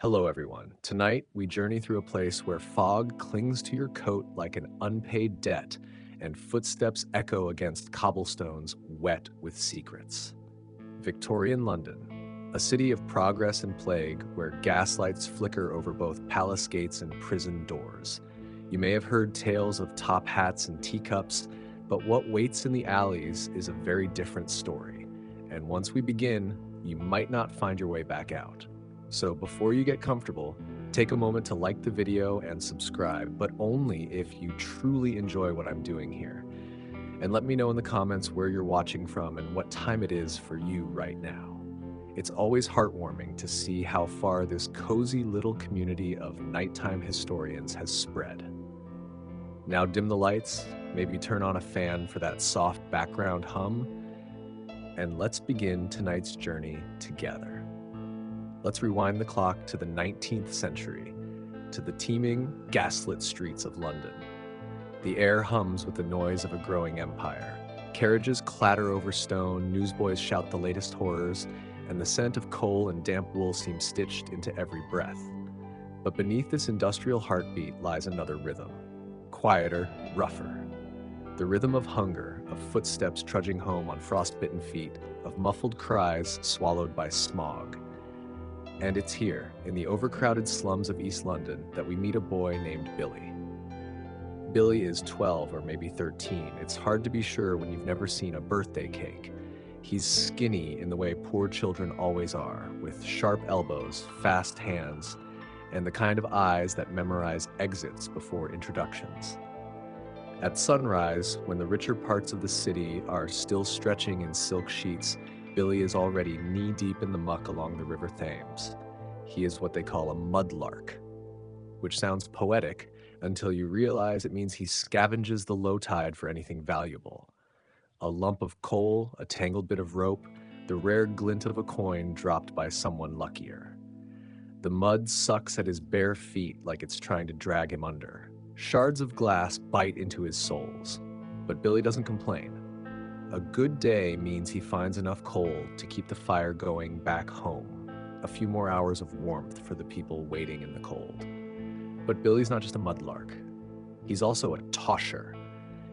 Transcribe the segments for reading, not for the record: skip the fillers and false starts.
Hello, everyone. Tonight, we journey through a place where fog clings to your coat like an unpaid debt, and footsteps echo against cobblestones wet with secrets. Victorian London, a city of progress and plague where gaslights flicker over both palace gates and prison doors. You may have heard tales of top hats and teacups, but what waits in the alleys is a very different story. And once we begin, you might not find your way back out. So before you get comfortable, take a moment to like the video and subscribe, but only if you truly enjoy what I'm doing here. And let me know in the comments where you're watching from and what time it is for you right now. It's always heartwarming to see how far this cozy little community of nighttime historians has spread. Now dim the lights, maybe turn on a fan for that soft background hum, and let's begin tonight's journey together. Let's rewind the clock to the 19th century, to the teeming, gaslit streets of London. The air hums with the noise of a growing empire. Carriages clatter over stone, newsboys shout the latest horrors, and the scent of coal and damp wool seems stitched into every breath. But beneath this industrial heartbeat lies another rhythm, quieter, rougher. The rhythm of hunger, of footsteps trudging home on frostbitten feet, of muffled cries swallowed by smog. And it's here, in the overcrowded slums of East London, that we meet a boy named Billy. Billy is 12 or maybe 13. It's hard to be sure when you've never seen a birthday cake. He's skinny in the way poor children always are, with sharp elbows, fast hands, and the kind of eyes that memorize exits before introductions. At sunrise, when the richer parts of the city are still stretching in silk sheets, Billy is already knee-deep in the muck along the River Thames. He is what they call a mudlark, which sounds poetic until you realize it means he scavenges the low tide for anything valuable. A lump of coal, a tangled bit of rope, the rare glint of a coin dropped by someone luckier. The mud sucks at his bare feet like it's trying to drag him under. Shards of glass bite into his soles, but Billy doesn't complain. A good day means he finds enough coal to keep the fire going back home, a few more hours of warmth for the people waiting in the cold. But Billy's not just a mudlark. He's also a tosher.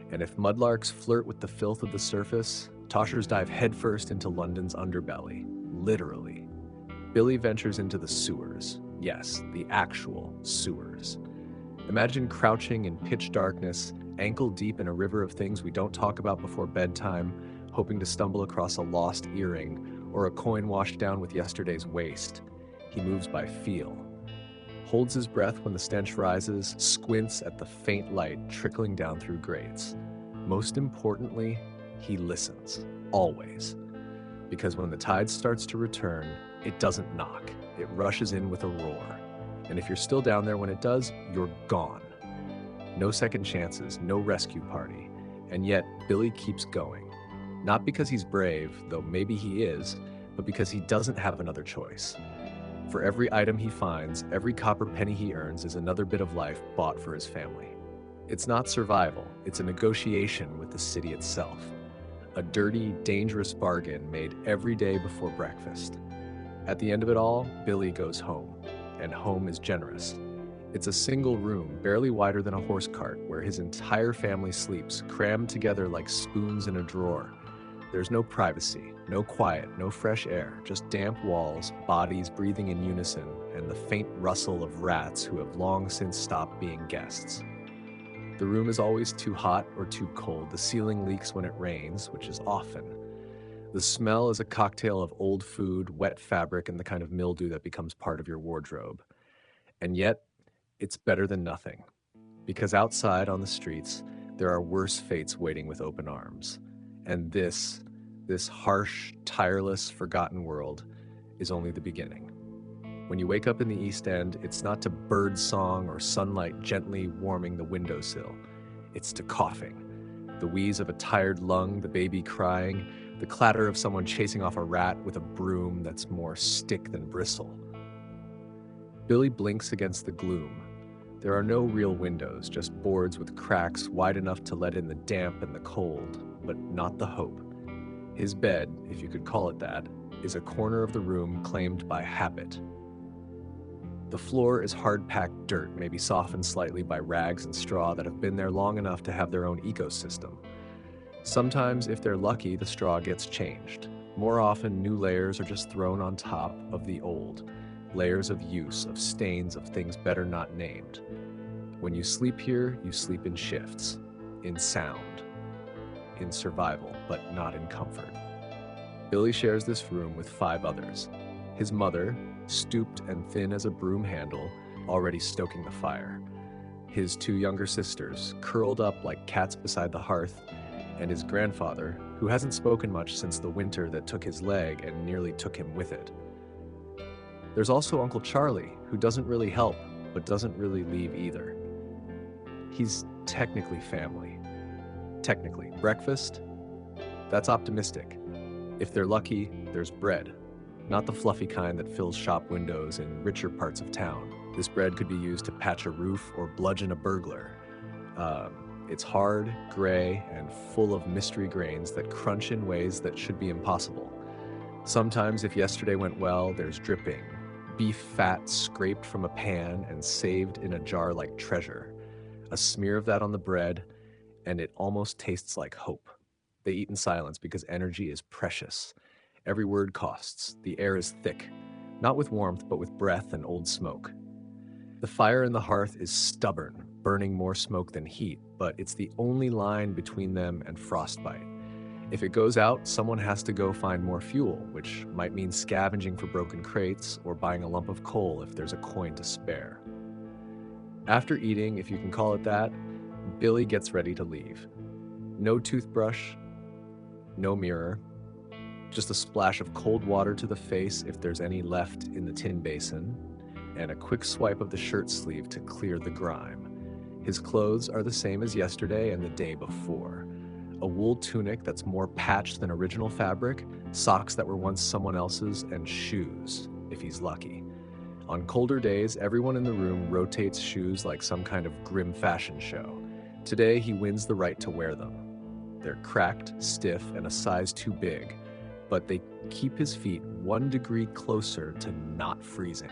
And if mudlarks flirt with the filth of the surface, toshers dive headfirst into London's underbelly, literally. Billy ventures into the sewers. Yes, the actual sewers. Imagine crouching in pitch darkness, ankle deep in a river of things we don't talk about before bedtime, hoping to stumble across a lost earring or a coin washed down with yesterday's waste. He moves by feel, holds his breath when the stench rises, squints at the faint light trickling down through grates. Most importantly, he listens, always. Because when the tide starts to return, it doesn't knock. It rushes in with a roar. And if you're still down there when it does, you're gone. No second chances, no rescue party. And yet, Billy keeps going. Not because he's brave, though maybe he is, but because he doesn't have another choice. For every item he finds, every copper penny he earns is another bit of life bought for his family. It's not survival, it's a negotiation with the city itself. A dirty, dangerous bargain made every day before breakfast. At the end of it all, Billy goes home. And home is generous. It's a single room, barely wider than a horse cart, where his entire family sleeps, crammed together like spoons in a drawer. There's no privacy, no quiet, no fresh air, just damp walls, bodies breathing in unison, and the faint rustle of rats who have long since stopped being guests. The room is always too hot or too cold. The ceiling leaks when it rains, which is often. The smell is a cocktail of old food, wet fabric, and the kind of mildew that becomes part of your wardrobe. And yet, it's better than nothing. Because outside on the streets, there are worse fates waiting with open arms. And this harsh, tireless, forgotten world is only the beginning. When you wake up in the East End, it's not to bird song or sunlight gently warming the windowsill. It's to coughing. The wheeze of a tired lung, the baby crying, the clatter of someone chasing off a rat with a broom that's more stick than bristle. Billy blinks against the gloom. There are no real windows, just boards with cracks wide enough to let in the damp and the cold, but not the hope. His bed, if you could call it that, is a corner of the room claimed by habit. The floor is hard-packed dirt, maybe softened slightly by rags and straw that have been there long enough to have their own ecosystem. Sometimes, if they're lucky, the straw gets changed. More often, new layers are just thrown on top of the old. Layers of use, of stains, of things better not named. When you sleep here, you sleep in shifts, in sound, in survival, but not in comfort. Billy shares this room with 5 others. His mother, stooped and thin as a broom handle, already stoking the fire. His 2 younger sisters, curled up like cats beside the hearth, and his grandfather, who hasn't spoken much since the winter that took his leg and nearly took him with it. There's also Uncle Charlie, who doesn't really help, but doesn't really leave either. He's technically family. Technically. Breakfast? That's optimistic. If they're lucky, there's bread. Not the fluffy kind that fills shop windows in richer parts of town. This bread could be used to patch a roof or bludgeon a burglar. It's hard, gray, and full of mystery grains that crunch in ways that should be impossible. Sometimes, if yesterday went well, there's dripping. Beef fat scraped from a pan and saved in a jar like treasure. A smear of that on the bread, and it almost tastes like hope. They eat in silence because energy is precious. Every word costs. The air is thick, not with warmth, but with breath and old smoke. The fire in the hearth is stubborn, burning more smoke than heat, but it's the only line between them and frostbite. If it goes out, someone has to go find more fuel, which might mean scavenging for broken crates or buying a lump of coal if there's a coin to spare. After eating, if you can call it that, Billy gets ready to leave. No toothbrush, no mirror, just a splash of cold water to the face if there's any left in the tin basin, and a quick swipe of the shirt sleeve to clear the grime. His clothes are the same as yesterday and the day before. A wool tunic that's more patched than original fabric, socks that were once someone else's, and shoes, if he's lucky. On colder days, everyone in the room rotates shoes like some kind of grim fashion show. Today, he wins the right to wear them. They're cracked, stiff, and a size too big, but they keep his feet 1 degree closer to not freezing.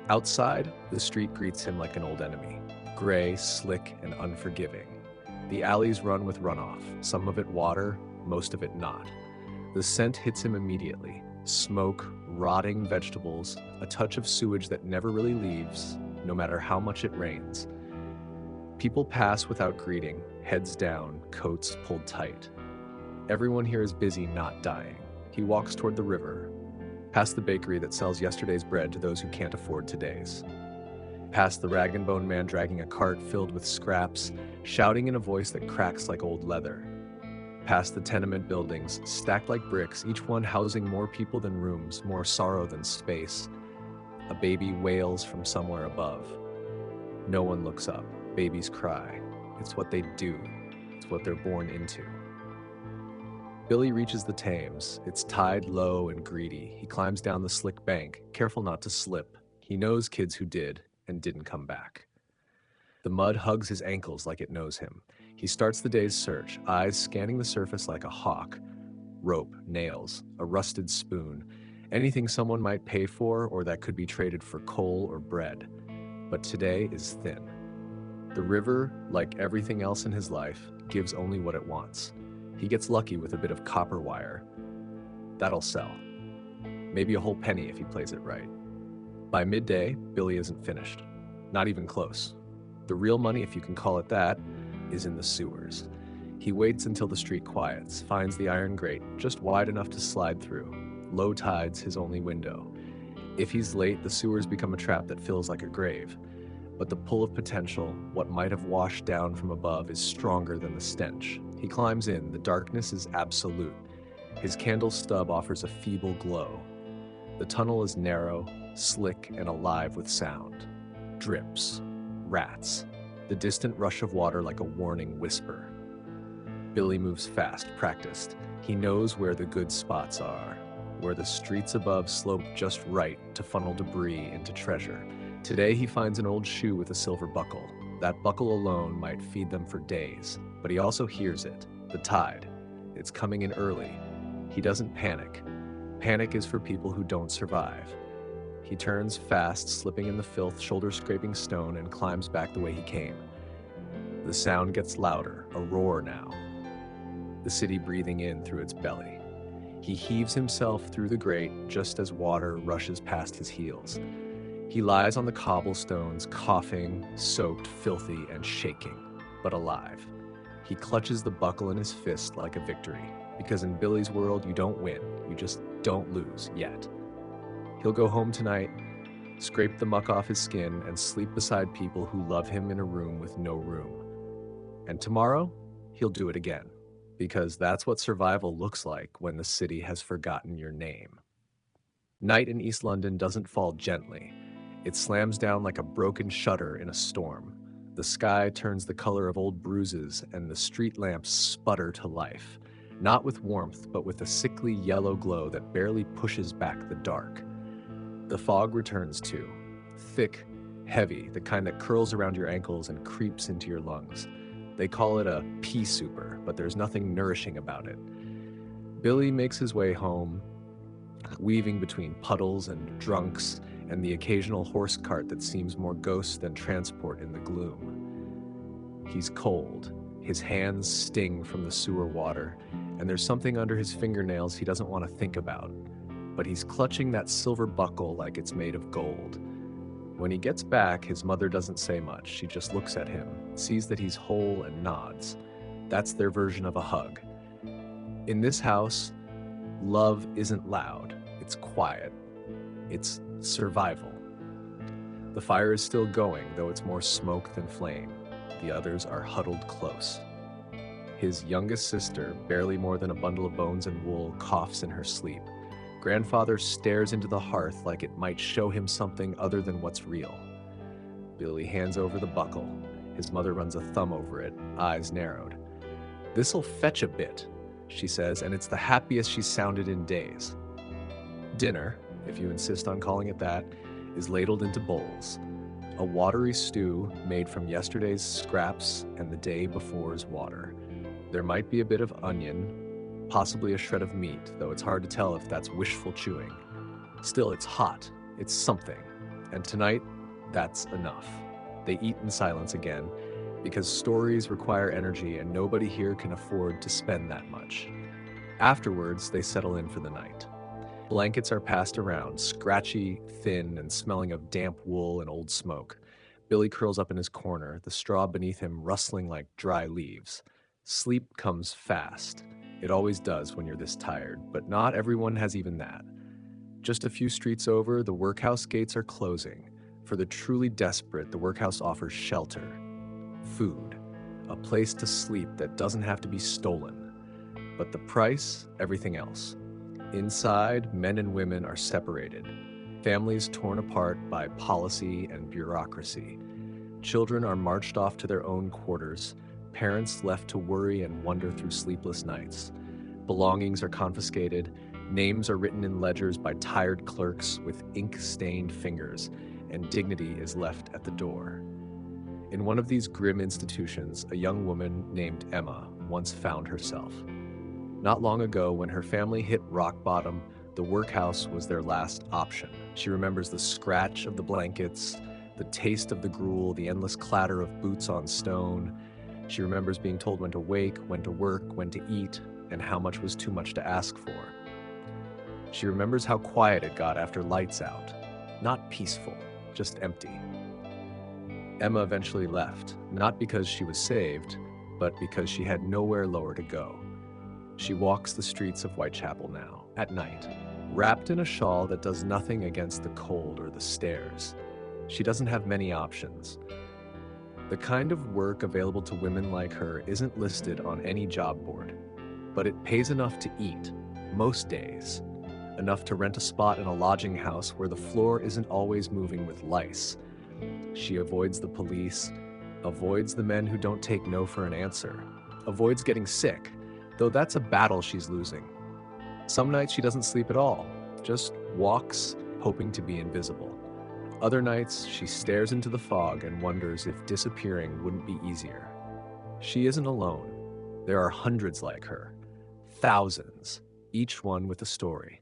Outside, the street greets him like an old enemy. Gray, slick, and unforgiving. The alleys run with runoff, some of it water, most of it not. The scent hits him immediately. Smoke, rotting vegetables, a touch of sewage that never really leaves, no matter how much it rains. People pass without greeting, heads down, coats pulled tight. Everyone here is busy not dying. He walks toward the river, past the bakery that sells yesterday's bread to those who can't afford today's. Past the rag-and-bone man dragging a cart filled with scraps, shouting in a voice that cracks like old leather. Past the tenement buildings, stacked like bricks, each one housing more people than rooms, more sorrow than space. A baby wails from somewhere above. No one looks up. Babies cry. It's what they do. It's what they're born into. Billy reaches the Thames. It's tide low and greedy. He climbs down the slick bank, careful not to slip. He knows kids who did and didn't come back. The mud hugs his ankles like it knows him. He starts the day's search, eyes scanning the surface like a hawk. Rope, nails, a rusted spoon, anything someone might pay for or that could be traded for coal or bread. But today is thin. The river, like everything else in his life, gives only what it wants. He gets lucky with a bit of copper wire. That'll sell. Maybe a whole penny if he plays it right. By midday, Billy isn't finished. Not even close. The real money, if you can call it that, is in the sewers. He waits until the street quiets, finds the iron grate, just wide enough to slide through. Low tide's his only window. If he's late, the sewers become a trap that feels like a grave. But the pull of potential, what might have washed down from above, is stronger than the stench. He climbs in. The darkness is absolute. His candle stub offers a feeble glow. The tunnel is narrow, slick, and alive with sound. Drips. Rats. The distant rush of water like a warning whisper. Billy moves fast, practiced. He knows where the good spots are, where the streets above slope just right to funnel debris into treasure. Today he finds an old shoe with a silver buckle. That buckle alone might feed them for days, but he also hears it, the tide. It's coming in early. He doesn't panic. Panic is for people who don't survive. He turns fast, slipping in the filth, shoulder-scraping stone, and climbs back the way he came. The sound gets louder, a roar now, the city breathing in through its belly. He heaves himself through the grate just as water rushes past his heels. He lies on the cobblestones, coughing, soaked, filthy, and shaking, but alive. He clutches the buckle in his fist like a victory, because in Billy's world, you don't win, you just don't lose yet. He'll go home tonight, scrape the muck off his skin, and sleep beside people who love him in a room with no room. And tomorrow, he'll do it again, because that's what survival looks like when the city has forgotten your name. Night in East London doesn't fall gently. It slams down like a broken shutter in a storm. The sky turns the color of old bruises, and the street lamps sputter to life, not with warmth, but with a sickly yellow glow that barely pushes back the dark. The fog returns too, thick, heavy, the kind that curls around your ankles and creeps into your lungs. They call it a pea souper, but there's nothing nourishing about it. Billy makes his way home, weaving between puddles and drunks and the occasional horse cart that seems more ghost than transport in the gloom. He's cold, his hands sting from the sewer water, and there's something under his fingernails he doesn't want to think about. But he's clutching that silver buckle like it's made of gold. When he gets back, his mother doesn't say much. She just looks at him, sees that he's whole, and nods. That's their version of a hug. In this house, love isn't loud. It's quiet. It's survival. The fire is still going, though it's more smoke than flame. The others are huddled close. His youngest sister, barely more than a bundle of bones and wool, coughs in her sleep. Grandfather stares into the hearth like it might show him something other than what's real. Billy hands over the buckle. His mother runs a thumb over it, eyes narrowed. "This'll fetch a bit," she says, and it's the happiest she's sounded in days. Dinner, if you insist on calling it that, is ladled into bowls. A watery stew made from yesterday's scraps and the day before's water. There might be a bit of onion, possibly a shred of meat, though it's hard to tell if that's wishful chewing. Still, it's hot. It's something. And tonight, that's enough. They eat in silence again, because stories require energy and nobody here can afford to spend that much. Afterwards, they settle in for the night. Blankets are passed around, scratchy, thin, and smelling of damp wool and old smoke. Billy curls up in his corner, the straw beneath him rustling like dry leaves. Sleep comes fast. It always does when you're this tired, but not everyone has even that. Just a few streets over, the workhouse gates are closing. For the truly desperate, the workhouse offers shelter, food, a place to sleep that doesn't have to be stolen. But the price, everything else. Inside, men and women are separated, families torn apart by policy and bureaucracy. Children are marched off to their own quarters, parents left to worry and wonder through sleepless nights. Belongings are confiscated, names are written in ledgers by tired clerks with ink-stained fingers, and dignity is left at the door. In one of these grim institutions, a young woman named Emma once found herself. Not long ago, when her family hit rock bottom, the workhouse was their last option. She remembers the scratch of the blankets, the taste of the gruel, the endless clatter of boots on stone. She remembers being told when to wake, when to work, when to eat, and how much was too much to ask for. She remembers how quiet it got after lights out. Not peaceful, just empty. Emma eventually left, not because she was saved, but because she had nowhere lower to go. She walks the streets of Whitechapel now, at night, wrapped in a shawl that does nothing against the cold or the stares. She doesn't have many options. The kind of work available to women like her isn't listed on any job board, but it pays enough to eat, most days, enough to rent a spot in a lodging house where the floor isn't always moving with lice. She avoids the police, avoids the men who don't take no for an answer, avoids getting sick, though that's a battle she's losing. Some nights she doesn't sleep at all, just walks, hoping to be invisible. Other nights, she stares into the fog and wonders if disappearing wouldn't be easier. She isn't alone. There are hundreds like her, thousands, each one with a story,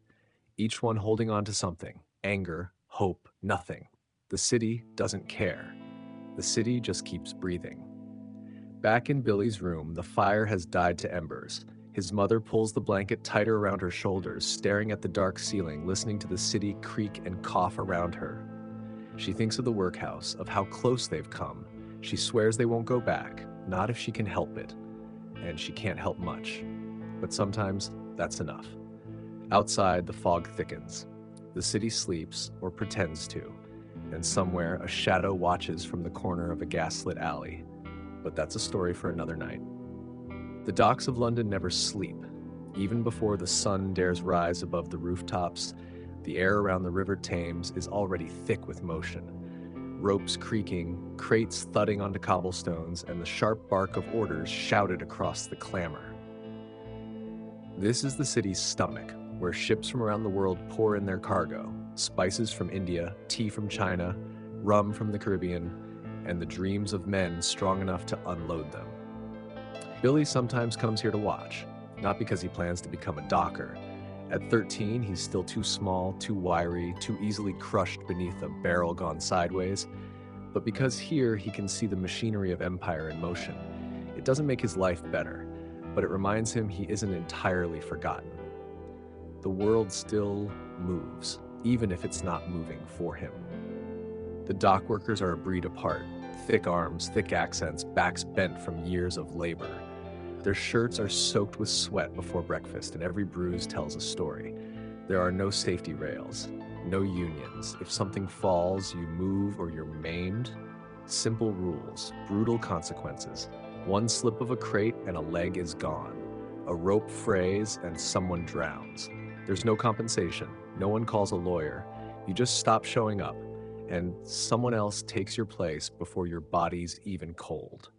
each one holding on to something, anger, hope, nothing. The city doesn't care. The city just keeps breathing. Back in Billy's room, the fire has died to embers. His mother pulls the blanket tighter around her shoulders, staring at the dark ceiling, listening to the city creak and cough around her. She thinks of the workhouse, of how close they've come. She swears they won't go back, not if she can help it. And she can't help much. But sometimes that's enough. Outside, the fog thickens. The city sleeps, or pretends to, and somewhere a shadow watches from the corner of a gaslit alley. But that's a story for another night. The docks of London never sleep. Even before the sun dares rise above the rooftops, the air around the River Thames is already thick with motion. Ropes creaking, crates thudding onto cobblestones, and the sharp bark of orders shouted across the clamor. This is the city's stomach, where ships from around the world pour in their cargo: spices from India, tea from China, rum from the Caribbean, and the dreams of men strong enough to unload them. Billy sometimes comes here to watch, not because he plans to become a docker. At 13, he's still too small, too wiry, too easily crushed beneath a barrel gone sideways, but because here he can see the machinery of empire in motion. It doesn't make his life better, but it reminds him he isn't entirely forgotten. The world still moves, even if it's not moving for him. The dock workers are a breed apart. Thick arms, thick accents, backs bent from years of labor. Their shirts are soaked with sweat before breakfast, and every bruise tells a story. There are no safety rails, no unions. If something falls, you move or you're maimed. Simple rules, brutal consequences. One slip of a crate and a leg is gone. A rope frays and someone drowns. There's no compensation. No one calls a lawyer. You just stop showing up, and someone else takes your place before your body's even cold.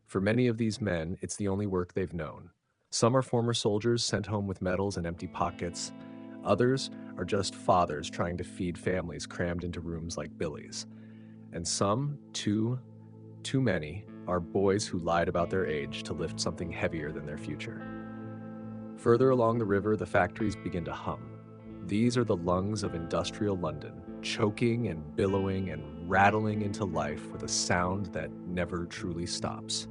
For many of these men, it's the only work they've known. Some are former soldiers sent home with medals and empty pockets. Others are just fathers trying to feed families crammed into rooms like Billy's. And some, too many, are boys who lied about their age to lift something heavier than their future. Further along the river, the factories begin to hum. These are the lungs of industrial London, choking and billowing and rattling into life with a sound that never truly stops.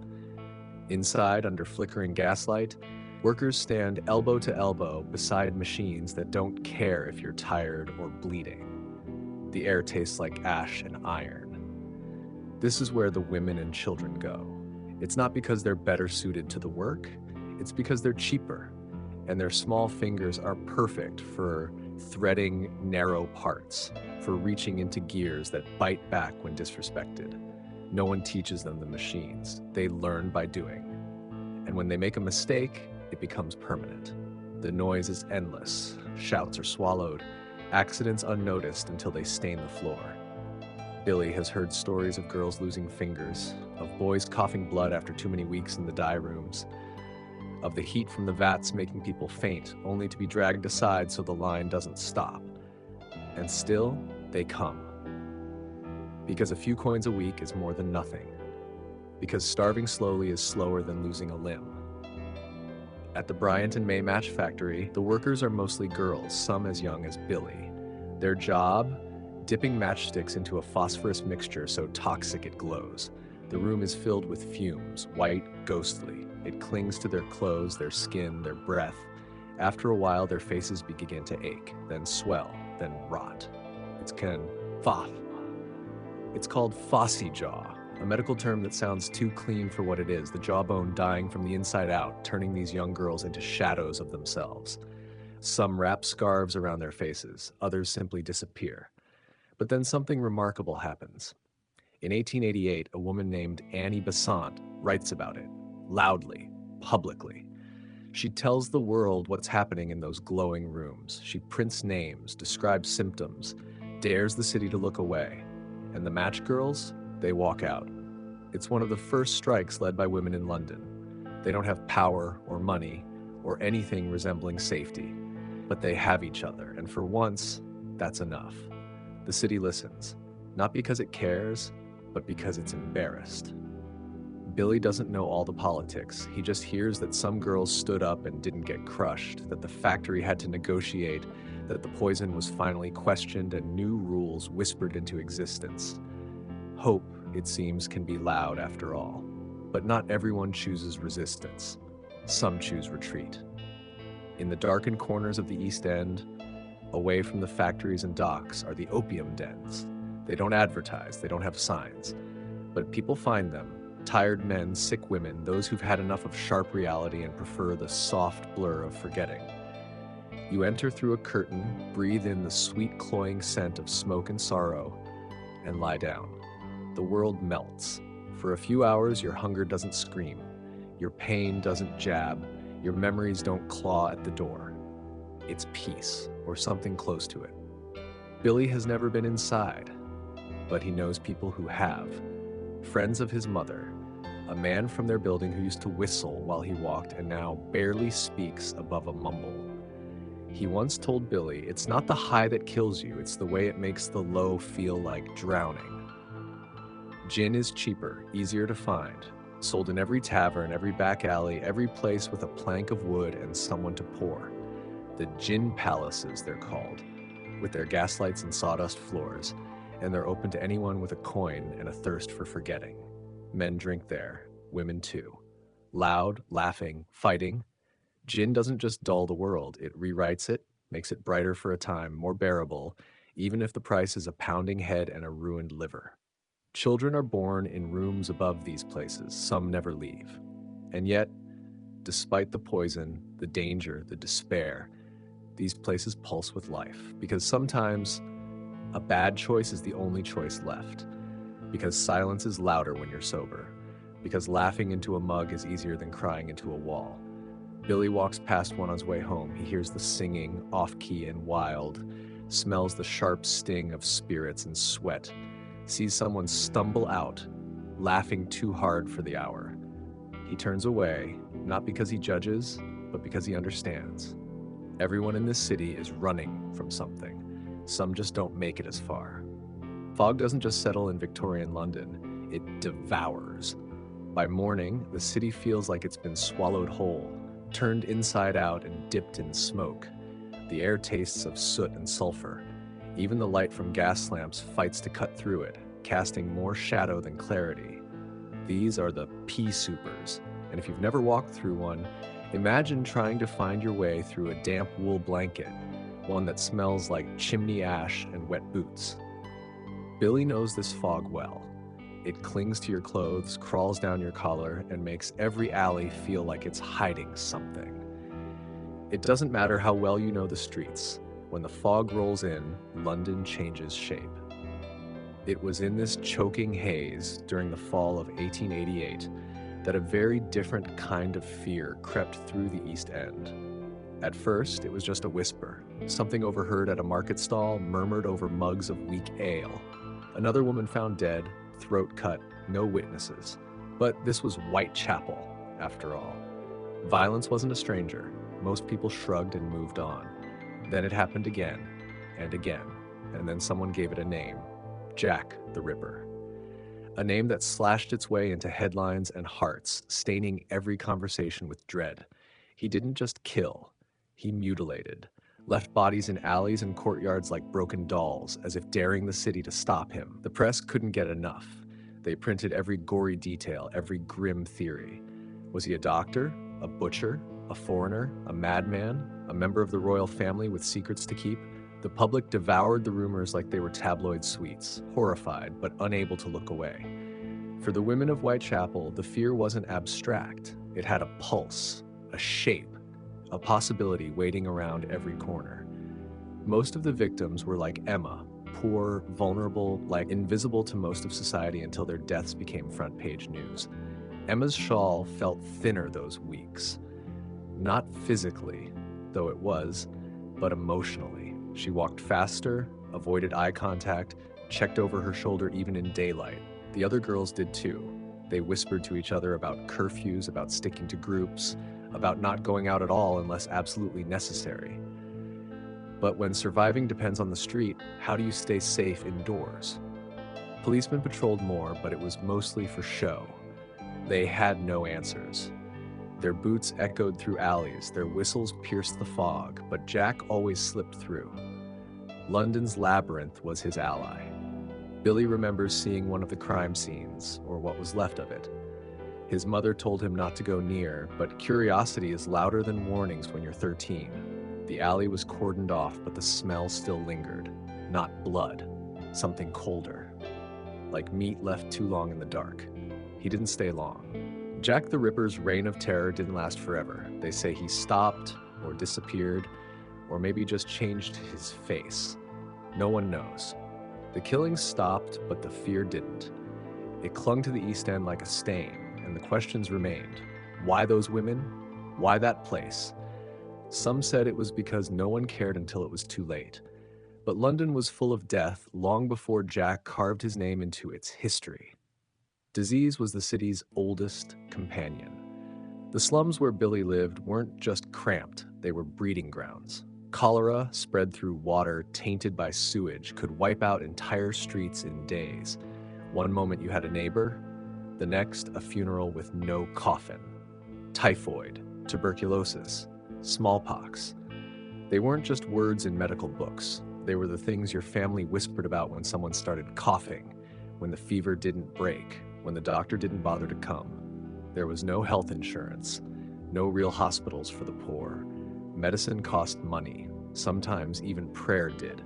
Inside, under flickering gaslight, workers stand elbow to elbow beside machines that don't care if you're tired or bleeding. The air tastes like ash and iron. This is where the women and children go. It's not because they're better suited to the work, it's because they're cheaper, and their small fingers are perfect for threading narrow parts, for reaching into gears that bite back when disrespected. No one teaches them the machines. They learn by doing. And when they make a mistake, it becomes permanent. The noise is endless. Shouts are swallowed. Accidents unnoticed until they stain the floor. Billy has heard stories of girls losing fingers, of boys coughing blood after too many weeks in the dye rooms, of the heat from the vats making people faint, only to be dragged aside so the line doesn't stop. And still, they come. Because a few coins a week is more than nothing. Because starving slowly is slower than losing a limb. At the Bryant and May Match Factory, the workers are mostly girls, some as young as Billy. Their job? Dipping matchsticks into a phosphorus mixture so toxic it glows. The room is filled with fumes, white, ghostly. It clings to their clothes, their skin, their breath. After a while, their faces begin to ache, then swell, then rot. It's called phossy jaw, a medical term that sounds too clean for what it is, the jawbone dying from the inside out, turning these young girls into shadows of themselves. Some wrap scarves around their faces, others simply disappear. But then something remarkable happens. In 1888, a woman named Annie Besant writes about it, loudly, publicly. She tells the world what's happening in those glowing rooms. She prints names, describes symptoms, dares the city to look away. And the match girls, they walk out. It's one of the first strikes led by women in London. They don't have power or money or anything resembling safety, but they have each other, and for once, that's enough. The city listens, not because it cares, but because it's embarrassed. Billy doesn't know all the politics. He just hears that some girls stood up and didn't get crushed, that the factory had to negotiate, that the poison was finally questioned and new rules whispered into existence. Hope, it seems, can be loud after all. But not everyone chooses resistance. Some choose retreat. In the darkened corners of the East End, away from the factories and docks, are the opium dens. They don't advertise, they don't have signs. But people find them. Tired men, sick women, those who've had enough of sharp reality and prefer the soft blur of forgetting. You enter through a curtain, breathe in the sweet cloying scent of smoke and sorrow, and lie down. The world melts. For a few hours, your hunger doesn't scream. Your pain doesn't jab. Your memories don't claw at the door. It's peace, or something close to it. Billy has never been inside, but he knows people who have. Friends of his mother, a man from their building who used to whistle while he walked and now barely speaks above a mumble. He once told Billy, "It's not the high that kills you, it's the way it makes the low feel like drowning." Gin is cheaper, easier to find, sold in every tavern, every back alley, every place with a plank of wood and someone to pour. The gin palaces, they're called, with their gaslights and sawdust floors, and they're open to anyone with a coin and a thirst for forgetting. Men drink there, women too. Loud, laughing, fighting. Gin doesn't just dull the world, it rewrites it, makes it brighter for a time, more bearable, even if the price is a pounding head and a ruined liver. Children are born in rooms above these places, some never leave. And yet, despite the poison, the danger, the despair, these places pulse with life, because sometimes a bad choice is the only choice left, because silence is louder when you're sober, because laughing into a mug is easier than crying into a wall. Billy walks past one on his way home. He hears the singing, off-key and wild, smells the sharp sting of spirits and sweat, sees someone stumble out, laughing too hard for the hour. He turns away, not because he judges, but because he understands. Everyone in this city is running from something. Some just don't make it as far. Fog doesn't just settle in Victorian London, it devours. By morning, the city feels like it's been swallowed whole, turned inside out and dipped in smoke. The air tastes of soot and sulfur. Even the light from gas lamps fights to cut through it, casting more shadow than clarity. These are the pea supers, and if you've never walked through one, imagine trying to find your way through a damp wool blanket, one that smells like chimney ash and wet boots. Billy knows this fog well. It clings to your clothes, crawls down your collar, and makes every alley feel like it's hiding something. It doesn't matter how well you know the streets. When the fog rolls in, London changes shape. It was in this choking haze during the fall of 1888 that a very different kind of fear crept through the East End. At first, it was just a whisper, something overheard at a market stall, murmured over mugs of weak ale. Another woman found dead, throat cut, no witnesses. But this was Whitechapel, after all. Violence wasn't a stranger. Most people shrugged and moved on. Then it happened again, and then someone gave it a name, Jack the Ripper. A name that slashed its way into headlines and hearts, staining every conversation with dread. He didn't just kill, he mutilated, left bodies in alleys and courtyards like broken dolls, as if daring the city to stop him. The press couldn't get enough. They printed every gory detail, every grim theory. Was he a doctor, a butcher, a foreigner, a madman, a member of the royal family with secrets to keep? The public devoured the rumors like they were tabloid sweets, horrified but unable to look away. For the women of Whitechapel, the fear wasn't abstract. It had a pulse, a shape, a possibility waiting around every corner. Most of the victims were like Emma, poor, vulnerable, like invisible to most of society until their deaths became front-page news. Emma's shawl felt thinner those weeks. Not physically, though it was, but emotionally. She walked faster, avoided eye contact, checked over her shoulder even in daylight. The other girls did too. They whispered to each other about curfews, about sticking to groups, about not going out at all unless absolutely necessary. But when surviving depends on the street, how do you stay safe indoors? Policemen patrolled more, but it was mostly for show. They had no answers. Their boots echoed through alleys, their whistles pierced the fog, but Jack always slipped through. London's labyrinth was his ally. Billy remembers seeing one of the crime scenes, or what was left of it. His mother told him not to go near, but curiosity is louder than warnings when you're 13. The alley was cordoned off, but the smell still lingered. Not blood, something colder. Like meat left too long in the dark. He didn't stay long. Jack the Ripper's reign of terror didn't last forever. They say he stopped, or disappeared, or maybe just changed his face. No one knows. The killings stopped, but the fear didn't. It clung to the East End like a stain, and the questions remained. Why those women? Why that place? Some said it was because no one cared until it was too late. But London was full of death long before Jack carved his name into its history. Disease was the city's oldest companion. The slums where Billy lived weren't just cramped, they were breeding grounds. Cholera, spread through water tainted by sewage, could wipe out entire streets in days. One moment you had a neighbor, the next a funeral with no coffin. Typhoid, tuberculosis, smallpox. They weren't just words in medical books. They were the things your family whispered about when someone started coughing, when the fever didn't break, when the doctor didn't bother to come. There was no health insurance, no real hospitals for the poor. Medicine cost money, sometimes even prayer did.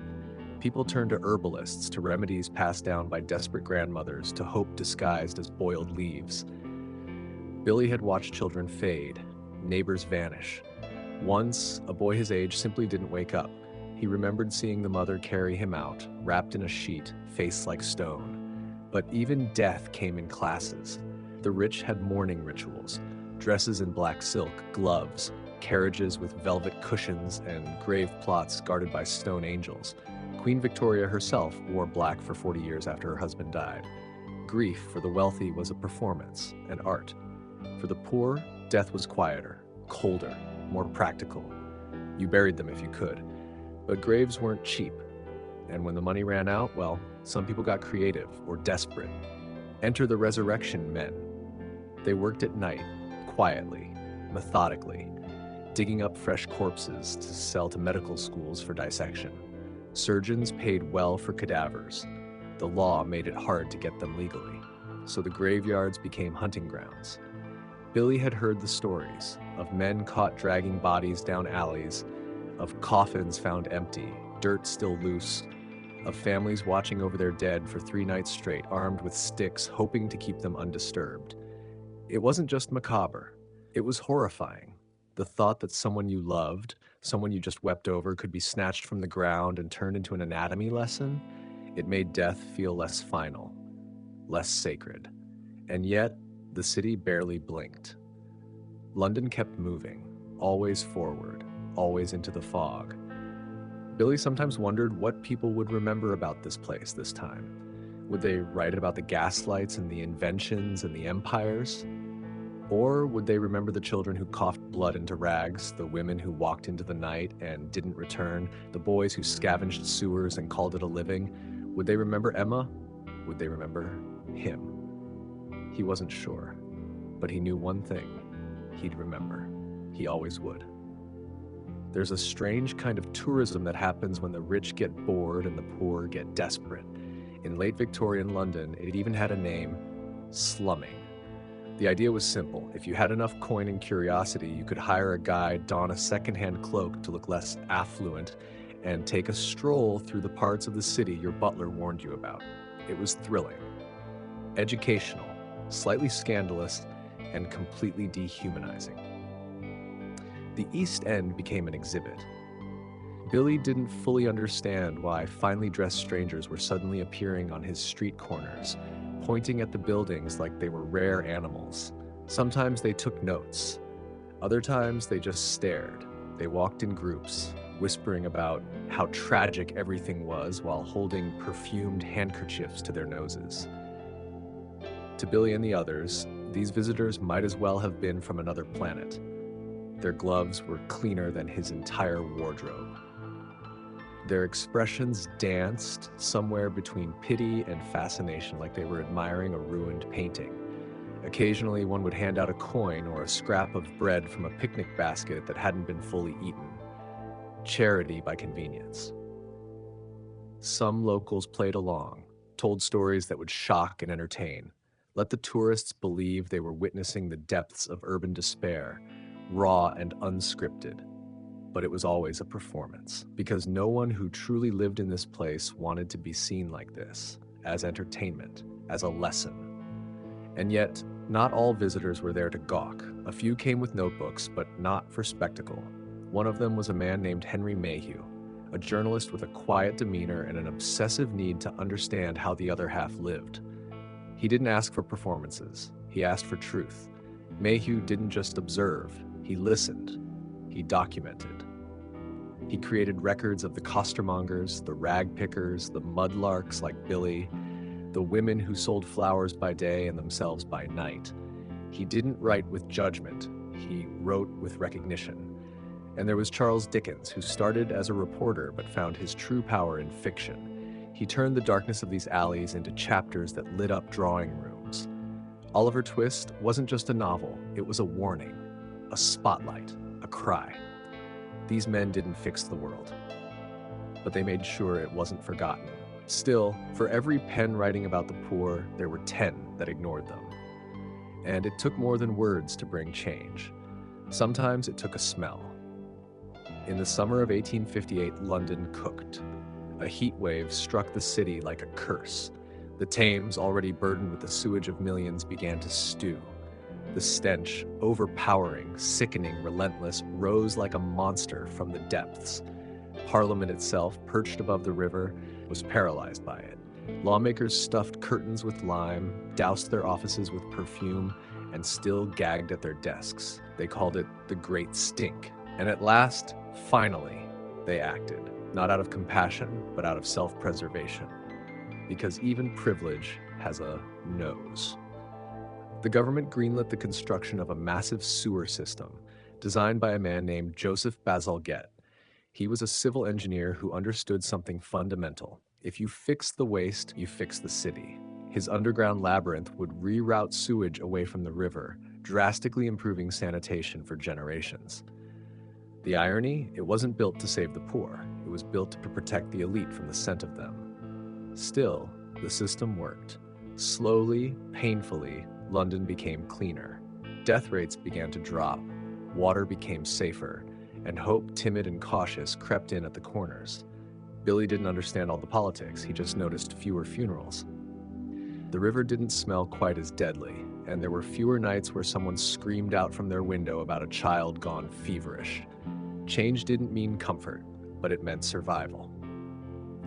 People turned to herbalists, to remedies passed down by desperate grandmothers, to hope disguised as boiled leaves. Billy had watched children fade, neighbors vanish. Once, a boy his age simply didn't wake up. He remembered seeing the mother carry him out, wrapped in a sheet, face like stone. But even death came in classes. The rich had mourning rituals, dresses in black silk, gloves, carriages with velvet cushions, and grave plots guarded by stone angels. Queen Victoria herself wore black for 40 years after her husband died. Grief for the wealthy was a performance, an art. For the poor, death was quieter, colder, more practical. You buried them if you could. But graves weren't cheap. And when the money ran out, well, some people got creative or desperate. Enter the resurrection men. They worked at night, quietly, methodically, digging up fresh corpses to sell to medical schools for dissection. Surgeons paid well for cadavers. The law made it hard to get them legally, so the graveyards became hunting grounds. Billy had heard the stories of men caught dragging bodies down alleys, of coffins found empty, dirt still loose, of families watching over their dead for 3 nights straight, armed with sticks, hoping to keep them undisturbed. It wasn't just macabre, it was horrifying. The thought that someone you loved, someone you just wept over, could be snatched from the ground and turned into an anatomy lesson, it made death feel less final, less sacred. And yet, the city barely blinked. London kept moving, always forward, always into the fog. Billy sometimes wondered what people would remember about this place this time. Would they write about the gaslights and the inventions and the empires? Or would they remember the children who coughed blood into rags, the women who walked into the night and didn't return, the boys who scavenged sewers and called it a living? Would they remember Emma? Would they remember him? He wasn't sure, but he knew one thing. He'd remember. He always would. There's a strange kind of tourism that happens when the rich get bored and the poor get desperate. In late Victorian London, it even had a name: slumming. The idea was simple. If you had enough coin and curiosity, you could hire a guide, don a secondhand cloak to look less affluent, and take a stroll through the parts of the city your butler warned you about. It was thrilling, educational, slightly scandalous, and completely dehumanizing. The East End became an exhibit. Billy didn't fully understand why finely dressed strangers were suddenly appearing on his street corners, pointing at the buildings like they were rare animals. Sometimes they took notes. Other times they just stared. They walked in groups, whispering about how tragic everything was while holding perfumed handkerchiefs to their noses. To Billy and the others, these visitors might as well have been from another planet. Their gloves were cleaner than his entire wardrobe. Their expressions danced somewhere between pity and fascination, like they were admiring a ruined painting. Occasionally, one would hand out a coin or a scrap of bread from a picnic basket that hadn't been fully eaten. Charity by convenience. Some locals played along, told stories that would shock and entertain, let the tourists believe they were witnessing the depths of urban despair, raw and unscripted. But it was always a performance, because no one who truly lived in this place wanted to be seen like this, as entertainment, as a lesson. And yet, not all visitors were there to gawk. A few came with notebooks, but not for spectacle. One of them was a man named Henry Mayhew, a journalist with a quiet demeanor and an obsessive need to understand how the other half lived. He didn't ask for performances, he asked for truth. Mayhew didn't just observe, he listened, he documented. He created records of the costermongers, the rag pickers, the mudlarks like Billy, the women who sold flowers by day and themselves by night. He didn't write with judgment, he wrote with recognition. And there was Charles Dickens, who started as a reporter but found his true power in fiction. He turned the darkness of these alleys into chapters that lit up drawing rooms. Oliver Twist wasn't just a novel, it was a warning, a spotlight, a cry. These men didn't fix the world, but they made sure it wasn't forgotten. Still, for every pen writing about the poor, there were 10 that ignored them. And it took more than words to bring change. Sometimes it took a smell. In the summer of 1858, London cooked. A heat wave struck the city like a curse. The Thames, already burdened with the sewage of millions, began to stew. The stench, overpowering, sickening, relentless, rose like a monster from the depths. Parliament itself, perched above the river, was paralyzed by it. Lawmakers stuffed curtains with lime, doused their offices with perfume, and still gagged at their desks. They called it the Great Stink. And at last, finally, they acted, not out of compassion, but out of self-preservation. Because even privilege has a nose. The government greenlit the construction of a massive sewer system, designed by a man named Joseph Bazalgette. He was a civil engineer who understood something fundamental. If you fix the waste, you fix the city. His underground labyrinth would reroute sewage away from the river, drastically improving sanitation for generations. The irony, it wasn't built to save the poor. It was built to protect the elite from the scent of them. Still, the system worked. Slowly, painfully, London became cleaner. Death rates began to drop, water became safer, and hope, timid and cautious, crept in at the corners. Billy didn't understand all the politics, he just noticed fewer funerals. The river didn't smell quite as deadly, and there were fewer nights where someone screamed out from their window about a child gone feverish. Change didn't mean comfort, but it meant survival.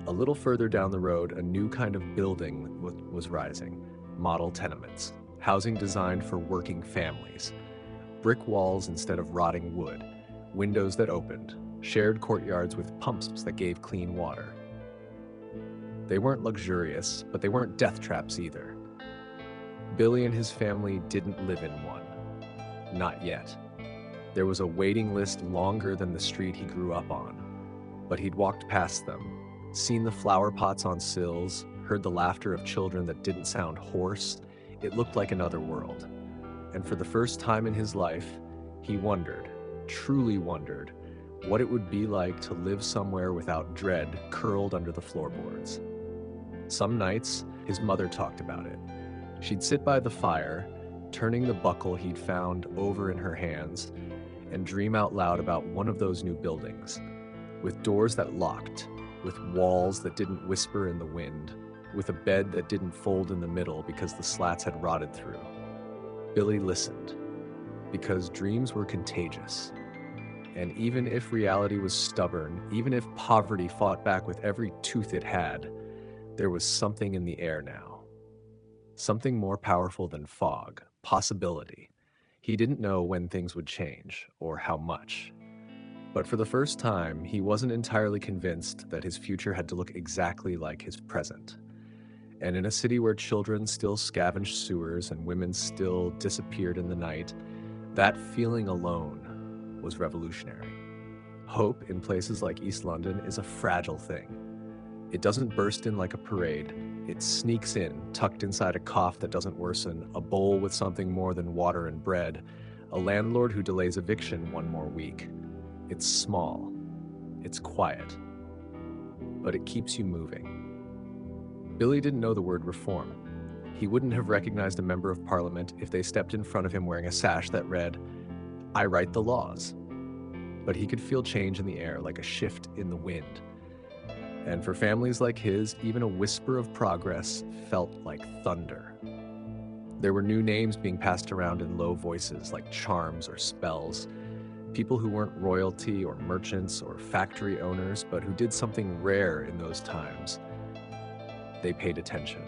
A little further down the road, a new kind of building was rising, model tenements. Housing designed for working families. Brick walls instead of rotting wood. Windows that opened. Shared courtyards with pumps that gave clean water. They weren't luxurious, but they weren't death traps either. Billy and his family didn't live in one. Not yet. There was a waiting list longer than the street he grew up on. But he'd walked past them, seen the flower pots on sills, heard the laughter of children that didn't sound hoarse. It looked like another world. And for the first time in his life, he wondered, truly wondered, what it would be like to live somewhere without dread curled under the floorboards. Some nights, his mother talked about it. She'd sit by the fire, turning the buckle he'd found over in her hands, and dream out loud about one of those new buildings, with doors that locked, with walls that didn't whisper in the wind, with a bed that didn't fold in the middle because the slats had rotted through. Billy listened, because dreams were contagious. And even if reality was stubborn, even if poverty fought back with every tooth it had, there was something in the air now. Something more powerful than fog, possibility. He didn't know when things would change, or how much. But for the first time, he wasn't entirely convinced that his future had to look exactly like his present. And in a city where children still scavenged sewers and women still disappeared in the night, that feeling alone was revolutionary. Hope in places like East London is a fragile thing. It doesn't burst in like a parade. It sneaks in, tucked inside a cough that doesn't worsen, a bowl with something more than water and bread, a landlord who delays eviction one more week. It's small, it's quiet, but it keeps you moving. Billy didn't know the word reform. He wouldn't have recognized a member of parliament if they stepped in front of him wearing a sash that read, "I write the laws." But he could feel change in the air, like a shift in the wind. And for families like his, even a whisper of progress felt like thunder. There were new names being passed around in low voices, like charms or spells. People who weren't royalty or merchants or factory owners, but who did something rare in those times. They paid attention.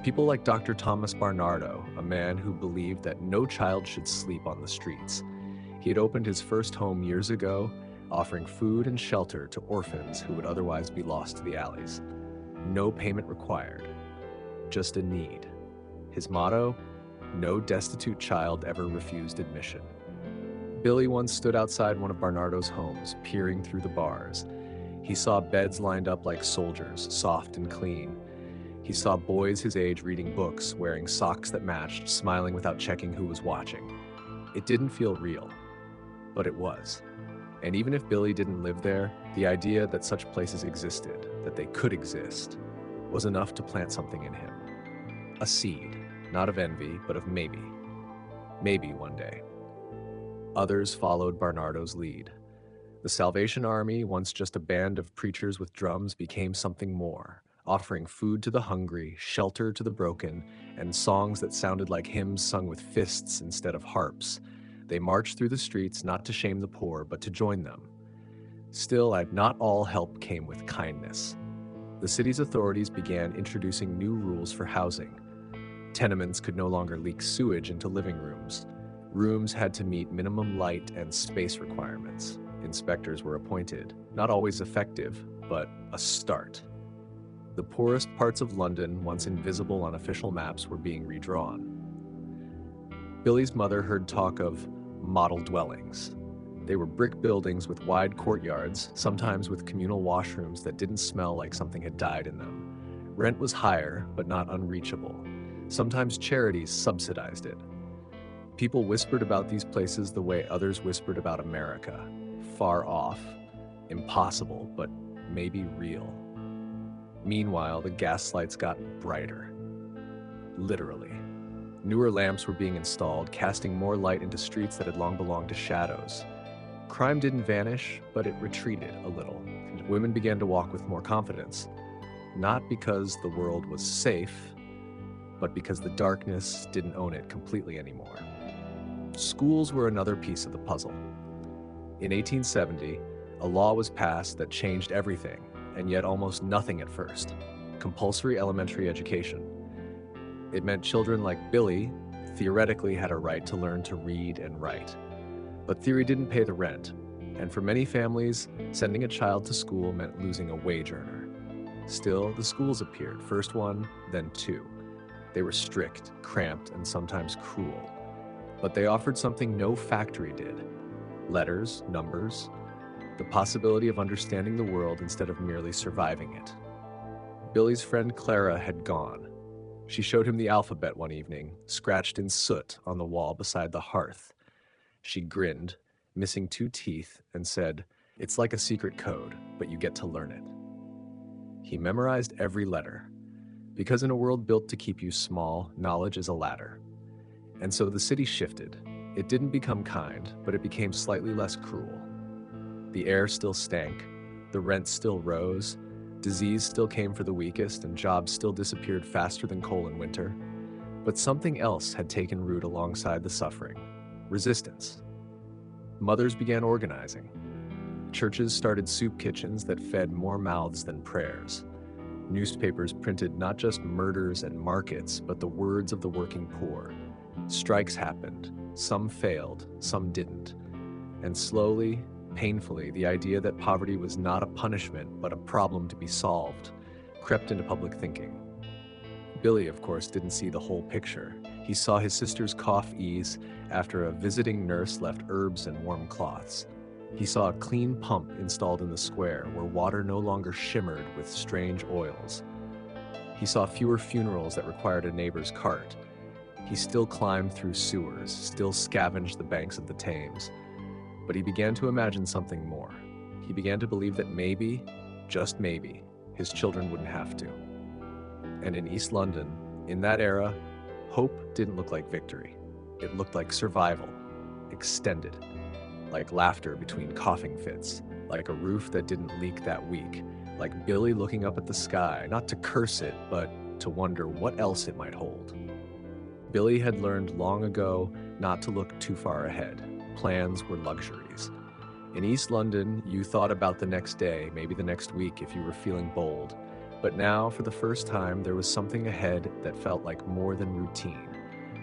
People like Dr. Thomas Barnardo, a man who believed that no child should sleep on the streets. He had opened his first home years ago, offering food and shelter to orphans who would otherwise be lost to the alleys. No payment required, just a need. His motto, no destitute child ever refused admission. Billy once stood outside one of Barnardo's homes, peering through the bars. He saw beds lined up like soldiers, soft and clean. He saw boys his age reading books, wearing socks that matched, smiling without checking who was watching. It didn't feel real, but it was. And even if Billy didn't live there, the idea that such places existed, that they could exist, was enough to plant something in him. A seed, not of envy, but of maybe. Maybe one day. Others followed Barnardo's lead. The Salvation Army, once just a band of preachers with drums, became something more, offering food to the hungry, shelter to the broken, and songs that sounded like hymns sung with fists instead of harps. They marched through the streets not to shame the poor, but to join them. Still, not all help came with kindness. The city's authorities began introducing new rules for housing. Tenements could no longer leak sewage into living rooms. Rooms had to meet minimum light and space requirements. Inspectors were appointed, not always effective, but a start. The poorest parts of London, once invisible on official maps, were being redrawn. Billy's mother heard talk of model dwellings. They were brick buildings with wide courtyards, sometimes with communal washrooms that didn't smell like something had died in them. Rent was higher, but not unreachable. Sometimes charities subsidized it. People whispered about these places the way others whispered about America. Far off, impossible, but maybe real. Meanwhile, the gas lights got brighter. Literally. Newer lamps were being installed, casting more light into streets that had long belonged to shadows. Crime didn't vanish, but it retreated a little, and women began to walk with more confidence. Not because the world was safe, but because the darkness didn't own it completely anymore. Schools were another piece of the puzzle. In 1870, a law was passed that changed everything, and yet almost nothing at first: compulsory elementary education. It meant children like Billy theoretically had a right to learn to read and write. But theory didn't pay the rent, and for many families, sending a child to school meant losing a wage earner. Still, the schools appeared, first one, then two. They were strict, cramped, and sometimes cruel. But they offered something no factory did: letters, numbers, the possibility of understanding the world instead of merely surviving it. Billy's friend Clara had gone. She showed him the alphabet one evening, scratched in soot on the wall beside the hearth. She grinned, missing 2 teeth, and said, "It's like a secret code, but you get to learn it." He memorized every letter. Because in a world built to keep you small, knowledge is a ladder. And so the city shifted. It didn't become kind, but it became slightly less cruel. The air still stank, the rent still rose, disease still came for the weakest, and jobs still disappeared faster than coal in winter. But something else had taken root alongside the suffering: resistance. Mothers began organizing. Churches started soup kitchens that fed more mouths than prayers. Newspapers printed not just murders and markets, but the words of the working poor. Strikes happened. Some failed, some didn't. And slowly, painfully, the idea that poverty was not a punishment, but a problem to be solved, crept into public thinking. Billy, of course, didn't see the whole picture. He saw his sister's cough ease after a visiting nurse left herbs and warm cloths. He saw a clean pump installed in the square where water no longer shimmered with strange oils. He saw fewer funerals that required a neighbor's cart. He still climbed through sewers, still scavenged the banks of the Thames. But he began to imagine something more. He began to believe that maybe, just maybe, his children wouldn't have to. And in East London, in that era, hope didn't look like victory. It looked like survival, extended, like laughter between coughing fits, like a roof that didn't leak that week, like Billy looking up at the sky, not to curse it, but to wonder what else it might hold. Billy had learned long ago not to look too far ahead. Plans were luxuries. In East London, you thought about the next day, maybe the next week if you were feeling bold. But now, for the first time, there was something ahead that felt like more than routine.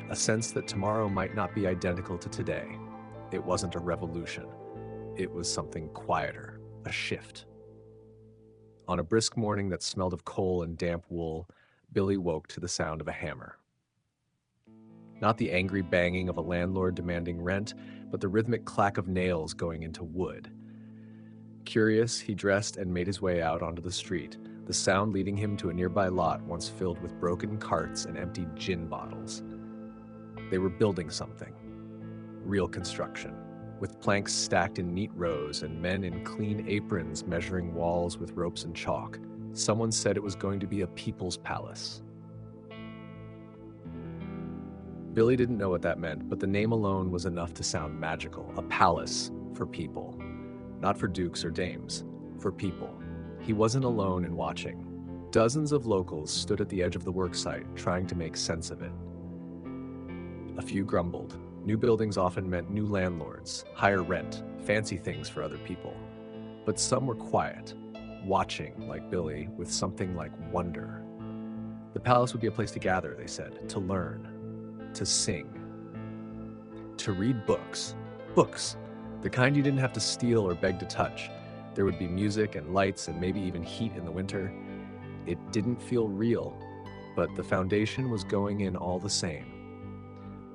A sense that tomorrow might not be identical to today. It wasn't a revolution. It was something quieter, a shift. On a brisk morning that smelled of coal and damp wool, Billy woke to the sound of a hammer. Not the angry banging of a landlord demanding rent, but the rhythmic clack of nails going into wood. Curious, he dressed and made his way out onto the street, the sound leading him to a nearby lot once filled with broken carts and empty gin bottles. They were building something. Real construction, with planks stacked in neat rows and men in clean aprons measuring walls with ropes and chalk. Someone said it was going to be a people's palace. Billy didn't know what that meant, but the name alone was enough to sound magical. A palace for people. Not for dukes or dames, for people. He wasn't alone in watching. Dozens of locals stood at the edge of the worksite, trying to make sense of it. A few grumbled. New buildings often meant new landlords, higher rent, fancy things for other people. But some were quiet, watching, like Billy, with something like wonder. The palace would be a place to gather, they said, to learn, to sing, to read books. Books, the kind you didn't have to steal or beg to touch. There would be music and lights and maybe even heat in the winter. It didn't feel real, but the foundation was going in all the same.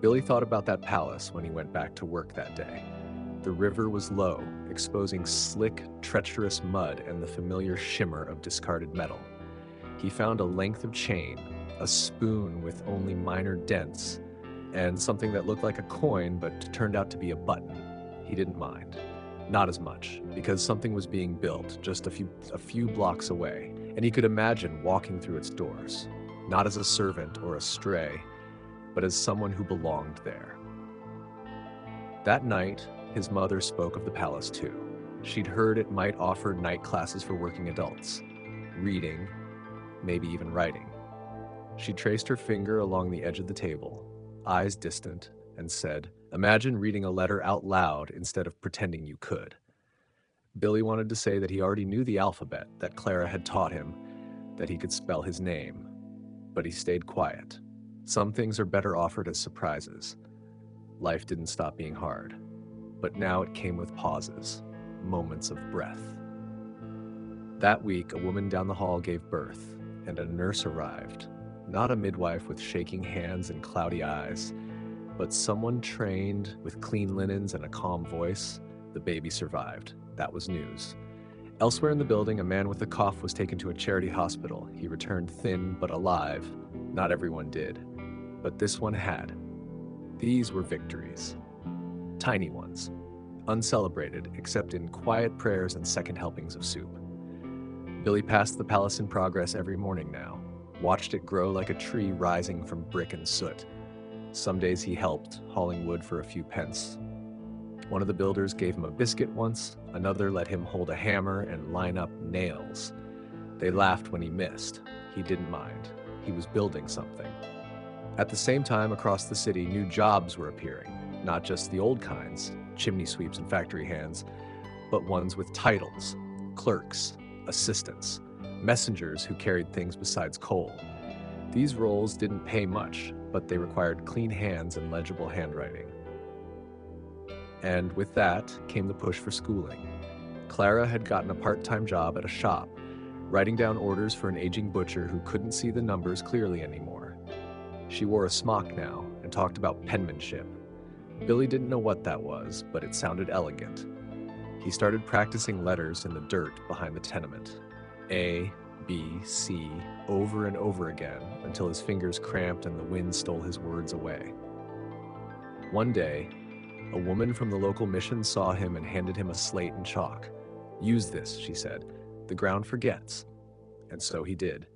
Billy thought about that palace when he went back to work that day. The river was low, exposing slick, treacherous mud and the familiar shimmer of discarded metal. He found a length of chain, a spoon with only minor dents, and something that looked like a coin but turned out to be a button. He didn't mind. Not as much, because something was being built just a few blocks away, and he could imagine walking through its doors, not as a servant or a stray, but as someone who belonged there. That night, his mother spoke of the palace too. She'd heard it might offer night classes for working adults, reading, maybe even writing. She traced her finger along the edge of the table, eyes distant, and said, "Imagine reading a letter out loud instead of pretending you could." Billy wanted to say that he already knew the alphabet, that Clara had taught him, that he could spell his name, but he stayed quiet. Some things are better offered as surprises. Life didn't stop being hard, but now it came with pauses, moments of breath. That week, a woman down the hall gave birth, and a nurse arrived. Not a midwife with shaking hands and cloudy eyes, but someone trained with clean linens and a calm voice. The baby survived. That was news. Elsewhere in the building, a man with a cough was taken to a charity hospital. He returned thin but alive. Not everyone did, but this one had. These were victories. Tiny ones, uncelebrated except in quiet prayers and second helpings of soup. Billy passed the palace in progress every morning now, watched it grow like a tree rising from brick and soot. Some days he helped, hauling wood for a few pence. One of the builders gave him a biscuit once, another let him hold a hammer and line up nails. They laughed when he missed. He didn't mind. He was building something. At the same time, across the city, new jobs were appearing. Not just the old kinds, chimney sweeps and factory hands, but ones with titles, clerks, assistants, messengers who carried things besides coal. These roles didn't pay much, but they required clean hands and legible handwriting. And with that came the push for schooling. Clara had gotten a part-time job at a shop, writing down orders for an aging butcher who couldn't see the numbers clearly anymore. She wore a smock now and talked about penmanship. Billy didn't know what that was, but it sounded elegant. He started practicing letters in the dirt behind the tenement. A, B, C, over and over again until his fingers cramped and the wind stole his words away. One day, a woman from the local mission saw him and handed him a slate and chalk. "Use this," she said. "The ground forgets." And so he did.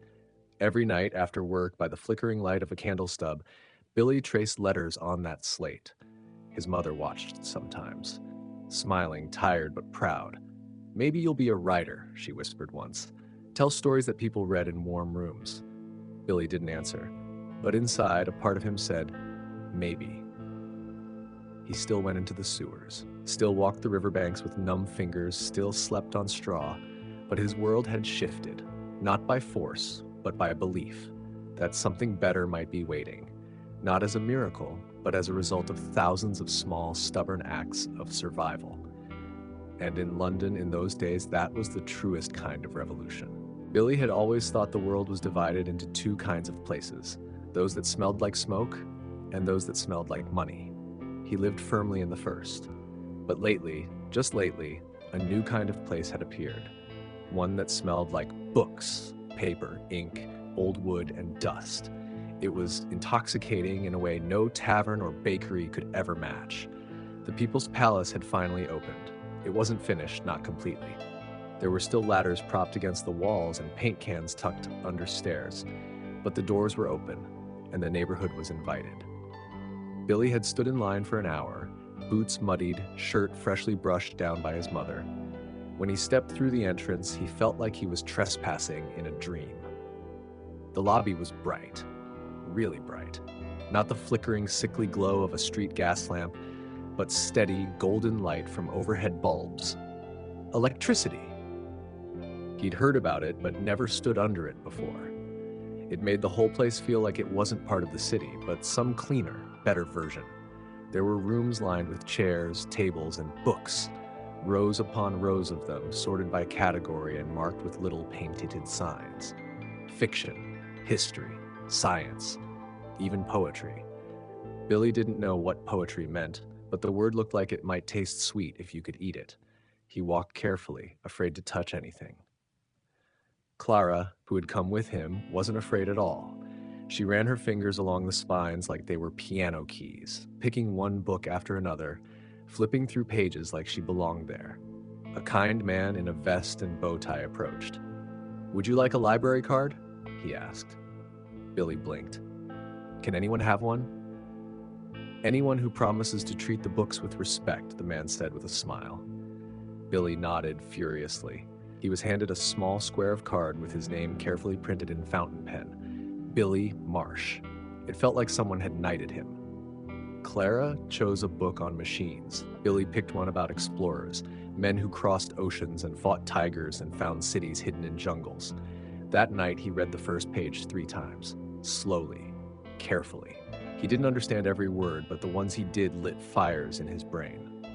Every night after work, by the flickering light of a candle stub, Billy traced letters on that slate. His mother watched sometimes, smiling, tired but proud. "Maybe you'll be a writer," she whispered once. "Tell stories that people read in warm rooms." Billy didn't answer, but inside, a part of him said, "Maybe." He still went into the sewers, still walked the riverbanks with numb fingers, still slept on straw, but his world had shifted, not by force, but by belief that something better might be waiting, not as a miracle, but as a result of thousands of small, stubborn acts of survival. And in London in those days, that was the truest kind of revolution. Billy had always thought the world was divided into two kinds of places, those that smelled like smoke and those that smelled like money. He lived firmly in the first. But lately, just lately, a new kind of place had appeared, one that smelled like books, paper, ink, old wood, and dust. It was intoxicating in a way no tavern or bakery could ever match. The People's Palace had finally opened. It wasn't finished, not completely. There were still ladders propped against the walls and paint cans tucked under stairs, but the doors were open, and the neighborhood was invited. Billy had stood in line for an hour, boots muddied, shirt freshly brushed down by his mother. When he stepped through the entrance, he felt like he was trespassing in a dream. The lobby was bright, really bright. Not the flickering, sickly glow of a street gas lamp, but steady, golden light from overhead bulbs. Electricity! He'd heard about it, but never stood under it before. It made the whole place feel like it wasn't part of the city, but some cleaner, better version. There were rooms lined with chairs, tables, and books, rows upon rows of them, sorted by category and marked with little painted signs. Fiction, history, science, even poetry. Billy didn't know what poetry meant, but the word looked like it might taste sweet if you could eat it. He walked carefully, afraid to touch anything. Clara, who had come with him, wasn't afraid at all. She ran her fingers along the spines like they were piano keys, picking one book after another, flipping through pages like she belonged there. A kind man in a vest and bow tie approached. "Would you like a library card?" he asked. Billy blinked. "Can anyone have one?" "Anyone who promises to treat the books with respect," the man said with a smile. Billy nodded furiously. He was handed a small square of card with his name carefully printed in fountain pen. Billy Marsh. It felt like someone had knighted him. Clara chose a book on machines. Billy picked one about explorers, men who crossed oceans and fought tigers and found cities hidden in jungles. That night, he read the first page 3 times, slowly, carefully. He didn't understand every word, but the ones he did lit fires in his brain.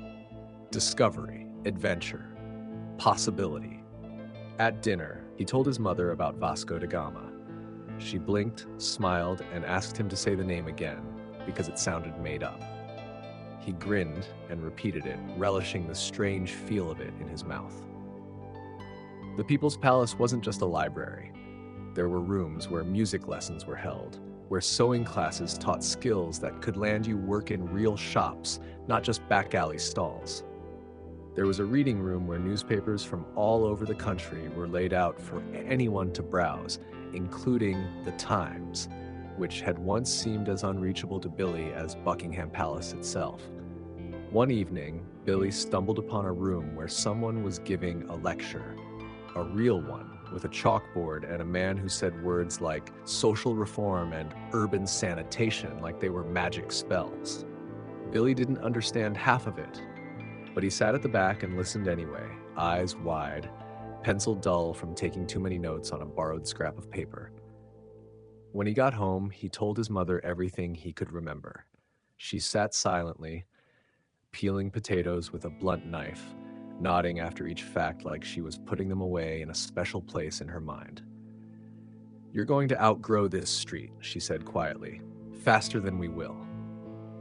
Discovery, adventure, possibility. At dinner, he told his mother about Vasco da Gama. She blinked, smiled, and asked him to say the name again, because it sounded made up. He grinned and repeated it, relishing the strange feel of it in his mouth. The People's Palace wasn't just a library. There were rooms where music lessons were held, where sewing classes taught skills that could land you work in real shops, not just back alley stalls. There was a reading room where newspapers from all over the country were laid out for anyone to browse, including The Times, which had once seemed as unreachable to Billy as Buckingham Palace itself. One evening, Billy stumbled upon a room where someone was giving a lecture, a real one, with a chalkboard and a man who said words like social reform and urban sanitation like they were magic spells. Billy didn't understand half of it, but he sat at the back and listened anyway, eyes wide, pencil dull from taking too many notes on a borrowed scrap of paper. When he got home, he told his mother everything he could remember. She sat silently, peeling potatoes with a blunt knife, nodding after each fact like she was putting them away in a special place in her mind. "You're going to outgrow this street," she said quietly, "faster than we will."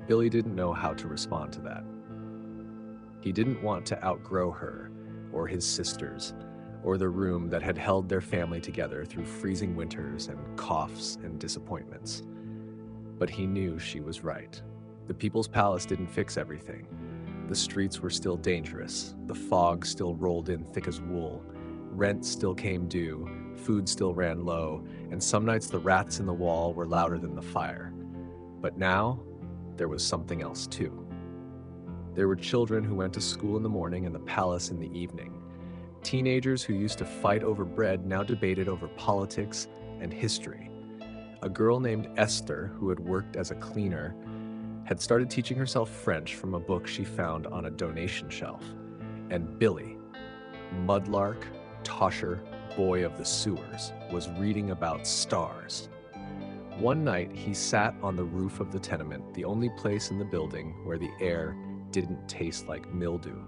Billy didn't know how to respond to that. He didn't want to outgrow her, or his sisters, or the room that had held their family together through freezing winters and coughs and disappointments. But he knew she was right. The People's Palace didn't fix everything. The streets were still dangerous, the fog still rolled in thick as wool, rent still came due, food still ran low, and some nights the rats in the wall were louder than the fire. But now, there was something else too. There were children who went to school in the morning and the palace in the evening. Teenagers who used to fight over bread now debated over politics and history. A girl named Esther, who had worked as a cleaner, had started teaching herself French from a book she found on a donation shelf. And Billy, mudlark, tosher, boy of the sewers, was reading about stars. One night, he sat on the roof of the tenement, the only place in the building where the air didn't taste like mildew,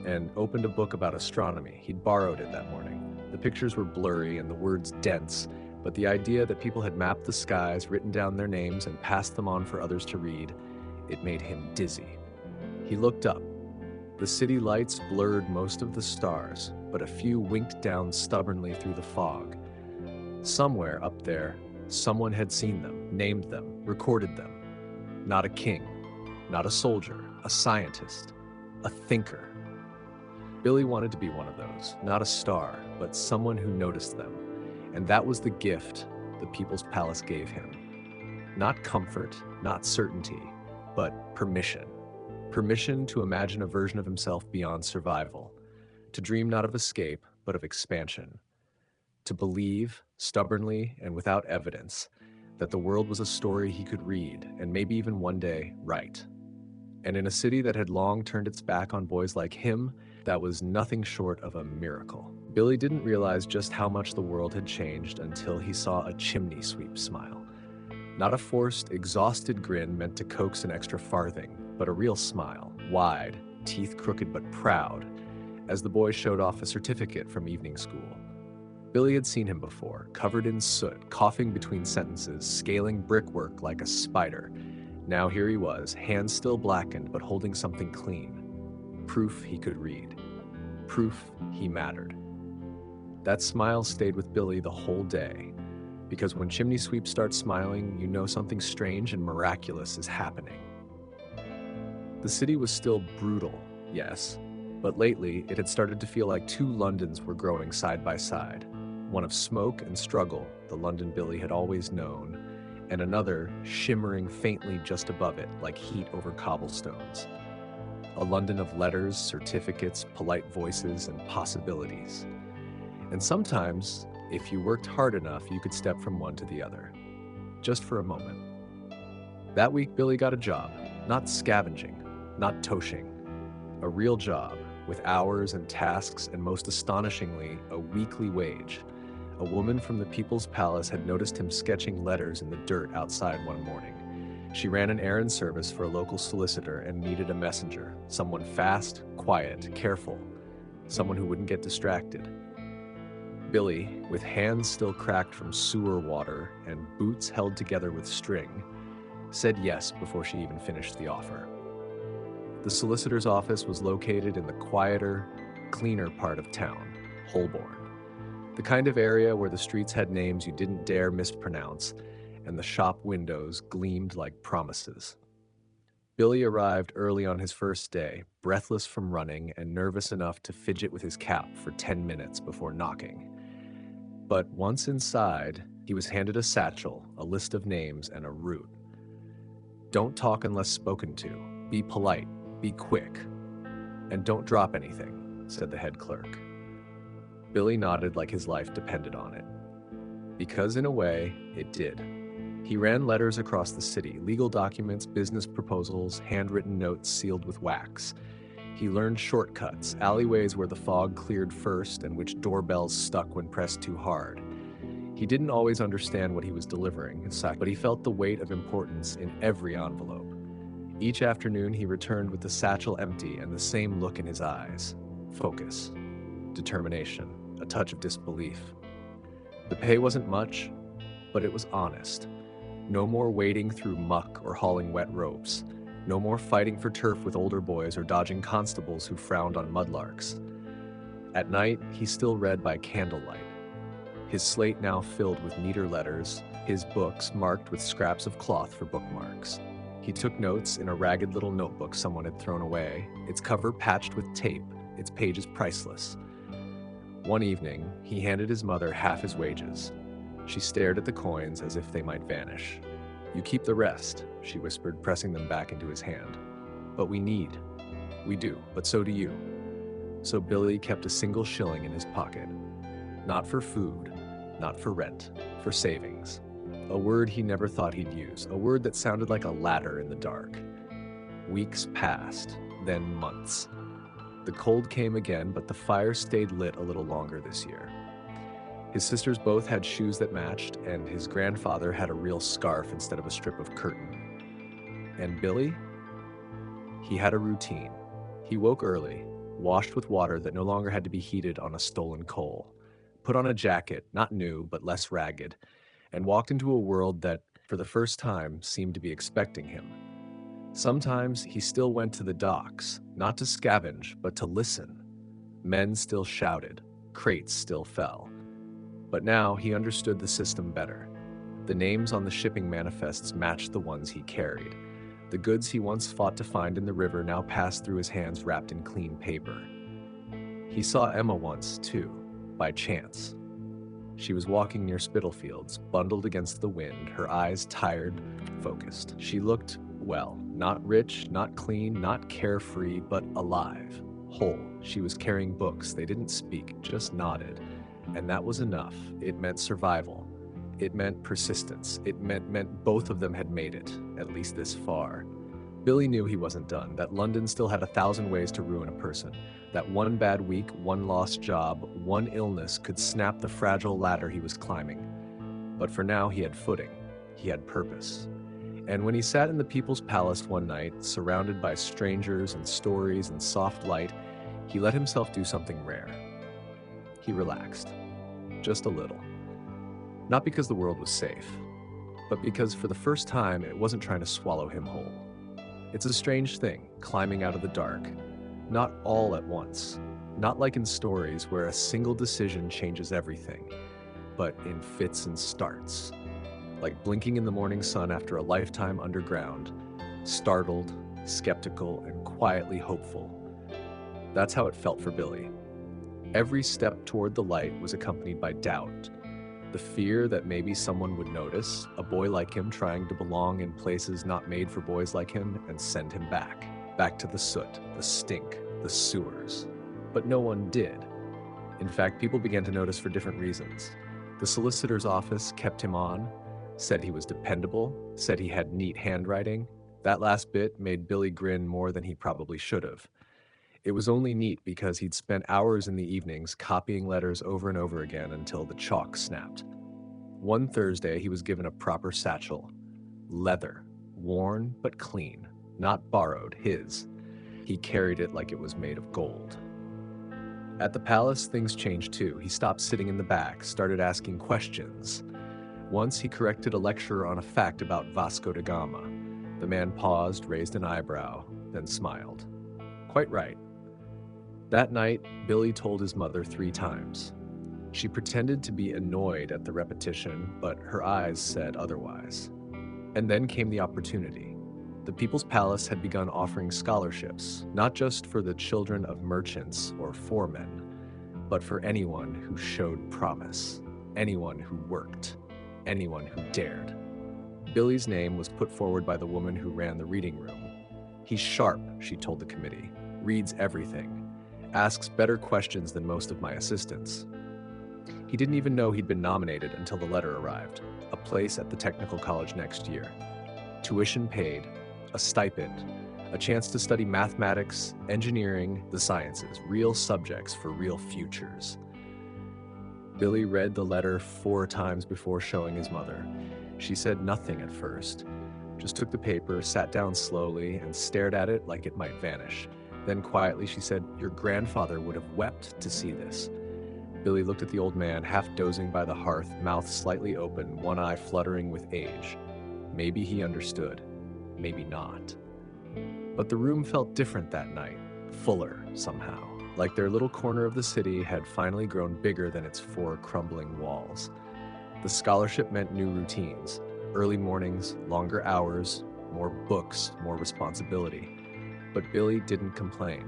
and opened a book about astronomy. He'd borrowed it that morning. The pictures were blurry and the words dense, but the idea that people had mapped the skies, written down their names, and passed them on for others to read, it made him dizzy. He looked up. The city lights blurred most of the stars, but a few winked down stubbornly through the fog. Somewhere up there, someone had seen them, named them, recorded them. Not a king, not a soldier, a scientist, a thinker. Billy wanted to be one of those, not a star, but someone who noticed them. And that was the gift the People's Palace gave him. Not comfort, not certainty, but permission. Permission to imagine a version of himself beyond survival. To dream not of escape, but of expansion. To believe, stubbornly and without evidence, that the world was a story he could read and maybe even one day write. And in a city that had long turned its back on boys like him, that was nothing short of a miracle. Billy didn't realize just how much the world had changed until he saw a chimney sweep smile. Not a forced, exhausted grin meant to coax an extra farthing, but a real smile, wide, teeth crooked but proud, as the boy showed off a certificate from evening school. Billy had seen him before, covered in soot, coughing between sentences, scaling brickwork like a spider. Now here he was, hands still blackened but holding something clean. Proof he could read. Proof he mattered. That smile stayed with Billy the whole day, because when chimney sweeps start smiling, you know something strange and miraculous is happening. The city was still brutal, yes, but lately it had started to feel like two Londons were growing side by side. One of smoke and struggle, the London Billy had always known, and another shimmering faintly just above it like heat over cobblestones. A London of letters, certificates, polite voices, and possibilities. And sometimes, if you worked hard enough, you could step from one to the other. Just for a moment. That week, Billy got a job. Not scavenging, not toshing. A real job, with hours and tasks, and most astonishingly, a weekly wage. A woman from the People's Palace had noticed him sketching letters in the dirt outside one morning. She ran an errand service for a local solicitor and needed a messenger. Someone fast, quiet, careful. Someone who wouldn't get distracted. Billy, with hands still cracked from sewer water and boots held together with string, said yes before she even finished the offer. The solicitor's office was located in the quieter, cleaner part of town, Holborn. The kind of area where the streets had names you didn't dare mispronounce, and the shop windows gleamed like promises. Billy arrived early on his first day, breathless from running and nervous enough to fidget with his cap for 10 minutes before knocking. But once inside, he was handed a satchel, a list of names, and a route. Don't talk unless spoken to. Be polite. Be quick. And don't drop anything, said the head clerk. Billy nodded like his life depended on it. Because in a way, it did. He ran letters across the city, legal documents, business proposals, handwritten notes sealed with wax. He learned shortcuts, alleyways where the fog cleared first and which doorbells stuck when pressed too hard. He didn't always understand what he was delivering, but he felt the weight of importance in every envelope. Each afternoon he returned with the satchel empty and the same look in his eyes. Focus, determination, a touch of disbelief. The pay wasn't much, but it was honest. No more wading through muck or hauling wet ropes. No more fighting for turf with older boys or dodging constables who frowned on mudlarks. At night, he still read by candlelight, his slate now filled with neater letters, his books marked with scraps of cloth for bookmarks. He took notes in a ragged little notebook someone had thrown away, its cover patched with tape, its pages priceless. One evening, he handed his mother half his wages. She stared at the coins as if they might vanish. "You keep the rest," she whispered, pressing them back into his hand. "But we need." "We do, but so do you." So Billy kept a single shilling in his pocket. Not for food, not for rent, for savings. A word he never thought he'd use, a word that sounded like a ladder in the dark. Weeks passed, then months. The cold came again, but the fire stayed lit a little longer this year. His sisters both had shoes that matched, and his grandfather had a real scarf instead of a strip of curtain. And Billy? He had a routine. He woke early, washed with water that no longer had to be heated on a stolen coal, put on a jacket, not new, but less ragged, and walked into a world that, for the first time, seemed to be expecting him. Sometimes he still went to the docks, not to scavenge, but to listen. Men still shouted, crates still fell. But now he understood the system better. The names on the shipping manifests matched the ones he carried. The goods he once fought to find in the river now passed through his hands wrapped in clean paper. He saw Emma once, too, by chance. She was walking near Spitalfields, bundled against the wind, her eyes tired, focused. She looked, well, not rich, not clean, not carefree, but alive, whole. She was carrying books. They didn't speak, just nodded. And that was enough. It meant survival. It meant persistence. It meant both of them had made it, at least this far. Billy knew he wasn't done, that London still had 1,000 ways to ruin a person, that one bad week, one lost job, one illness could snap the fragile ladder he was climbing. But for now, he had footing. He had purpose. And when he sat in the People's Palace one night, surrounded by strangers and stories and soft light, he let himself do something rare. He relaxed. Just a little. Not because the world was safe, but because for the first time, it wasn't trying to swallow him whole. It's a strange thing, climbing out of the dark. Not all at once. Not like in stories where a single decision changes everything, but in fits and starts. Like blinking in the morning sun after a lifetime underground, startled, skeptical, and quietly hopeful. That's how it felt for Billy. Every step toward the light was accompanied by doubt. The fear that maybe someone would notice, a boy like him trying to belong in places not made for boys like him, and send him back to the soot, the stink, the sewers. But no one did. In fact, people began to notice for different reasons. The solicitor's office kept him on, said he was dependable, said he had neat handwriting. That last bit made Billy grin more than he probably should have. It was only neat because he'd spent hours in the evenings copying letters over and over again until the chalk snapped. One Thursday, he was given a proper satchel. Leather, worn but clean, not borrowed, his. He carried it like it was made of gold. At the palace, things changed too. He stopped sitting in the back, started asking questions. Once he corrected a lecturer on a fact about Vasco da Gama. The man paused, raised an eyebrow, then smiled. Quite right. That night, Billy told his mother 3 times. She pretended to be annoyed at the repetition, but her eyes said otherwise. And then came the opportunity. The People's Palace had begun offering scholarships, not just for the children of merchants or foremen, but for anyone who showed promise, anyone who worked, anyone who dared. Billy's name was put forward by the woman who ran the reading room. He's sharp, she told the committee, reads everything, asks better questions than most of my assistants. He didn't even know he'd been nominated until the letter arrived, a place at the technical college next year. Tuition paid, a stipend, a chance to study mathematics, engineering, the sciences, real subjects for real futures. Billy read the letter 4 times before showing his mother. She said nothing at first, just took the paper, sat down slowly, and stared at it like it might vanish. Then quietly she said, "Your grandfather would have wept to see this." Billy looked at the old man, half dozing by the hearth, mouth slightly open, one eye fluttering with age. Maybe he understood, maybe not. But the room felt different that night, fuller somehow, like their little corner of the city had finally grown bigger than its 4 crumbling walls. The scholarship meant new routines, early mornings, longer hours, more books, more responsibility. But Billy didn't complain,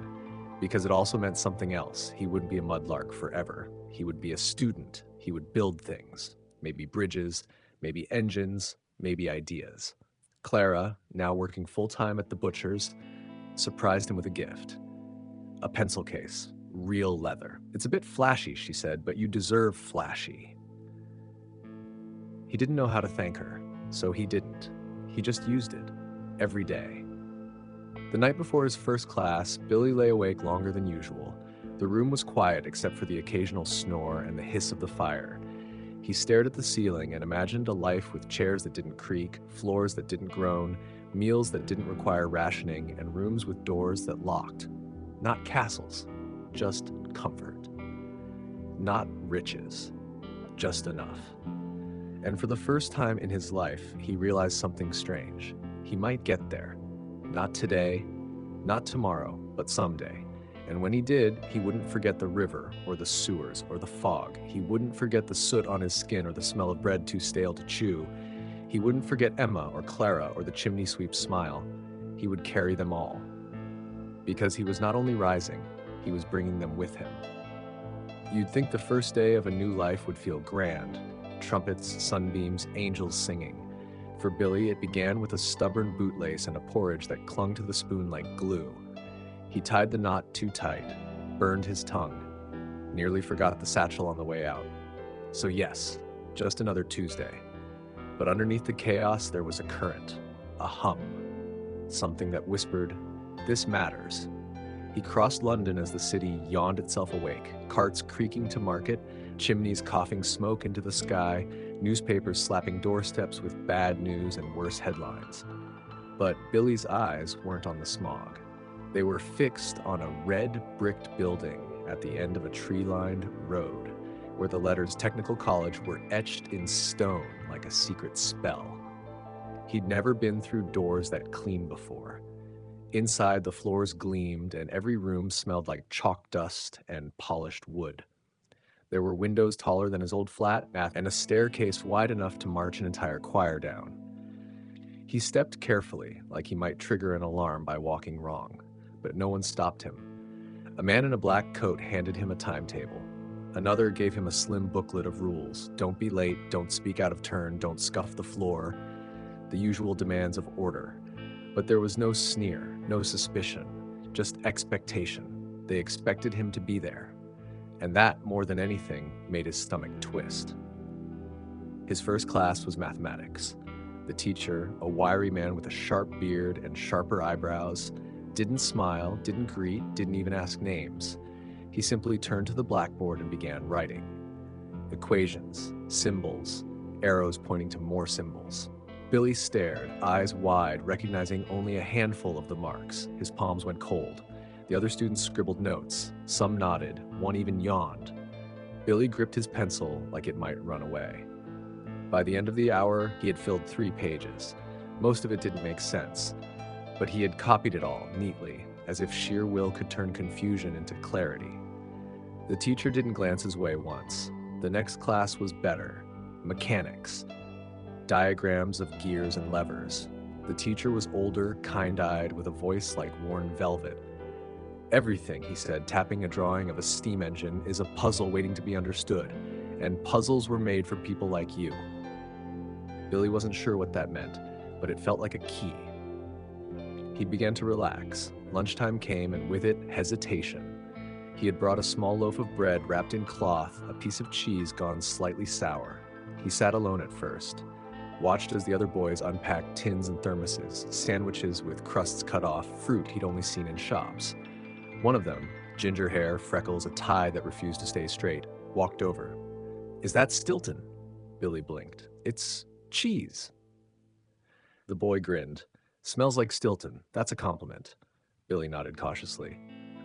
because it also meant something else. He wouldn't be a mudlark forever. He would be a student. He would build things, maybe bridges, maybe engines, maybe ideas. Clara, now working full-time at the butcher's, surprised him with a gift. A pencil case, real leather. It's a bit flashy, she said, but you deserve flashy. He didn't know how to thank her, so he didn't. He just used it, every day. The night before his first class, Billy lay awake longer than usual. The room was quiet except for the occasional snore and the hiss of the fire. He stared at the ceiling and imagined a life with chairs that didn't creak, floors that didn't groan, meals that didn't require rationing, and rooms with doors that locked. Not castles, just comfort. Not riches, just enough. And for the first time in his life, he realized something strange. He might get there. Not today, not tomorrow, but someday. And when he did, he wouldn't forget the river, or the sewers, or the fog. He wouldn't forget the soot on his skin, or the smell of bread too stale to chew. He wouldn't forget Emma, or Clara, or the chimney sweep's smile. He would carry them all. Because he was not only rising, he was bringing them with him. You'd think the first day of a new life would feel grand. Trumpets, sunbeams, angels singing. For Billy, it began with a stubborn bootlace and a porridge that clung to the spoon like glue. He tied the knot too tight, burned his tongue, nearly forgot the satchel on the way out. So yes, just another Tuesday. But underneath the chaos, there was a current, a hum, something that whispered, "This matters." He crossed London as the city yawned itself awake, carts creaking to market, chimneys coughing smoke into the sky, newspapers slapping doorsteps with bad news and worse headlines. But Billy's eyes weren't on the smog. They were fixed on a red bricked building at the end of a tree-lined road, where the letters Technical College were etched in stone like a secret spell. He'd never been through doors that clean before. Inside, the floors gleamed, and every room smelled like chalk dust and polished wood. There were windows taller than his old flat, and a staircase wide enough to march an entire choir down. He stepped carefully, like he might trigger an alarm by walking wrong, but no one stopped him. A man in a black coat handed him a timetable. Another gave him a slim booklet of rules. Don't be late, don't speak out of turn, don't scuff the floor. The usual demands of order. But there was no sneer, no suspicion, just expectation. They expected him to be there. And that, more than anything, made his stomach twist. His first class was mathematics. The teacher, a wiry man with a sharp beard and sharper eyebrows, didn't smile, didn't greet, didn't even ask names. He simply turned to the blackboard and began writing. Equations, symbols, arrows pointing to more symbols. Billy stared, eyes wide, recognizing only a handful of the marks. His palms went cold. The other students scribbled notes. Some nodded, one even yawned. Billy gripped his pencil like it might run away. By the end of the hour, he had filled 3 pages. Most of it didn't make sense, but he had copied it all neatly, as if sheer will could turn confusion into clarity. The teacher didn't glance his way once. The next class was better. Mechanics. Diagrams of gears and levers. The teacher was older, kind-eyed, with a voice like worn velvet. Everything, he said, tapping a drawing of a steam engine, is a puzzle waiting to be understood, and puzzles were made for people like you. Billy wasn't sure what that meant, but it felt like a key. He began to relax. Lunchtime came, and with it, hesitation. He had brought a small loaf of bread wrapped in cloth, a piece of cheese gone slightly sour. He sat alone at first, watched as the other boys unpacked tins and thermoses, sandwiches with crusts cut off, fruit he'd only seen in shops. One of them, ginger hair, freckles, a tie that refused to stay straight, walked over. "Is that Stilton?" Billy blinked. "It's cheese." The boy grinned. "Smells like Stilton. That's a compliment." Billy nodded cautiously.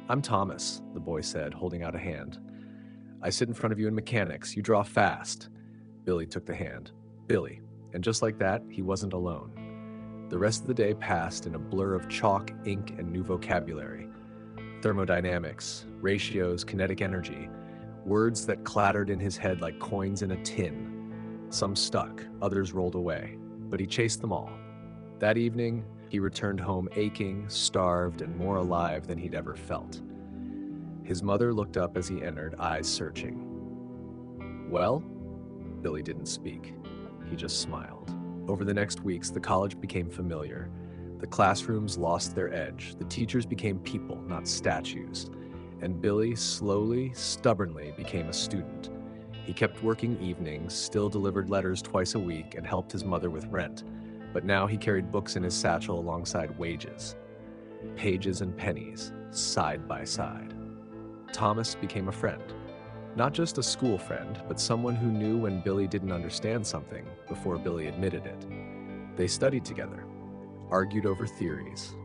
"I'm Thomas," the boy said, holding out a hand. "I sit in front of you in mechanics. You draw fast." Billy took the hand. Billy. And just like that, he wasn't alone. The rest of the day passed in a blur of chalk, ink, and new vocabulary. Thermodynamics, ratios, kinetic energy, words that clattered in his head like coins in a tin. Some stuck, others rolled away, but he chased them all. That evening, he returned home aching, starved, and more alive than he'd ever felt. His mother looked up as he entered, eyes searching. "Well?" Billy didn't speak. He just smiled. Over the next weeks, the college became familiar. The classrooms lost their edge. The teachers became people, not statues. And Billy slowly, stubbornly became a student. He kept working evenings, still delivered letters twice a week, and helped his mother with rent. But now he carried books in his satchel alongside wages. Pages and pennies, side by side. Thomas became a friend. Not just a school friend, but someone who knew when Billy didn't understand something before Billy admitted it. They studied together, argued over theories.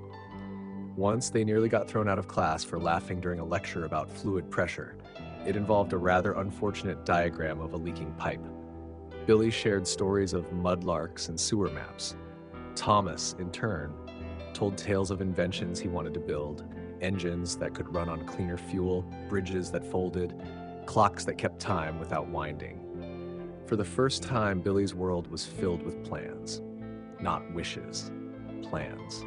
Once they nearly got thrown out of class for laughing during a lecture about fluid pressure. It involved a rather unfortunate diagram of a leaking pipe. Billy shared stories of mudlarks and sewer maps. Thomas, in turn, told tales of inventions he wanted to build, engines that could run on cleaner fuel, bridges that folded, clocks that kept time without winding. For the first time, Billy's world was filled with plans. Not wishes, plans.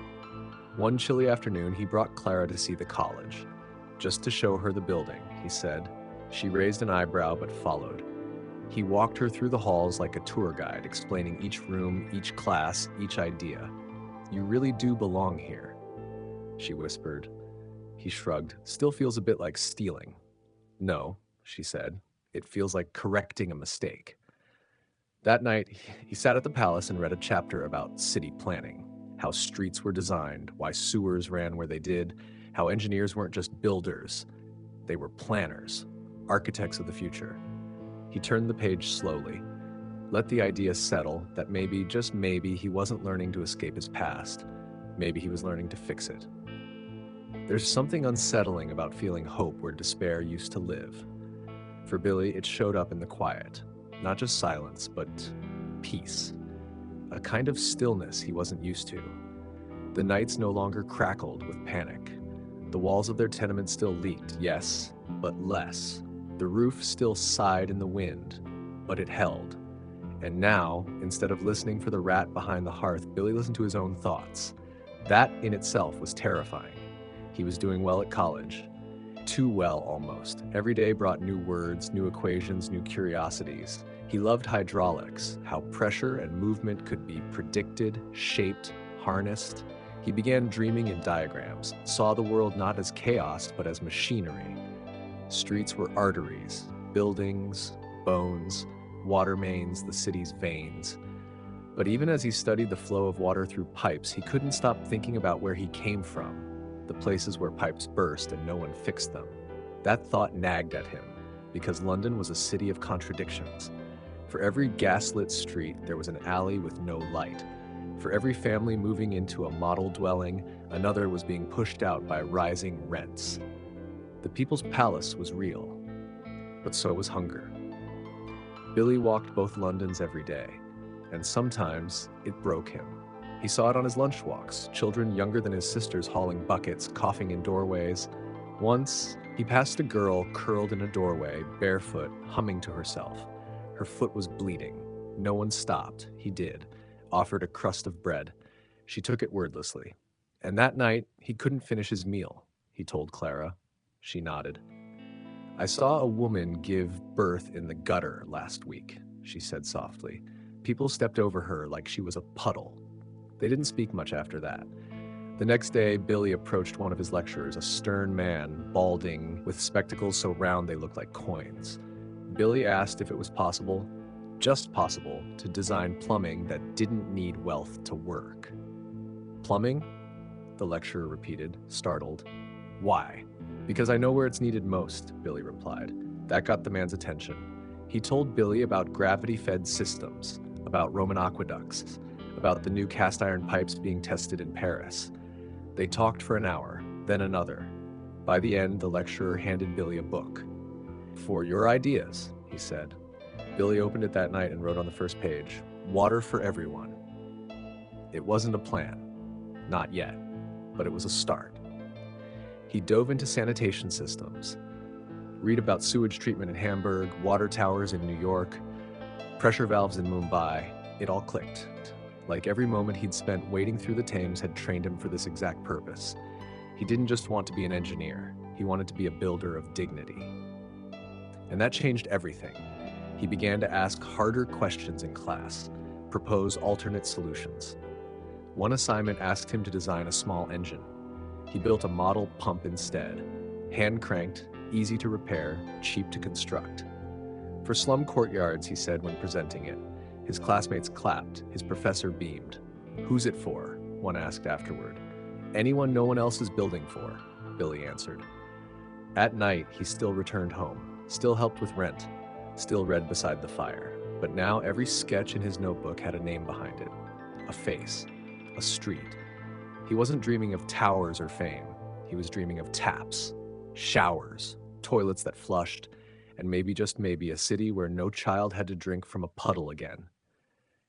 One chilly afternoon, he brought Clara to see the college. Just to show her the building, he said. She raised an eyebrow but followed. He walked her through the halls like a tour guide, explaining each room, each class, each idea. "You really do belong here," she whispered. He shrugged. "Still feels a bit like stealing." "No," she said. "It feels like correcting a mistake." That night, he sat at the palace and read a chapter about city planning, how streets were designed, why sewers ran where they did, how engineers weren't just builders, they were planners, architects of the future. He turned the page slowly, let the idea settle that maybe, just maybe, he wasn't learning to escape his past. Maybe he was learning to fix it. There's something unsettling about feeling hope where despair used to live. For Billy, it showed up in the quiet. Not just silence, but peace. A kind of stillness he wasn't used to. The nights no longer crackled with panic. The walls of their tenement still leaked, yes, but less. The roof still sighed in the wind, but it held. And now, instead of listening for the rat behind the hearth, Billy listened to his own thoughts. That in itself was terrifying. He was doing well at college. Too well, almost. Every day brought new words, new equations, new curiosities. He loved hydraulics, how pressure and movement could be predicted, shaped, harnessed. He began dreaming in diagrams, saw the world not as chaos, but as machinery. Streets were arteries, buildings, bones, water mains, the city's veins. But even as he studied the flow of water through pipes, he couldn't stop thinking about where he came from, the places where pipes burst and no one fixed them. That thought nagged at him, because London was a city of contradictions. For every gaslit street, there was an alley with no light. For every family moving into a model dwelling, another was being pushed out by rising rents. The People's Palace was real, but so was hunger. Billy walked both Londons every day, and sometimes it broke him. He saw it on his lunch walks, children younger than his sisters hauling buckets, coughing in doorways. Once, he passed a girl curled in a doorway, barefoot, humming to herself. Her foot was bleeding. No one stopped. He did. Offered a crust of bread. She took it wordlessly. And that night, he couldn't finish his meal, he told Clara. She nodded. "I saw a woman give birth in the gutter last week," she said softly. People stepped over her like she was a puddle. They didn't speak much after that. The next day, Billy approached one of his lecturers, a stern man, balding, with spectacles so round they looked like coins. Billy asked if it was possible, just possible, to design plumbing that didn't need wealth to work. "Plumbing?" the lecturer repeated, startled. "Why?" "Because I know where it's needed most," Billy replied. That got the man's attention. He told Billy about gravity-fed systems, about Roman aqueducts, about the new cast iron pipes being tested in Paris. They talked for an hour, then another. By the end, the lecturer handed Billy a book. "For your ideas," he said. Billy opened it that night and wrote on the first page, "Water for everyone." It wasn't a plan. Not yet. But it was a start. He dove into sanitation systems. Read about sewage treatment in Hamburg, water towers in New York, pressure valves in Mumbai. It all clicked. Like every moment he'd spent wading through the Thames had trained him for this exact purpose. He didn't just want to be an engineer, he wanted to be a builder of dignity. And that changed everything. He began to ask harder questions in class, propose alternate solutions. One assignment asked him to design a small engine. He built a model pump instead, hand-cranked, easy to repair, cheap to construct. For slum courtyards, he said when presenting it. His classmates clapped, his professor beamed. "Who's it for?" one asked afterward. "Anyone no one else is building for," Billy answered. At night, he still returned home, still helped with rent, still read beside the fire. But now every sketch in his notebook had a name behind it, a face, a street. He wasn't dreaming of towers or fame. He was dreaming of taps, showers, toilets that flushed, and maybe, just maybe, a city where no child had to drink from a puddle again.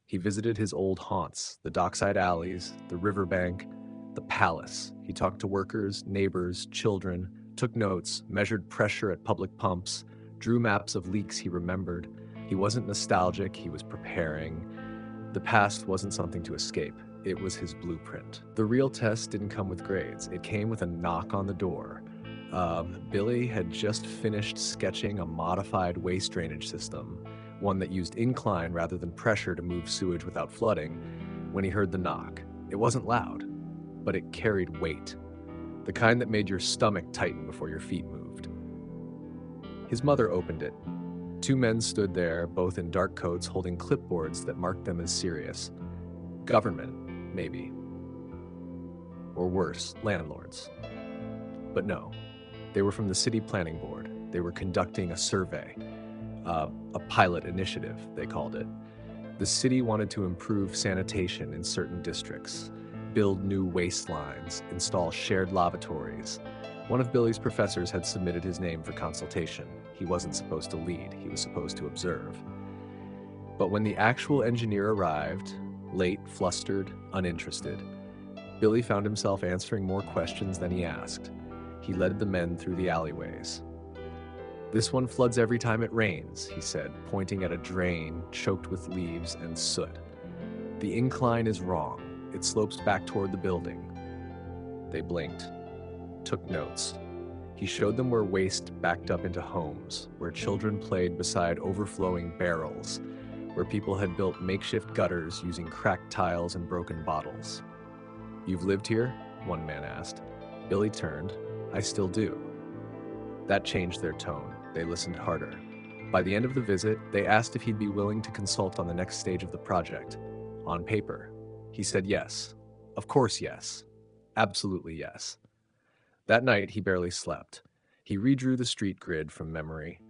He visited his old haunts, the dockside alleys, the riverbank, the palace. He talked to workers, neighbors, children, took notes, measured pressure at public pumps, drew maps of leaks he remembered. He wasn't nostalgic, he was preparing. The past wasn't something to escape. It was his blueprint. The real test didn't come with grades. It came with a knock on the door. Billy had just finished sketching a modified waste drainage system, one that used incline rather than pressure to move sewage without flooding, when he heard the knock. It wasn't loud, but it carried weight, the kind that made your stomach tighten before your feet moved. His mother opened it. Two men stood there, both in dark coats, holding clipboards that marked them as serious. Government, maybe. Or worse, landlords. But no, they were from the city planning board. They were conducting a survey, a pilot initiative, they called it. The city wanted to improve sanitation in certain districts, build new waste lines, install shared lavatories. One of Billy's professors had submitted his name for consultation. He wasn't supposed to lead, he was supposed to observe. But when the actual engineer arrived, late, flustered, uninterested, Billy found himself answering more questions than he asked. He led the men through the alleyways. "This one floods every time it rains," he said, pointing at a drain choked with leaves and soot. "The incline is wrong. It slopes back toward the building." They blinked, took notes. He showed them where waste backed up into homes, where children played beside overflowing barrels, where people had built makeshift gutters using cracked tiles and broken bottles. "You've lived here?" one man asked. Billy turned. "I still do." That changed their tone. They listened harder. By the end of the visit, they asked if he'd be willing to consult on the next stage of the project. On paper, he said yes. Of course yes. Absolutely yes. That night, he barely slept. He redrew the street grid from memory,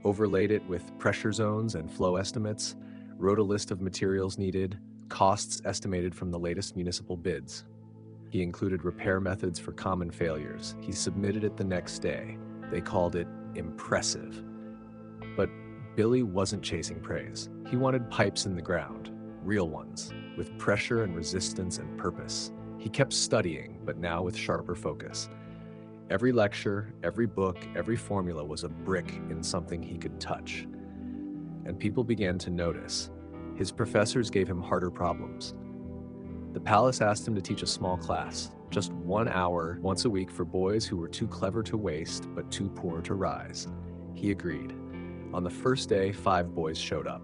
overlaid it with pressure zones and flow estimates, wrote a list of materials needed, costs estimated from the latest municipal bids. He included repair methods for common failures. He submitted it the next day. They called it impressive. But Billy wasn't chasing praise. He wanted pipes in the ground, real ones, with pressure and resistance and purpose. He kept studying, but now with sharper focus. Every lecture, every book, every formula was a brick in something he could touch. And people began to notice. His professors gave him harder problems. The palace asked him to teach a small class, just 1 hour once a week for boys who were too clever to waste but too poor to rise. He agreed. On the first day, 5 boys showed up.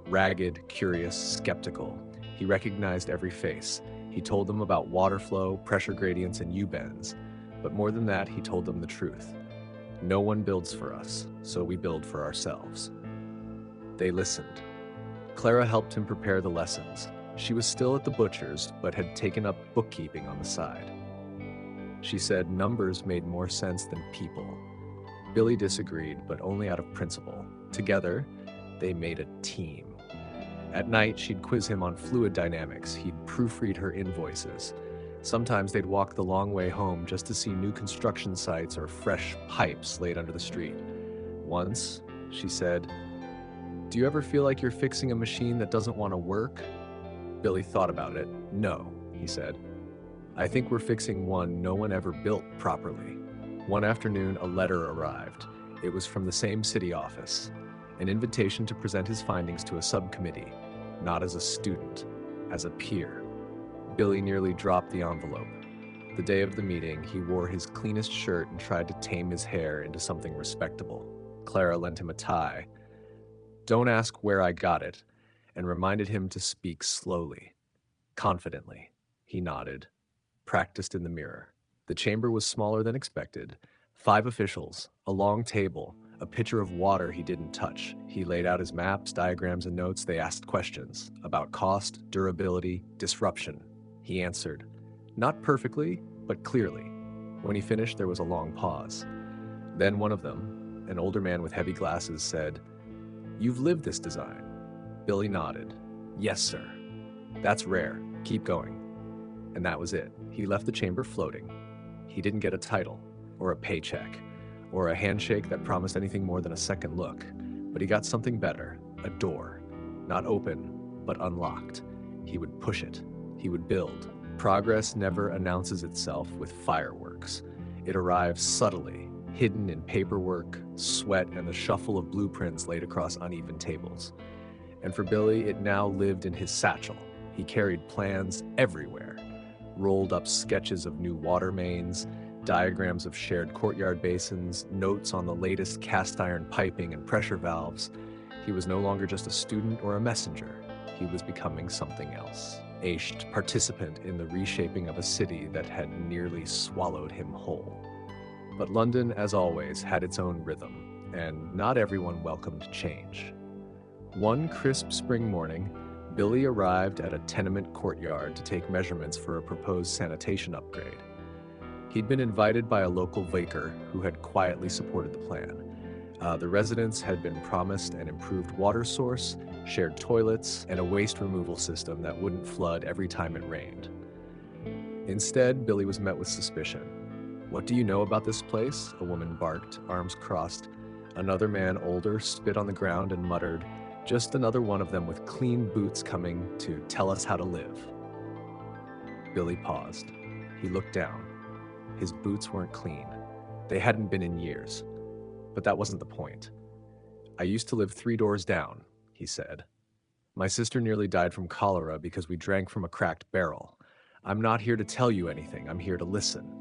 Ragged, curious, skeptical. He recognized every face. He told them about water flow, pressure gradients, and U-bends. But more than that, he told them the truth. No one builds for us, so we build for ourselves. They listened. Clara helped him prepare the lessons. She was still at the butcher's, but had taken up bookkeeping on the side. She said numbers made more sense than people. Billy disagreed, but only out of principle. Together, they made a team. At night, she'd quiz him on fluid dynamics. He'd proofread her invoices. Sometimes they'd walk the long way home just to see new construction sites or fresh pipes laid under the street. Once, she said, "Do you ever feel like you're fixing a machine that doesn't want to work?" Billy thought about it. "No," he said. "I think we're fixing one no one ever built properly." One afternoon, a letter arrived. It was from the same city office, an invitation to present his findings to a subcommittee, not as a student, as a peer. Billy nearly dropped the envelope. The day of the meeting, he wore his cleanest shirt and tried to tame his hair into something respectable. Clara lent him a tie. "Don't ask where I got it," and reminded him to speak slowly, confidently. He nodded, practiced in the mirror. The chamber was smaller than expected. 5 officials, a long table, a pitcher of water he didn't touch. He laid out his maps, diagrams, and notes. They asked questions about cost, durability, disruption. He answered, not perfectly, but clearly. When he finished, there was a long pause. Then one of them, an older man with heavy glasses, said, "You've lived this design." Billy nodded. "Yes, sir." "That's rare. Keep going." And that was it. He left the chamber floating. He didn't get a title, or a paycheck, or a handshake that promised anything more than a second look. But he got something better, a door. Not open, but unlocked. He would push it. He would build. Progress never announces itself with fireworks. It arrives subtly, hidden in paperwork, sweat, and the shuffle of blueprints laid across uneven tables. And for Billy, it now lived in his satchel. He carried plans everywhere, rolled up sketches of new water mains, diagrams of shared courtyard basins, notes on the latest cast iron piping and pressure valves. He was no longer just a student or a messenger. He was becoming something else, a participant in the reshaping of a city that had nearly swallowed him whole. But London, as always, had its own rhythm, and not everyone welcomed change. One crisp spring morning, Billy arrived at a tenement courtyard to take measurements for a proposed sanitation upgrade. He'd been invited by a local vicar who had quietly supported the plan. The residents had been promised an improved water source, shared toilets, and a waste removal system that wouldn't flood every time it rained. Instead, Billy was met with suspicion. "What do you know about this place?" a woman barked, arms crossed. Another man, older, spit on the ground and muttered, "Just another one of them with clean boots coming to tell us how to live." Billy paused. He looked down. His boots weren't clean. They hadn't been in years. But that wasn't the point. "I used to live 3 doors down," he said. "My sister nearly died from cholera because we drank from a cracked barrel. I'm not here to tell you anything. I'm here to listen."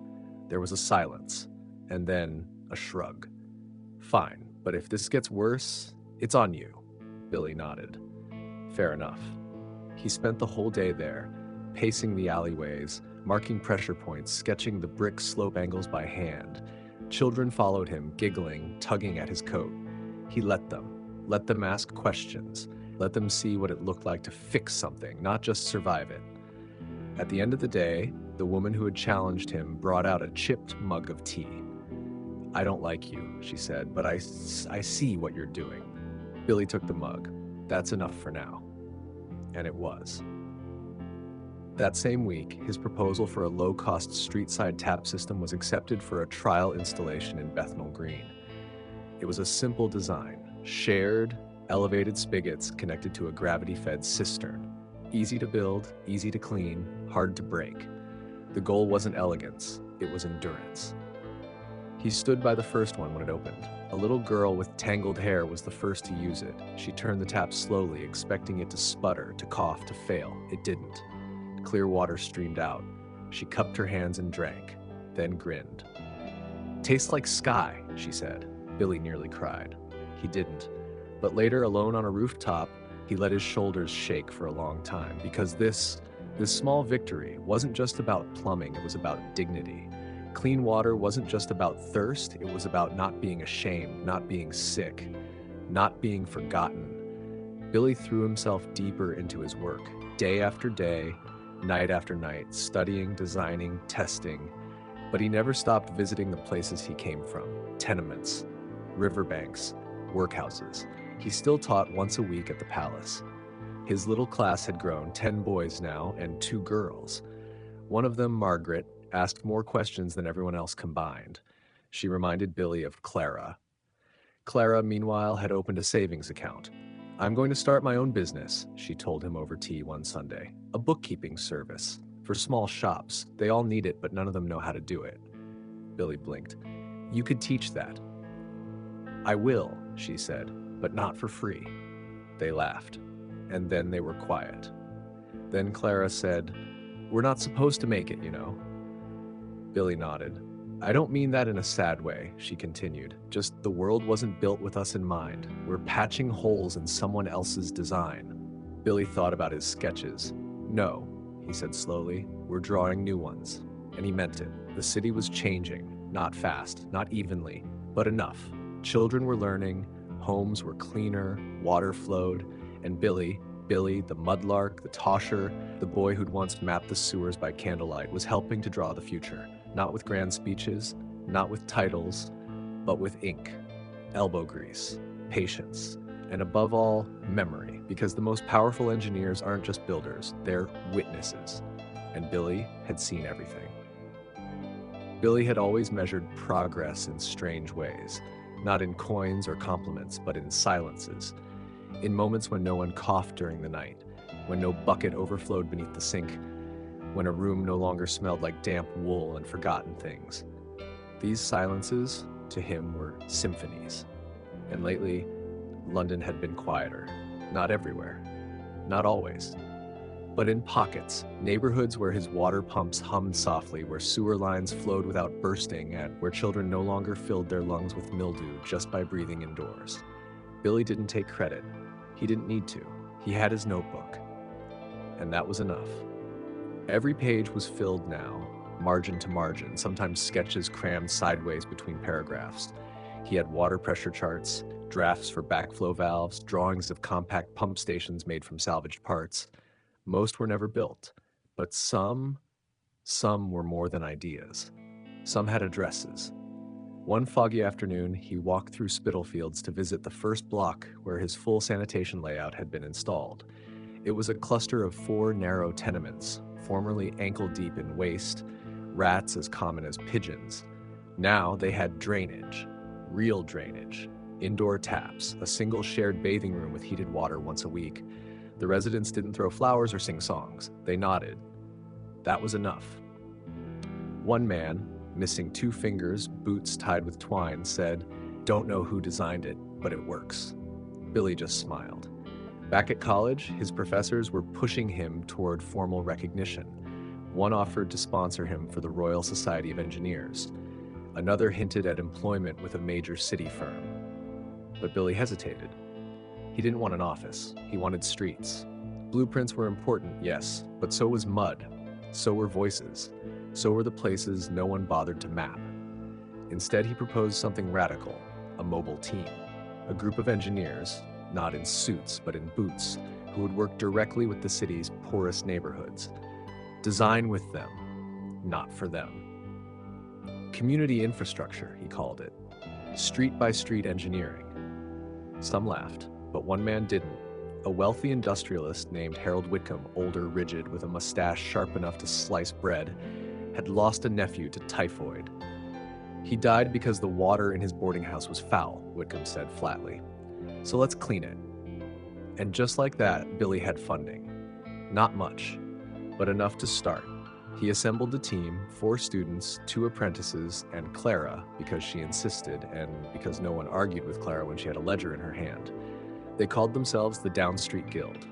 There was a silence, and then a shrug. "Fine, but if this gets worse, it's on you." Billy nodded. Fair enough. He spent the whole day there, pacing the alleyways, marking pressure points, sketching the brick slope angles by hand. Children followed him, giggling, tugging at his coat. He let them ask questions, let them see what it looked like to fix something, not just survive it. At the end of the day, the woman who had challenged him brought out a chipped mug of tea. "I don't like you," she said, "but I see what you're doing." Billy took the mug. "That's enough for now." And it was. That same week, his proposal for a low-cost street-side tap system was accepted for a trial installation in Bethnal Green. It was a simple design, shared, elevated spigots connected to a gravity-fed cistern. Easy to build, easy to clean, hard to break. The goal wasn't elegance, it was endurance. He stood by the first one when it opened. A little girl with tangled hair was the first to use it. She turned the tap slowly, expecting it to sputter, to cough, to fail. It didn't. Clear water streamed out. She cupped her hands and drank, then grinned. "Tastes like sky," she said. Billy nearly cried. He didn't. But later, alone on a rooftop, he let his shoulders shake for a long time, because this small victory wasn't just about plumbing, it was about dignity. Clean water wasn't just about thirst, it was about not being ashamed, not being sick, not being forgotten. Billy threw himself deeper into his work, day after day, night after night, studying, designing, testing, but he never stopped visiting the places he came from, tenements, riverbanks, workhouses. He still taught once a week at the palace. His little class had grown, 10 boys now and 2 girls. One of them, Margaret, asked more questions than everyone else combined. She reminded Billy of Clara. Clara, meanwhile, had opened a savings account. "I'm going to start my own business," she told him over tea one Sunday. "A bookkeeping service. For small shops. They all need it, but none of them know how to do it." Billy blinked. You could teach that. I will, she said, but not for free. They laughed, and then they were quiet. Then Clara said, "We're not supposed to make it, you know." Billy nodded. "I don't mean that in a sad way," she continued. "Just the world wasn't built with us in mind. We're patching holes in someone else's design." Billy thought about his sketches. "No," he said slowly, "we're drawing new ones." And he meant it. The city was changing, not fast, not evenly, but enough. Children were learning, homes were cleaner, water flowed, and Billy, the mudlark, the tosher, the boy who'd once mapped the sewers by candlelight, was helping to draw the future, not with grand speeches, not with titles, but with ink, elbow grease, patience, and above all, memory, because the most powerful engineers aren't just builders, they're witnesses. And Billy had seen everything. Billy had always measured progress in strange ways, not in coins or compliments, but in silences. In moments when no one coughed during the night, when no bucket overflowed beneath the sink, when a room no longer smelled like damp wool and forgotten things. These silences, to him, were symphonies. And lately, London had been quieter. Not everywhere. Not always. But in pockets, neighborhoods where his water pumps hummed softly, where sewer lines flowed without bursting, and where children no longer filled their lungs with mildew just by breathing indoors. Billy didn't take credit. He didn't need to. He had his notebook. And that was enough. Every page was filled now, margin to margin, sometimes sketches crammed sideways between paragraphs. He had water pressure charts, drafts for backflow valves, drawings of compact pump stations made from salvaged parts. Most were never built, but some were more than ideas. Some had addresses. One foggy afternoon, he walked through Spitalfields to visit the first block where his full sanitation layout had been installed. It was a cluster of 4 narrow tenements, formerly ankle-deep in waste, rats as common as pigeons. Now they had drainage, real drainage, indoor taps, a single shared bathing room with heated water once a week. The residents didn't throw flowers or sing songs. They nodded. That was enough. One man, missing 2 fingers, boots tied with twine, said, "Don't know who designed it, but it works." Billy just smiled. Back at college, his professors were pushing him toward formal recognition. One offered to sponsor him for the Royal Society of Engineers. Another hinted at employment with a major city firm. But Billy hesitated. He didn't want an office. He wanted streets. Blueprints were important, yes, but so was mud. So were voices. So were the places no one bothered to map. Instead, he proposed something radical, a mobile team. A group of engineers, not in suits but in boots, who would work directly with the city's poorest neighborhoods. Design with them, not for them. Community infrastructure, he called it. Street-by-street engineering. Some laughed, but one man didn't. A wealthy industrialist named Harold Whitcomb, older, rigid, with a mustache sharp enough to slice bread, had lost a nephew to typhoid. He died because the water in his boarding house was foul, Whitcomb said flatly. So let's clean it. And just like that, Billy had funding. Not much, but enough to start. He assembled a team, 4 students, 2 apprentices, and Clara, because she insisted, and because no one argued with Clara when she had a ledger in her hand. They called themselves the Downstreet Guild.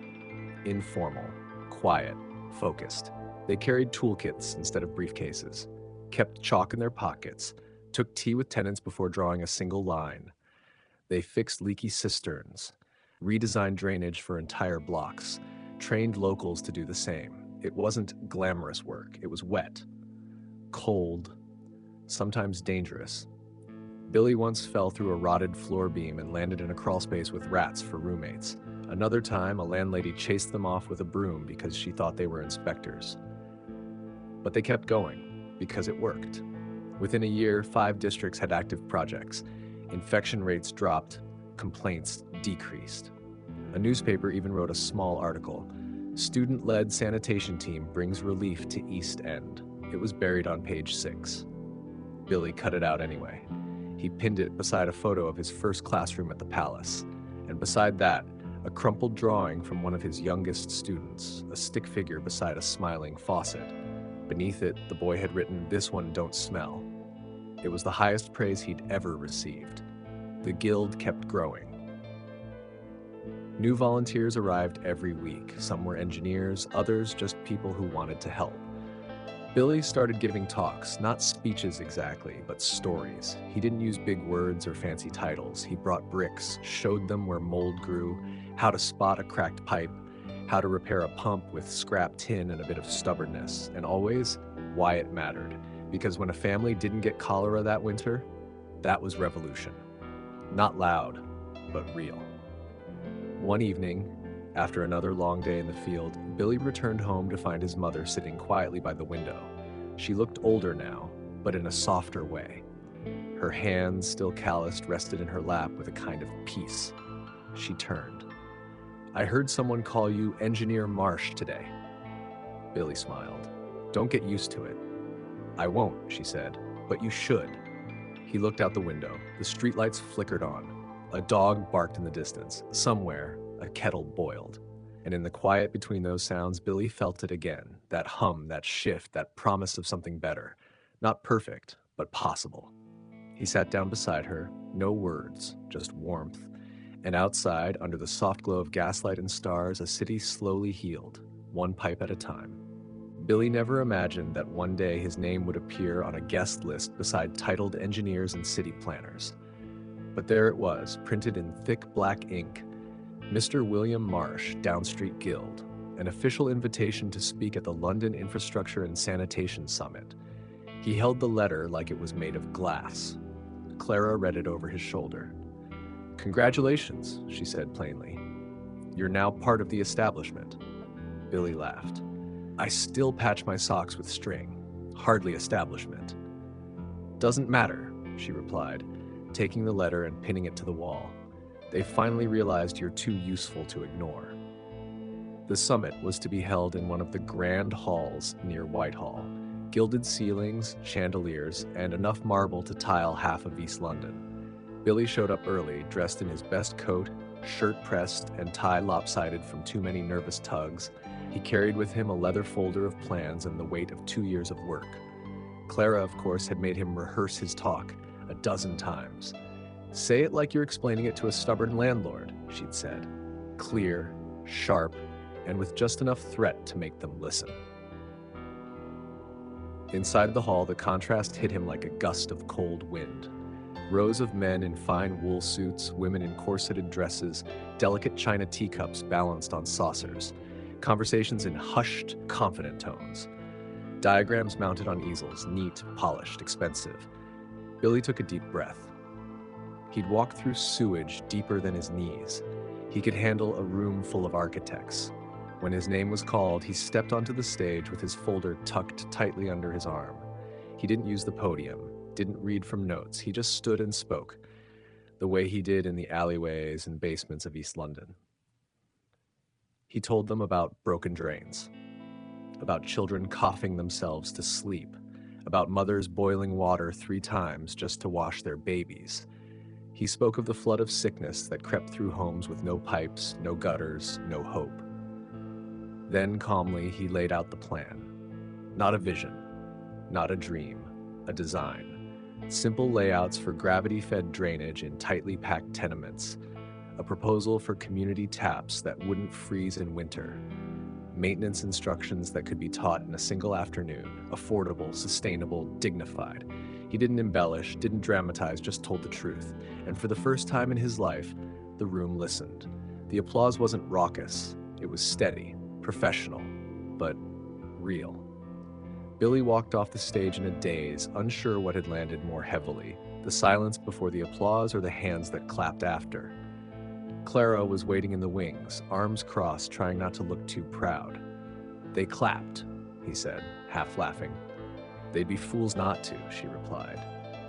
Informal, quiet, focused. They carried toolkits instead of briefcases, kept chalk in their pockets, took tea with tenants before drawing a single line. They fixed leaky cisterns, redesigned drainage for entire blocks, trained locals to do the same. It wasn't glamorous work. It was wet, cold, sometimes dangerous. Billy once fell through a rotted floor beam and landed in a crawlspace with rats for roommates. Another time, a landlady chased them off with a broom because she thought they were inspectors. But they kept going, because it worked. Within a year, 5 districts had active projects. Infection rates dropped, complaints decreased. A newspaper even wrote a small article. Student-led sanitation team brings relief to East End. It was buried on page 6. Billy cut it out anyway. He pinned it beside a photo of his first classroom at the Palace. And beside that, a crumpled drawing from one of his youngest students, a stick figure beside a smiling faucet. Beneath it, the boy had written, "This one don't smell." It was the highest praise he'd ever received. The guild kept growing. New volunteers arrived every week. Some were engineers, others just people who wanted to help. Billy started giving talks, not speeches exactly, but stories. He didn't use big words or fancy titles. He brought bricks, showed them where mold grew, how to spot a cracked pipe, how to repair a pump with scrap tin and a bit of stubbornness, and always why it mattered. Because when a family didn't get cholera that winter, that was revolution. Not loud, but real. One evening, after another long day in the field, Billy returned home to find his mother sitting quietly by the window. She looked older now, but in a softer way. Her hands, still calloused, rested in her lap with a kind of peace. She turned. "I heard someone call you Engineer Marsh today." Billy smiled. "Don't get used to it." "I won't," she said, "but you should." He looked out the window. The streetlights flickered on. A dog barked in the distance. Somewhere, a kettle boiled. And in the quiet between those sounds, Billy felt it again. That hum, that shift, that promise of something better. Not perfect, but possible. He sat down beside her. No words, just warmth. And outside, under the soft glow of gaslight and stars, a city slowly healed, one pipe at a time. Billy never imagined that one day his name would appear on a guest list beside titled engineers and city planners. But there it was, printed in thick black ink. Mr. William Marsh, Downstreet Guild, an official invitation to speak at the London Infrastructure and Sanitation Summit. He held the letter like it was made of glass. Clara read it over his shoulder. "Congratulations," she said plainly. "You're now part of the establishment." Billy laughed. "I still patch my socks with string. Hardly establishment." "Doesn't matter," she replied, taking the letter and pinning it to the wall. "They finally realized you're too useful to ignore." The summit was to be held in one of the grand halls near Whitehall. Gilded ceilings, chandeliers, and enough marble to tile half of East London. Billy showed up early, dressed in his best coat, shirt pressed and tie lopsided from too many nervous tugs. He carried with him a leather folder of plans and the weight of 2 years of work. Clara, of course, had made him rehearse his talk a dozen times. "Say it like you're explaining it to a stubborn landlord," she'd said. Clear, sharp, and with just enough threat to make them listen. Inside the hall, the contrast hit him like a gust of cold wind. Rows of men in fine wool suits, women in corseted dresses, delicate china teacups balanced on saucers. Conversations in hushed, confident tones. Diagrams mounted on easels, neat, polished, expensive. Billy took a deep breath. He'd walked through sewage deeper than his knees. He could handle a room full of architects. When his name was called, he stepped onto the stage with his folder tucked tightly under his arm. He didn't use the podium, didn't read from notes. He just stood and spoke, the way he did in the alleyways and basements of East London. He told them about broken drains, about children coughing themselves to sleep, about mothers boiling water 3 times just to wash their babies. He spoke of the flood of sickness that crept through homes with no pipes, no gutters, no hope. Then calmly he laid out the plan. Not a vision, not a dream, a design. Simple layouts for gravity-fed drainage in tightly packed tenements. A proposal for community taps that wouldn't freeze in winter. Maintenance instructions that could be taught in a single afternoon. Affordable, sustainable, dignified. He didn't embellish, didn't dramatize, just told the truth. And for the first time in his life, the room listened. The applause wasn't raucous. It was steady, professional, but real. Billy walked off the stage in a daze, unsure what had landed more heavily, the silence before the applause or the hands that clapped after. Clara was waiting in the wings, arms crossed, trying not to look too proud. "They clapped," he said, half laughing. "They'd be fools not to," she replied.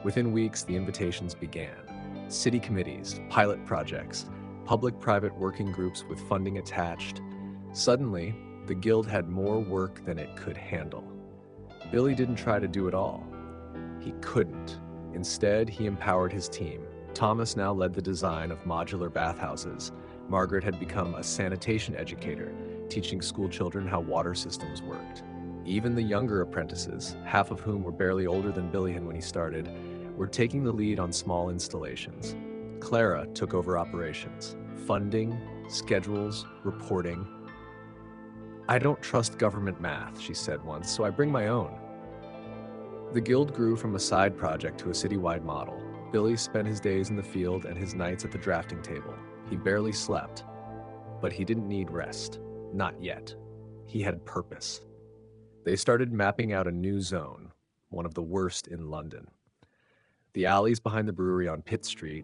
Within weeks, the invitations began. City committees, pilot projects, public-private working groups with funding attached. Suddenly, the guild had more work than it could handle. Billy didn't try to do it all. He couldn't. Instead, he empowered his team. Thomas now led the design of modular bathhouses. Margaret had become a sanitation educator, teaching school children how water systems worked. Even the younger apprentices, half of whom were barely older than Billy when he started, We're taking the lead on small installations. Clara took over operations, funding, schedules, reporting. I don't trust government math, she said once, so I bring my own. The guild grew from a side project to a citywide model. Billy spent his days in the field and his nights at the drafting table. He barely slept, but he didn't need rest. Not yet. He had purpose. They started mapping out a new zone, one of the worst in London. The alleys behind the brewery on Pitt Street,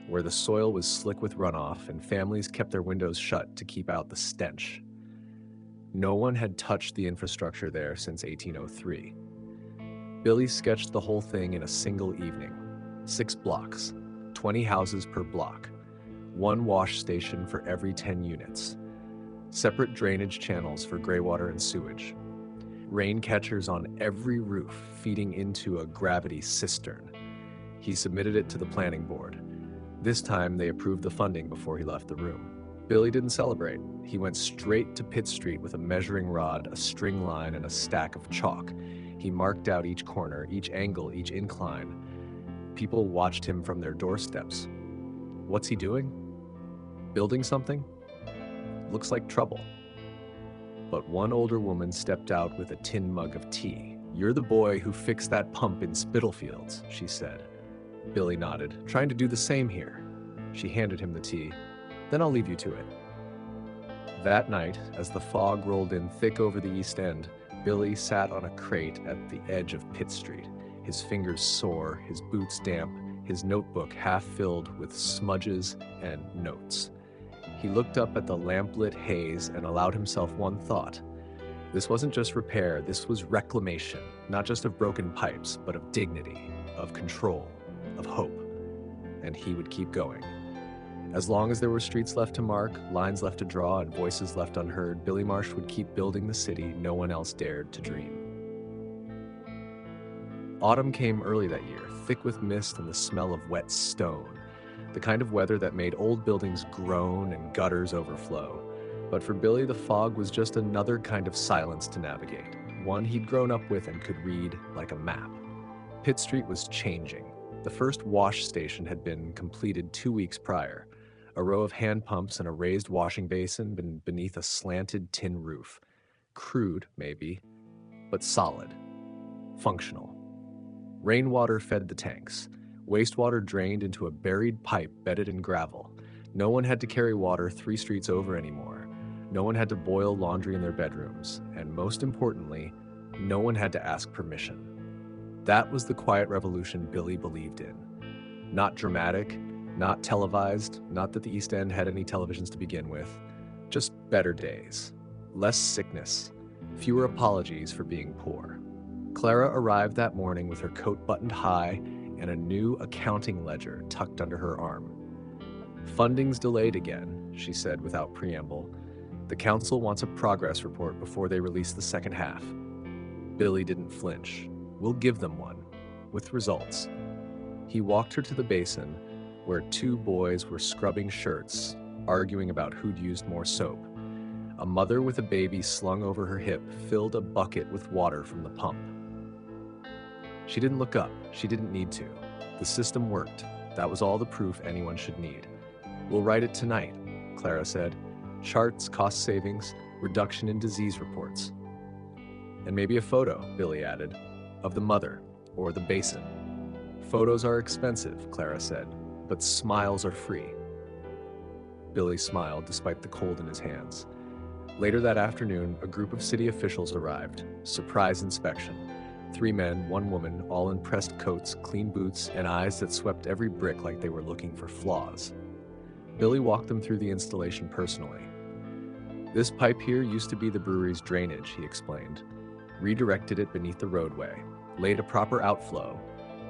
where the soil was slick with runoff and families kept their windows shut to keep out the stench. No one had touched the infrastructure there since 1803. Billy sketched the whole thing in a single evening. 6 blocks, 20 houses per block, 1 wash station for every 10 units, separate drainage channels for gray water and sewage, rain catchers on every roof feeding into a gravity cistern. He submitted it to the planning board. This time they approved the funding before he left the room. Billy didn't celebrate. He went straight to Pitt Street with a measuring rod, a string line, and a stack of chalk. He marked out each corner, each angle, each incline. People watched him from their doorsteps. What's he doing? Building something? Looks like trouble. But one older woman stepped out with a tin mug of tea. "You're the boy who fixed that pump in Spitalfields," she said. Billy nodded, "Trying to do the same here." She handed him the tea. "Then I'll leave you to it." That night, as the fog rolled in thick over the East End, Billy sat on a crate at the edge of Pitt Street, his fingers sore, his boots damp, his notebook half filled with smudges and notes. He looked up at the lamplit haze and allowed himself one thought. This wasn't just repair, this was reclamation, not just of broken pipes, but of dignity, of control, of hope. And he would keep going. As long as there were streets left to mark, lines left to draw, and voices left unheard, Billy Marsh would keep building the city no one else dared to dream. Autumn came early that year, thick with mist and the smell of wet stone, the kind of weather that made old buildings groan and gutters overflow. But for Billy, the fog was just another kind of silence to navigate, one he'd grown up with and could read like a map. Pitt Street was changing. The first wash station had been completed 2 weeks prior. A row of hand pumps and a raised washing basin beneath a slanted tin roof. Crude, maybe, but solid. Functional. Rainwater fed the tanks. Wastewater drained into a buried pipe bedded in gravel. No one had to carry water 3 streets over anymore. No one had to boil laundry in their bedrooms. And most importantly, no one had to ask permission. That was the quiet revolution Billy believed in. Not dramatic, not televised, not that the East End had any televisions to begin with. Just better days. Less sickness. Fewer apologies for being poor. Clara arrived that morning with her coat buttoned high and a new accounting ledger tucked under her arm. "Funding's delayed again," she said without preamble. "The council wants a progress report before they release the second half." Billy didn't flinch. "We'll give them one, with results." He walked her to the basin, where 2 boys were scrubbing shirts, arguing about who'd used more soap. A mother with a baby slung over her hip filled a bucket with water from the pump. She didn't look up. She didn't need to. The system worked. That was all the proof anyone should need. "We'll write it tonight," Clara said. "Charts, cost savings, reduction in disease reports." "And maybe a photo," Billy added, "of the mother or the basin." "Photos are expensive," Clara said, "but smiles are free." Billy smiled despite the cold in his hands. Later that afternoon, a group of city officials arrived. Surprise inspection. 3 men, 1 woman, all in pressed coats, clean boots, and eyes that swept every brick like they were looking for flaws. Billy walked them through the installation personally. "This pipe here used to be the brewery's drainage," he explained. "Redirected it beneath the roadway, laid a proper outflow,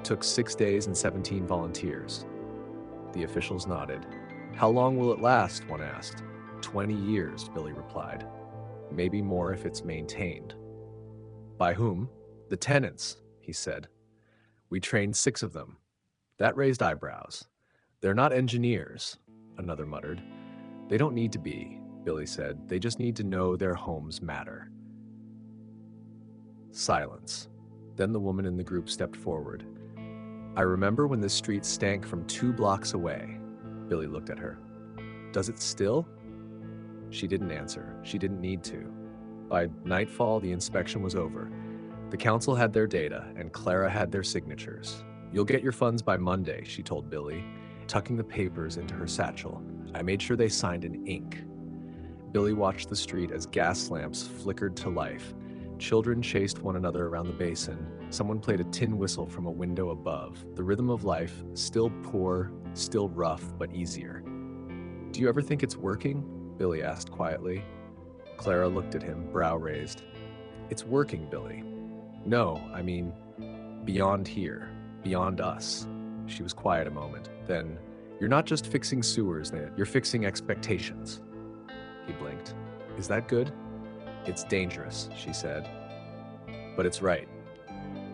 took 6 days and 17 volunteers." The officials nodded. "How long will it last?" one asked. 20 years, Billy replied. "Maybe more if it's maintained." "By whom?" "The tenants," he said. "We trained 6 of them." That raised eyebrows. "They're not engineers," another muttered. "They don't need to be," Billy said. "They just need to know their homes matter." Silence. Then the woman in the group stepped forward. I remember when this street stank from 2 blocks away. Billy looked at her. Does it still? She didn't answer. She didn't need to. By nightfall, the inspection was over. The council had their data, and Clara had their signatures. You'll get your funds by Monday, she told Billy, tucking the papers into her satchel. I made sure they signed in ink. Billy watched the street as gas lamps flickered to life. Children chased one another around the basin. Someone played a tin whistle from a window above. The rhythm of life, still poor, still rough, but easier. Do you ever think it's working? Billy asked quietly. Clara looked at him, brow raised. It's working, Billy. No, I mean, beyond here, beyond us. She was quiet a moment. Then, you're not just fixing sewers, you're fixing expectations. He blinked. Is that good? It's dangerous, she said. But it's right.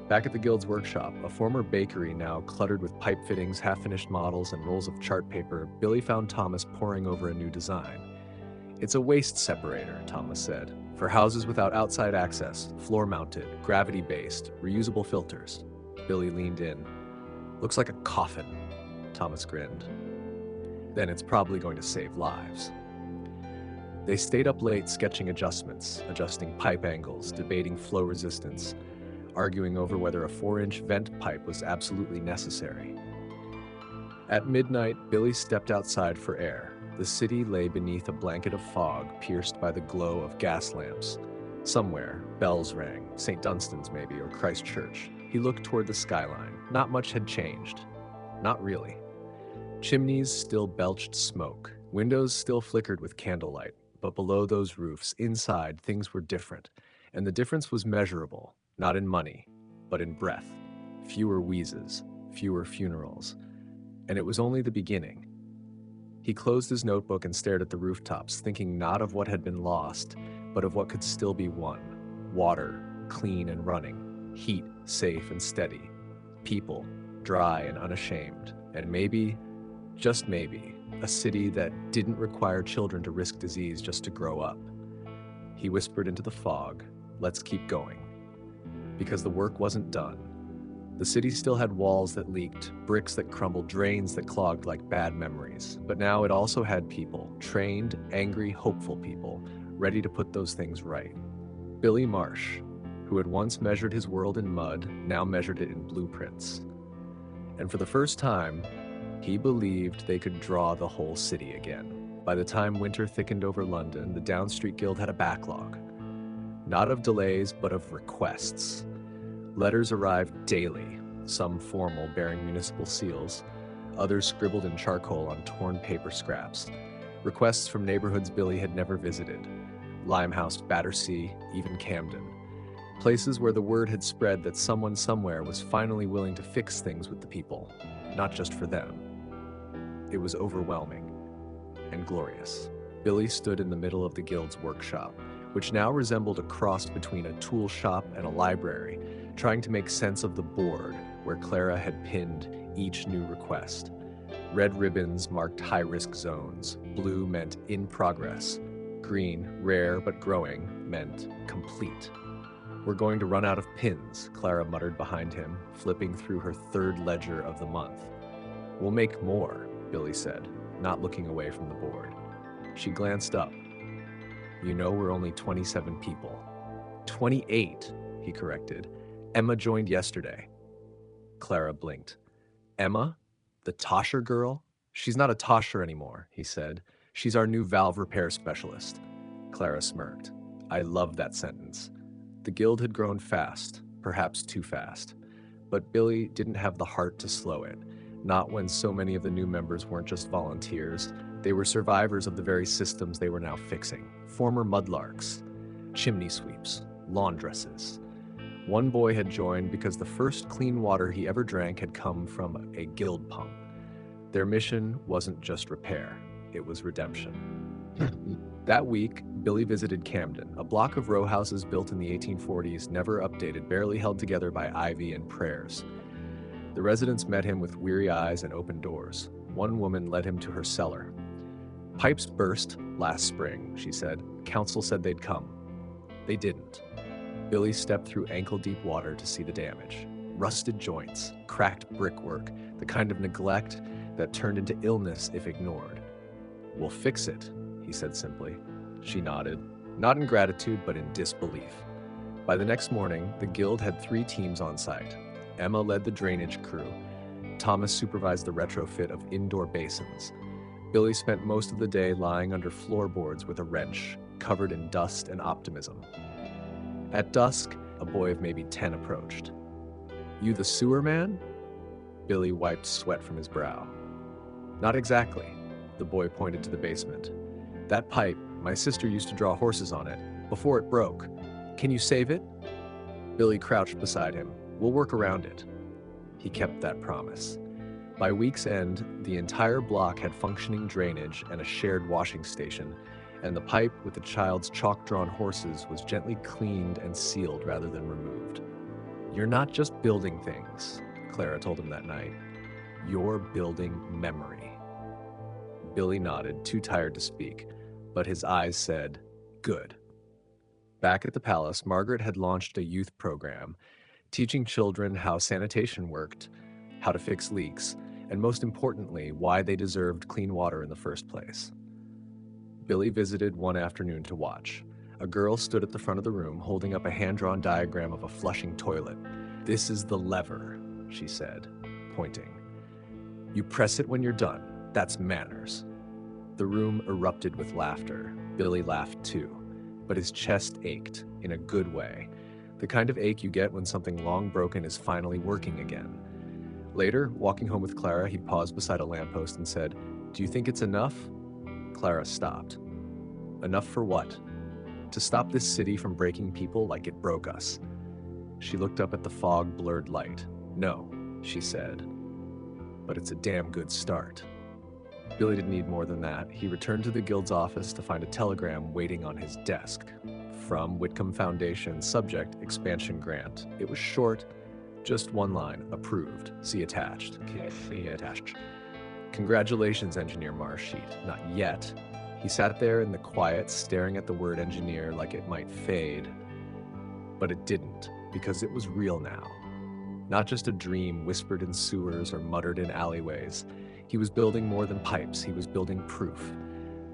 Back at the Guild's workshop, a former bakery now cluttered with pipe fittings, half-finished models, and rolls of chart paper, Billy found Thomas poring over a new design. It's a waste separator, Thomas said, for houses without outside access, floor-mounted, gravity-based, reusable filters. Billy leaned in. Looks like a coffin, Thomas grinned. Then it's probably going to save lives. They stayed up late sketching adjustments, adjusting pipe angles, debating flow resistance, arguing over whether a 4-inch vent pipe was absolutely necessary. At midnight, Billy stepped outside for air. The city lay beneath a blanket of fog pierced by the glow of gas lamps. Somewhere, bells rang, St. Dunstan's maybe, or Christ Church. He looked toward the skyline. Not much had changed. Not really. Chimneys still belched smoke. Windows still flickered with candlelight. But below those roofs, inside, things were different. And the difference was measurable, not in money, but in breath. Fewer wheezes, fewer funerals. And it was only the beginning. He closed his notebook and stared at the rooftops, thinking not of what had been lost, but of what could still be won. Water, clean and running. Heat, safe and steady. People, dry and unashamed. And maybe, just maybe, a city that didn't require children to risk disease just to grow up. He whispered into the fog, let's keep going. Because the work wasn't done. The city still had walls that leaked, bricks that crumbled, drains that clogged like bad memories. But now it also had people, trained, angry, hopeful people, ready to put those things right. Billy Marsh, who had once measured his world in mud, now measured it in blueprints. And for the first time, he believed they could draw the whole city again. By the time winter thickened over London, the Down Street Guild had a backlog. Not of delays, but of requests. Letters arrived daily, some formal, bearing municipal seals, others scribbled in charcoal on torn paper scraps. Requests from neighborhoods Billy had never visited. Limehouse, Battersea, even Camden. Places where the word had spread that someone somewhere was finally willing to fix things with the people, not just for them. It was overwhelming and glorious. Billy stood in the middle of the Guild's workshop, which now resembled a cross between a tool shop and a library, trying to make sense of the board where Clara had pinned each new request. Red ribbons marked high-risk zones. Blue meant in progress. Green, rare but growing, meant complete. We're going to run out of pins, Clara muttered behind him, flipping through her third ledger of the month. We'll make more, Billy said, not looking away from the board. She glanced up. You know we're only 27 people. 28, he corrected. Emma joined yesterday. Clara blinked. Emma? The Tosher girl? She's not a Tosher anymore, he said. She's our new valve repair specialist. Clara smirked. I love that sentence. The Guild had grown fast, perhaps too fast. But Billy didn't have the heart to slow it. Not when so many of the new members weren't just volunteers. They were survivors of the very systems they were now fixing. Former mudlarks, chimney sweeps, laundresses. One boy had joined because the first clean water he ever drank had come from a Guild pump. Their mission wasn't just repair, it was redemption. That week, Billy visited Camden, a block of row houses built in the 1840s, never updated, barely held together by ivy and prayers. The residents met him with weary eyes and open doors. One woman led him to her cellar. Pipes burst last spring, she said. Council said they'd come. They didn't. Billy stepped through ankle-deep water to see the damage. rusted joints, cracked brickwork, the kind of neglect that turned into illness if ignored. "We'll fix it," he said simply. She nodded, not in gratitude, but in disbelief. By the next morning, the guild had 3 teams on site. Emma led the drainage crew. Thomas supervised the retrofit of indoor basins. Billy spent most of the day lying under floorboards with a wrench, covered in dust and optimism. At dusk, a boy of maybe 10 approached. "You the sewer man?" Billy wiped sweat from his brow. "Not exactly." The boy pointed to the basement. "That pipe, my sister used to draw horses on it, before it broke. Can you save it?" Billy crouched beside him. "We'll work around it." He kept that promise. By week's end, the entire block had functioning drainage and a shared washing station, and the pipe with the child's chalk-drawn horses was gently cleaned and sealed rather than removed. "You're not just building things," Clara told him that night. "You're building memory." Billy nodded, too tired to speak, but his eyes said, "Good." Back at the palace, Margaret had launched a youth program, teaching children how sanitation worked, how to fix leaks, and most importantly, why they deserved clean water in the first place. Billy visited one afternoon to watch. A girl stood at the front of the room holding up a hand-drawn diagram of a flushing toilet. "This is the lever," she said, pointing. "You press it when you're done. That's manners." The room erupted with laughter. Billy laughed too, but his chest ached, in a good way, the kind of ache you get when something long broken is finally working again. Later, walking home with Clara, he paused beside a lamppost and said, "Do you think it's enough?" Clara stopped. "Enough for what?" "To stop this city from breaking people like it broke us." She looked up at the fog-blurred light. "No," she said, "but it's a damn good start." Billy didn't need more than that. He returned to the guild's office to find a telegram waiting on his desk. From Whitcomb Foundation, subject, expansion grant. It was short, just one line, approved, see attached. "Congratulations, Engineer Marsh." Not yet. He sat there in the quiet, staring at the word engineer like it might fade. But it didn't, because it was real now. Not just a dream whispered in sewers or muttered in alleyways. He was building more than pipes. He was building proof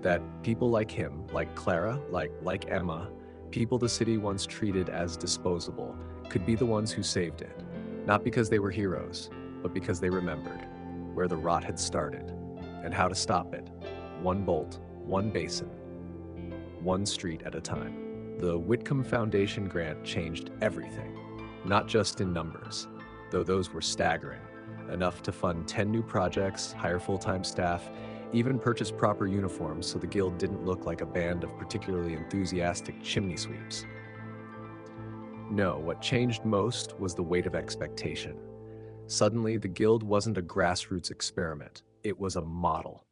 that people like him, like Clara, like Emma, people the city once treated as disposable, could be the ones who saved it. Not because they were heroes, but because they remembered where the rot had started and how to stop it. One bolt, one basin, one street at a time. The Whitcomb Foundation grant changed everything, not just in numbers, though those were staggering. Enough to fund 10 new projects, hire full-time staff, even purchase proper uniforms so the guild didn't look like a band of particularly enthusiastic chimney sweeps. No, what changed most was the weight of expectation. Suddenly, the guild wasn't a grassroots experiment. It was a model.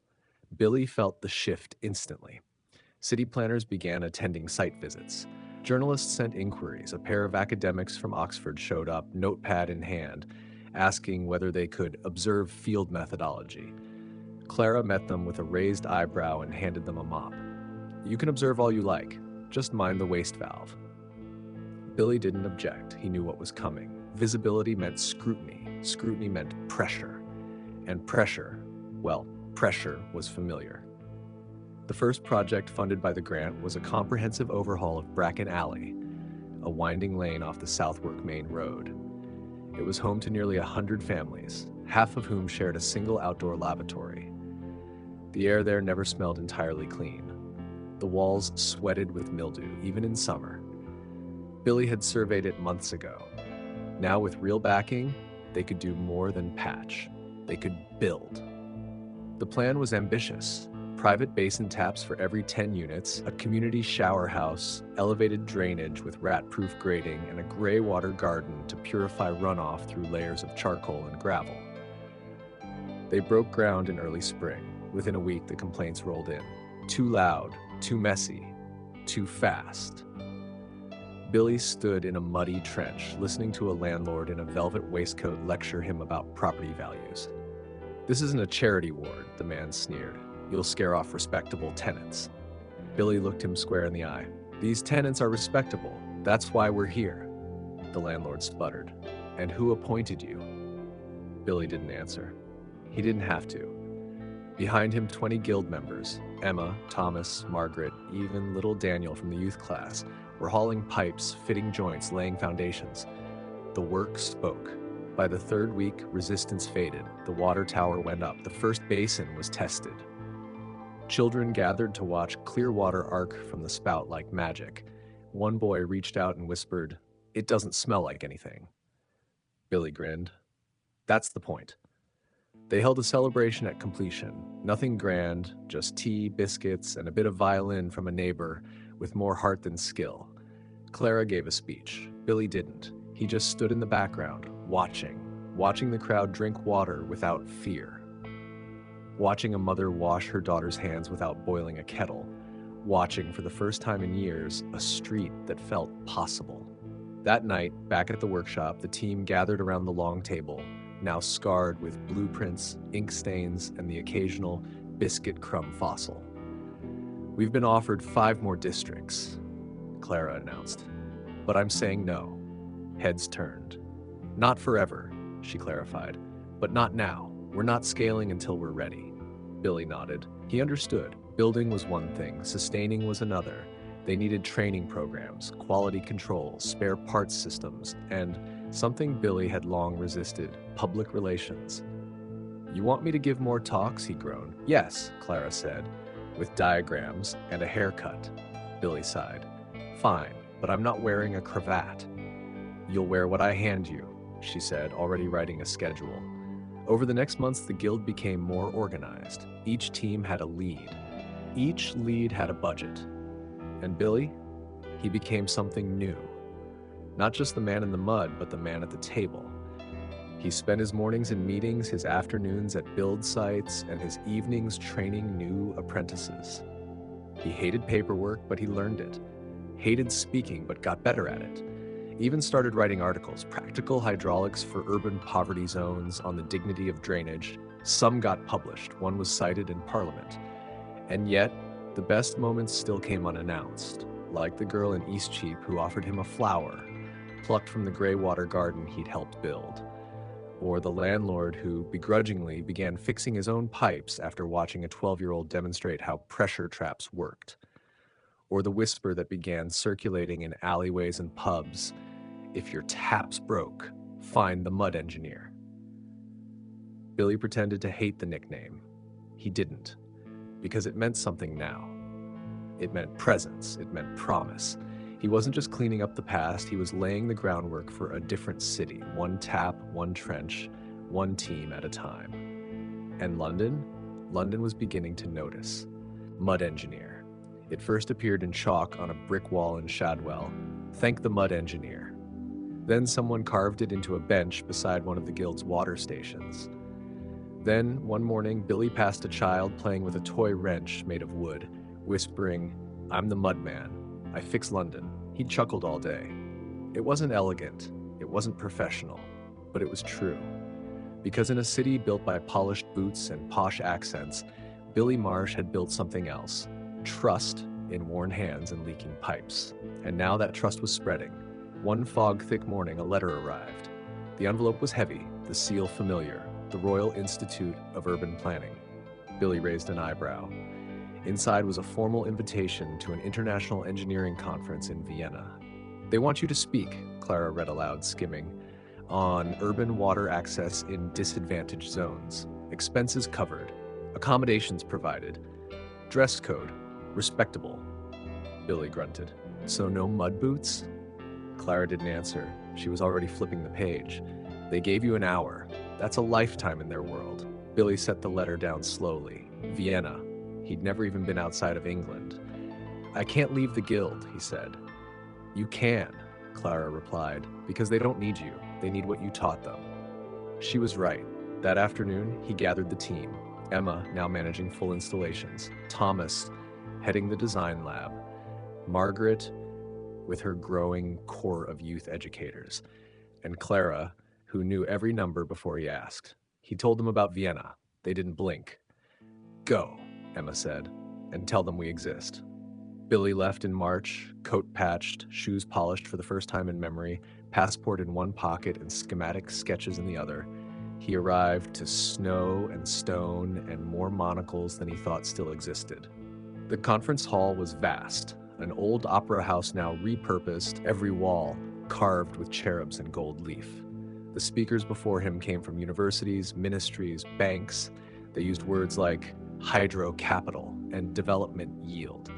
Billy felt the shift instantly. City planners began attending site visits. Journalists sent inquiries. A pair of academics from Oxford showed up, notepad in hand, asking whether they could observe field methodology. Clara met them with a raised eyebrow and handed them a mop. "You can observe all you like. Just mind the waste valve." Billy didn't object. He knew what was coming. Visibility meant scrutiny. Scrutiny meant pressure. And pressure, well, pressure was familiar. The first project funded by the grant was a comprehensive overhaul of Bracken Alley, a winding lane off the Southwark Main Road. It was home to nearly 100 families, half of whom shared a single outdoor lavatory. The air there never smelled entirely clean. The walls sweated with mildew, even in summer. Billy had surveyed it months ago. Now, with real backing, they could do more than patch. They could build. The plan was ambitious. Private basin taps for every 10 units, a community shower house, elevated drainage with rat-proof grading, and a gray water garden to purify runoff through layers of charcoal and gravel. They broke ground in early spring. Within a week, the complaints rolled in. Too loud, too messy, too fast. Billy stood in a muddy trench, listening to a landlord in a velvet waistcoat lecture him about property values. "This isn't a charity ward," the man sneered. "You'll scare off respectable tenants." Billy looked him square in the eye. "These tenants are respectable. That's why we're here," the landlord sputtered. And who appointed you? Billy didn't answer. He didn't have to. Behind him, 20 guild members, Emma, Thomas, Margaret, even little Daniel from the youth class, were hauling pipes, fitting joints, laying foundations. The work spoke. By the third week, resistance faded. The water tower went up. The first basin was tested. Children gathered to watch clear water arc from the spout like magic. One boy reached out and whispered, "It doesn't smell like anything." Billy grinned. That's the point. They held a celebration at completion. Nothing grand, just tea, biscuits, and a bit of violin from a neighbor with more heart than skill. Clara gave a speech. Billy didn't. He just stood in the background, watching the crowd drink water without fear. Watching a mother wash her daughter's hands without boiling a kettle. Watching, for the first time in years, a street that felt possible. That night, back at the workshop, the team gathered around the long table, now scarred with blueprints, ink stains, and the occasional biscuit crumb fossil. "We've been offered 5 more districts," Clara announced. "But I'm saying no." Heads turned. "Not forever," she clarified, "but not now. We're not scaling until we're ready." Billy nodded. He understood. Building was one thing, sustaining was another. They needed training programs, quality control, spare parts systems, and something Billy had long resisted, public relations. "You want me to give more talks?" he groaned. "Yes," Clara said, "with diagrams and a haircut." Billy sighed. "Fine, but I'm not wearing a cravat." "You'll wear what I hand you," she said, already writing a schedule. Over the next months, the guild became more organized. Each team had a lead. Each lead had a budget. And Billy? He became something new. Not just the man in the mud, but the man at the table. He spent his mornings in meetings, his afternoons at build sites, and his evenings training new apprentices. He hated paperwork, but he learned it. Hated speaking, but got better at it. Even started writing articles, practical hydraulics for urban poverty zones, on the dignity of drainage. Some got published, one was cited in Parliament. And yet, the best moments still came unannounced, like the girl in Eastcheap who offered him a flower, plucked from the gray water garden he'd helped build. Or the landlord who begrudgingly began fixing his own pipes after watching a 12-year-old demonstrate how pressure traps worked. Or the whisper that began circulating in alleyways and pubs, "If your tap's broke, find the mud engineer." Billy pretended to hate the nickname. He didn't, because it meant something now. It meant presence, it meant promise. He wasn't just cleaning up the past, he was laying the groundwork for a different city, one tap, one trench, one team at a time. And London? London was beginning to notice. Mud engineer. It first appeared in chalk on a brick wall in Shadwell. "Thank the mud engineer." Then someone carved it into a bench beside one of the guild's water stations. Then, one morning, Billy passed a child playing with a toy wrench made of wood, whispering, "I'm the mud man. I fix London." He chuckled all day. It wasn't elegant, it wasn't professional, but it was true. Because in a city built by polished boots and posh accents, Billy Marsh had built something else. Trust in worn hands and leaking pipes. And now that trust was spreading. One fog-thick morning, a letter arrived. The envelope was heavy, the seal familiar. The Royal Institute of Urban Planning. Billy raised an eyebrow. Inside was a formal invitation to an international engineering conference in Vienna. "They want you to speak," Clara read aloud, skimming, "on urban water access in disadvantaged zones. Expenses covered. Accommodations provided. Dress code. Respectable." Billy grunted. "So no mud boots?" Clara didn't answer. She was already flipping the page. "They gave you an hour. That's a lifetime in their world." Billy set the letter down slowly. Vienna. He'd never even been outside of England. "I can't leave the guild," he said. "You can," Clara replied, "because they don't need you. They need what you taught them." She was right. That afternoon, he gathered the team. Emma, now managing full installations. Thomas, heading the design lab. Margaret, with her growing core of youth educators. And Clara, who knew every number before he asked. He told them about Vienna. They didn't blink. "Go," Emma said, "and tell them we exist." Billy left in March, coat patched, shoes polished for the first time in memory, passport in one pocket and schematic sketches in the other. He arrived to snow and stone and more monocles than he thought still existed. The conference hall was vast, an old opera house now repurposed, every wall carved with cherubs and gold leaf. The speakers before him came from universities, ministries, banks. They used words like hydro capital and development yield.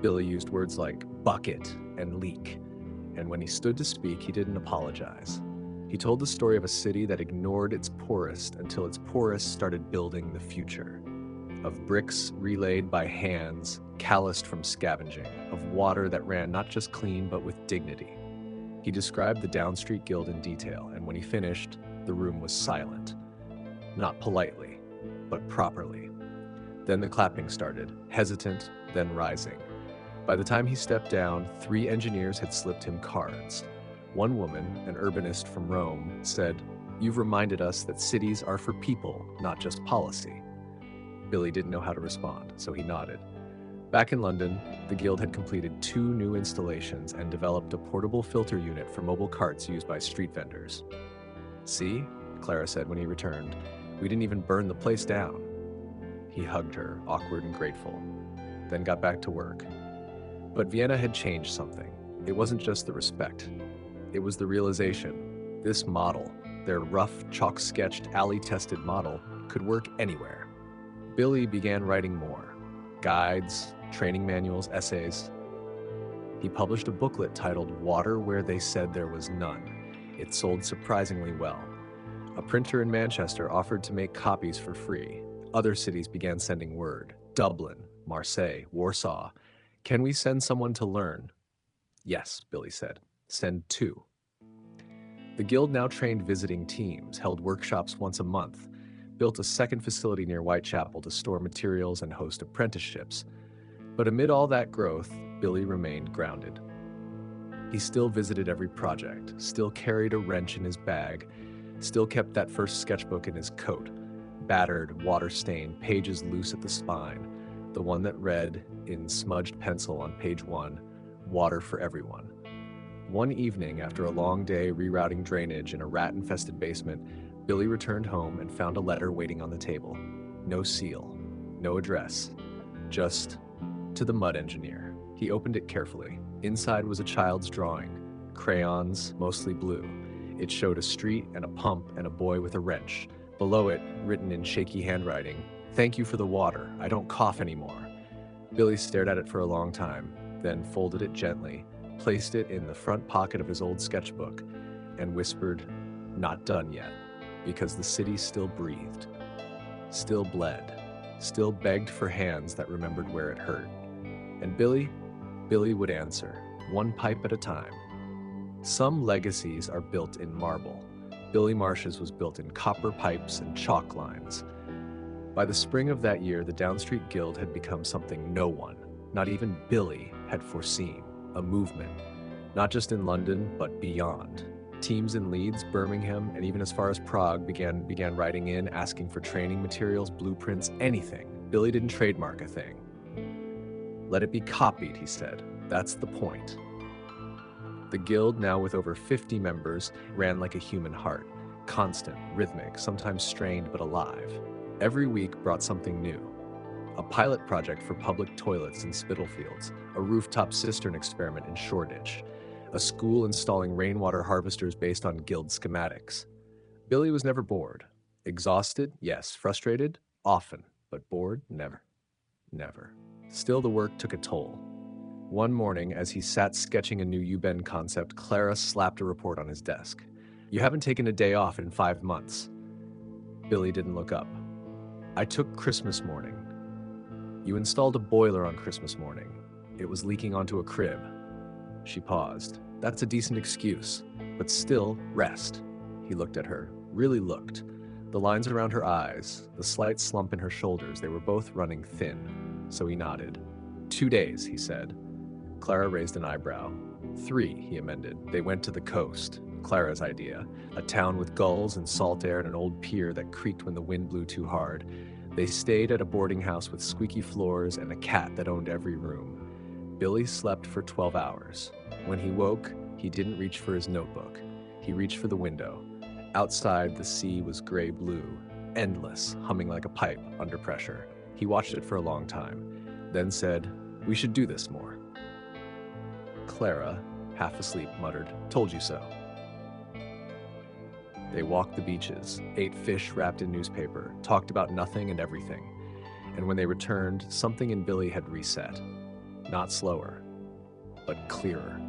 Billy used words like bucket and leak. And when he stood to speak, he didn't apologize. He told the story of a city that ignored its poorest until its poorest started building the future. Of bricks relayed by hands, calloused from scavenging. Of water that ran not just clean, but with dignity. He described the Down Street Guild in detail, and when he finished, the room was silent. Not politely, but properly. Then the clapping started, hesitant, then rising. By the time he stepped down, 3 engineers had slipped him cards. One woman, an urbanist from Rome, said, "You've reminded us that cities are for people, not just policy." Billy didn't know how to respond, so he nodded. Back in London, the Guild had completed 2 new installations and developed a portable filter unit for mobile carts used by street vendors. "See," Clara said when he returned, "we didn't even burn the place down." He hugged her, awkward and grateful, then got back to work. But Vienna had changed something. It wasn't just the respect. It was the realization. This model, their rough, chalk-sketched, alley-tested model, could work anywhere. Billy began writing more. Guides, training manuals, essays. He published a booklet titled Water Where They Said There Was None. It sold surprisingly well. A printer in Manchester offered to make copies for free. Other cities began sending word. Dublin, Marseille, Warsaw. "Can we send someone to learn?" "Yes," Billy said. "Send 2. The Guild now trained visiting teams, held workshops once a month, built a second facility near Whitechapel to store materials and host apprenticeships. But amid all that growth, Billy remained grounded. He still visited every project, still carried a wrench in his bag, still kept that first sketchbook in his coat, battered, water-stained, pages loose at the spine, the one that read, in smudged pencil on page 1, "Water for everyone." One evening, after a long day rerouting drainage in a rat-infested basement, Billy returned home and found a letter waiting on the table. No seal, no address, just to the mud engineer. He opened it carefully. Inside was a child's drawing, crayons, mostly blue. It showed a street and a pump and a boy with a wrench. Below it, written in shaky handwriting, "Thank you for the water. I don't cough anymore." Billy stared at it for a long time, then folded it gently, placed it in the front pocket of his old sketchbook, and whispered, "Not done yet," because the city still breathed, still bled, still begged for hands that remembered where it hurt. And Billy would answer, one pipe at a time. Some legacies are built in marble. Billy Marsh's was built in copper pipes and chalk lines. By the spring of that year, the Down Street Guild had become something no one, not even Billy, had foreseen. A movement, not just in London, but beyond. Teams in Leeds, Birmingham, and even as far as Prague began writing in, asking for training materials, blueprints, anything. Billy didn't trademark a thing. "Let it be copied," he said. "That's the point." The Guild, now with over 50 members, ran like a human heart. Constant, rhythmic, sometimes strained but alive. Every week brought something new. A pilot project for public toilets in Spitalfields, a rooftop cistern experiment in Shoreditch, a school installing rainwater harvesters based on Guild schematics. Billy was never bored. Exhausted, yes. Frustrated, often. But bored, never. Never. Still, the work took a toll. One morning, as he sat sketching a new U-bend concept, Clara slapped a report on his desk. "You haven't taken a day off in 5 months." Billy didn't look up. "I took Christmas morning." "You installed a boiler on Christmas morning. It was leaking onto a crib." She paused. "That's a decent excuse, but still, rest." He looked at her, really looked. The lines around her eyes, the slight slump in her shoulders, they were both running thin. So he nodded. 2 days, he said. Clara raised an eyebrow. 3, he amended. They went to the coast. Clara's idea. A town with gulls and salt air and an old pier that creaked when the wind blew too hard. They stayed at a boarding house with squeaky floors and a cat that owned every room. Billy slept for 12 hours. When he woke, He didn't reach for his notebook. He reached for the window. Outside, the sea was gray-blue, endless, humming like a pipe under pressure. He watched it for a long time, then said, "We should do this more." Clara, half asleep, muttered, "Told you so." They walked the beaches, ate fish wrapped in newspaper, talked about nothing and everything. And when they returned, something in Billy had reset. Not slower, but clearer.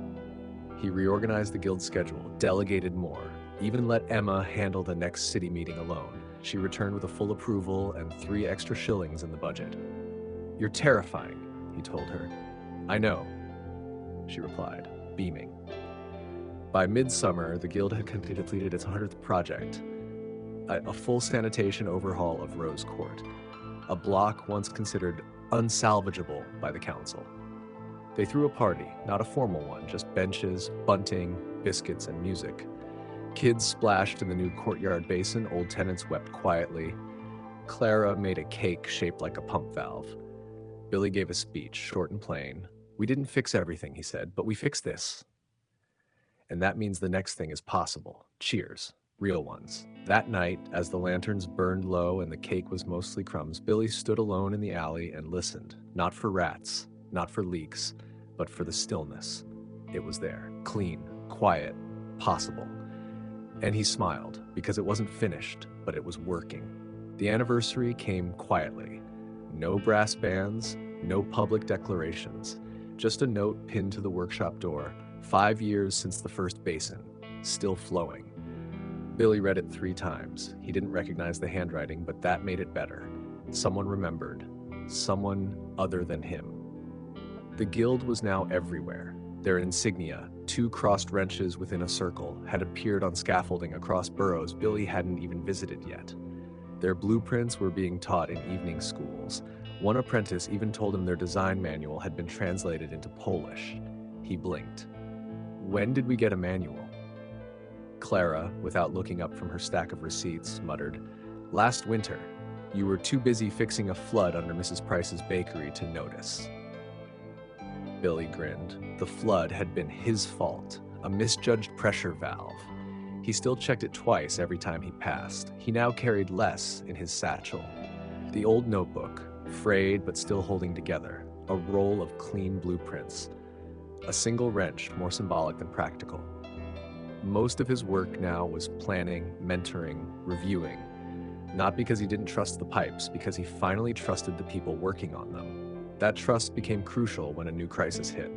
He reorganized the guild schedule, delegated more, even let Emma handle the next city meeting alone. She returned with a full approval and 3 extra shillings in the budget. "You're terrifying," he told her. "I know," she replied, beaming. By midsummer, the guild had completed its 100th project, a full sanitation overhaul of Rose Court, a block once considered unsalvageable by the council. They threw a party, not a formal one, just benches, bunting, biscuits, and music. Kids splashed in the new courtyard basin, old tenants wept quietly. Clara made a cake shaped like a pump valve. Billy gave a speech, short and plain. "We didn't fix everything," he said, "but we fixed this. And that means the next thing is possible. Cheers. Real ones." That night, as the lanterns burned low and the cake was mostly crumbs, Billy stood alone in the alley and listened, not for rats, not for leaks, but for the stillness. It was there, clean, quiet, possible. And he smiled, because it wasn't finished, but it was working. The anniversary came quietly. No brass bands, no public declarations, just a note pinned to the workshop door. 5 years since the first basin, still flowing. Billy read it 3 times. He didn't recognize the handwriting, but that made it better. Someone remembered. Someone other than him. The guild was now everywhere. Their insignia, 2 crossed wrenches within a circle, had appeared on scaffolding across boroughs Billy hadn't even visited yet. Their blueprints were being taught in evening schools. One apprentice even told him their design manual had been translated into Polish. He blinked. "When did we get a manual?" Clara, without looking up from her stack of receipts, muttered, "Last winter. You were too busy fixing a flood under Mrs. Price's bakery to notice." Billy grinned. The flood had been his fault, a misjudged pressure valve. He still checked it twice every time he passed. He now carried less in his satchel. The old notebook, frayed but still holding together, a roll of clean blueprints. A single wrench, more symbolic than practical. Most of his work now was planning, mentoring, reviewing. Not because he didn't trust the pipes, because he finally trusted the people working on them. That trust became crucial when a new crisis hit.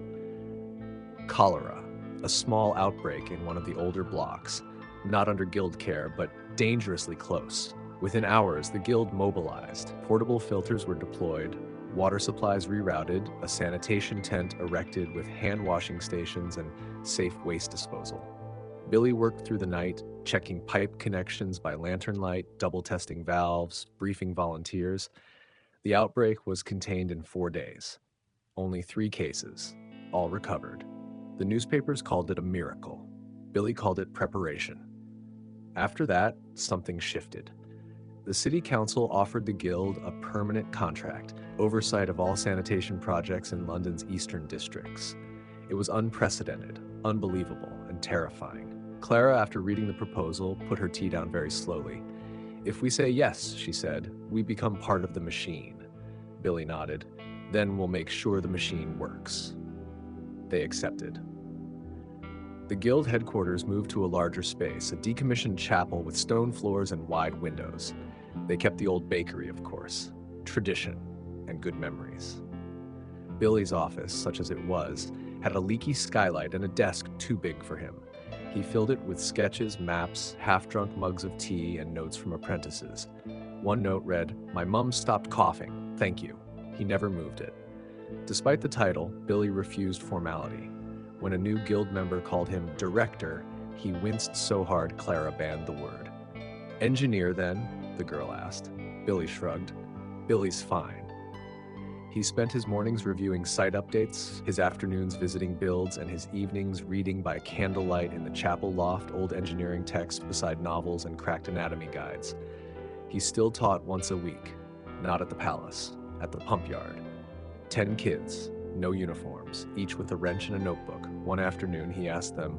Cholera, a small outbreak in one of the older blocks, not under guild care, but dangerously close. Within hours, the guild mobilized. Portable filters were deployed, water supplies rerouted, a sanitation tent erected with hand-washing stations and safe waste disposal. Billy worked through the night, checking pipe connections by lantern light, double-testing valves, briefing volunteers. The outbreak was contained in 4 days. Only 3 cases, all recovered. The newspapers called it a miracle. Billy called it preparation. After that, something shifted. The city council offered the guild a permanent contract, oversight of all sanitation projects in London's eastern districts. It was unprecedented, unbelievable, and terrifying. Clara, after reading the proposal, put her tea down very slowly. "If we say yes," she said, "we become part of the machine." Billy nodded. "Then we'll make sure the machine works." They accepted. The guild headquarters moved to a larger space, a decommissioned chapel with stone floors and wide windows. They kept the old bakery, of course. Tradition and good memories. Billy's office, such as it was, had a leaky skylight and a desk too big for him. He filled it with sketches, maps, half-drunk mugs of tea, and notes from apprentices. One note read, "My mum stopped coughing. Thank you." He never moved it. Despite the title, Billy refused formality. When a new guild member called him director, he winced so hard Clara banned the word. "Engineer, then?" the girl asked. Billy shrugged. "Billy's fine." He spent his mornings reviewing site updates, his afternoons visiting builds, and his evenings reading by candlelight in the chapel loft old engineering texts beside novels and cracked anatomy guides. He still taught once a week, not at the palace, at the pump yard. 10 kids, no uniforms, each with a wrench and a notebook, One afternoon, he asked them,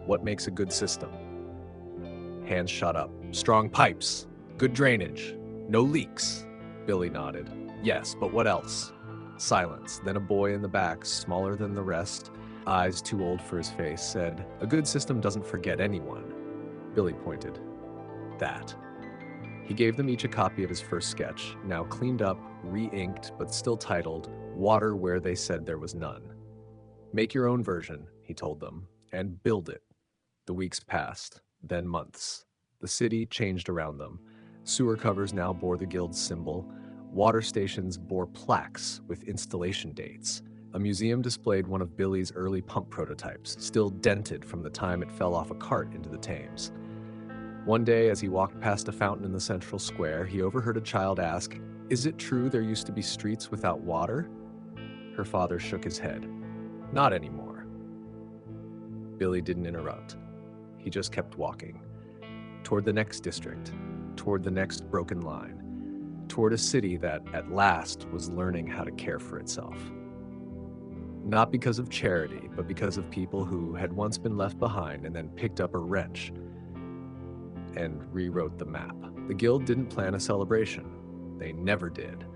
"What makes a good system?" Hands shot up. "Strong pipes, good drainage, no leaks." Billy nodded. "Yes, but what else?" Silence. Then a boy in the back, smaller than the rest, eyes too old for his face, said, "A good system doesn't forget anyone." Billy pointed. That. He gave them each a copy of his first sketch, now cleaned up, re-inked, but still titled, "Water Where They Said There Was None." "Make your own version," he told them, "and build it." The weeks passed, then months. The city changed around them. Sewer covers now bore the guild's symbol. Water stations bore plaques with installation dates. A museum displayed one of Billy's early pump prototypes, still dented from the time it fell off a cart into the Thames. One day, as he walked past a fountain in the central square, he overheard a child ask, "Is it true there used to be streets without water?" Her father shook his head. "Not anymore." Billy didn't interrupt. He just kept walking. Toward the next district, toward the next broken line, toward a city that, at last, was learning how to care for itself. Not because of charity, but because of people who had once been left behind and then picked up a wrench and rewrote the map. The guild didn't plan a celebration. They never did.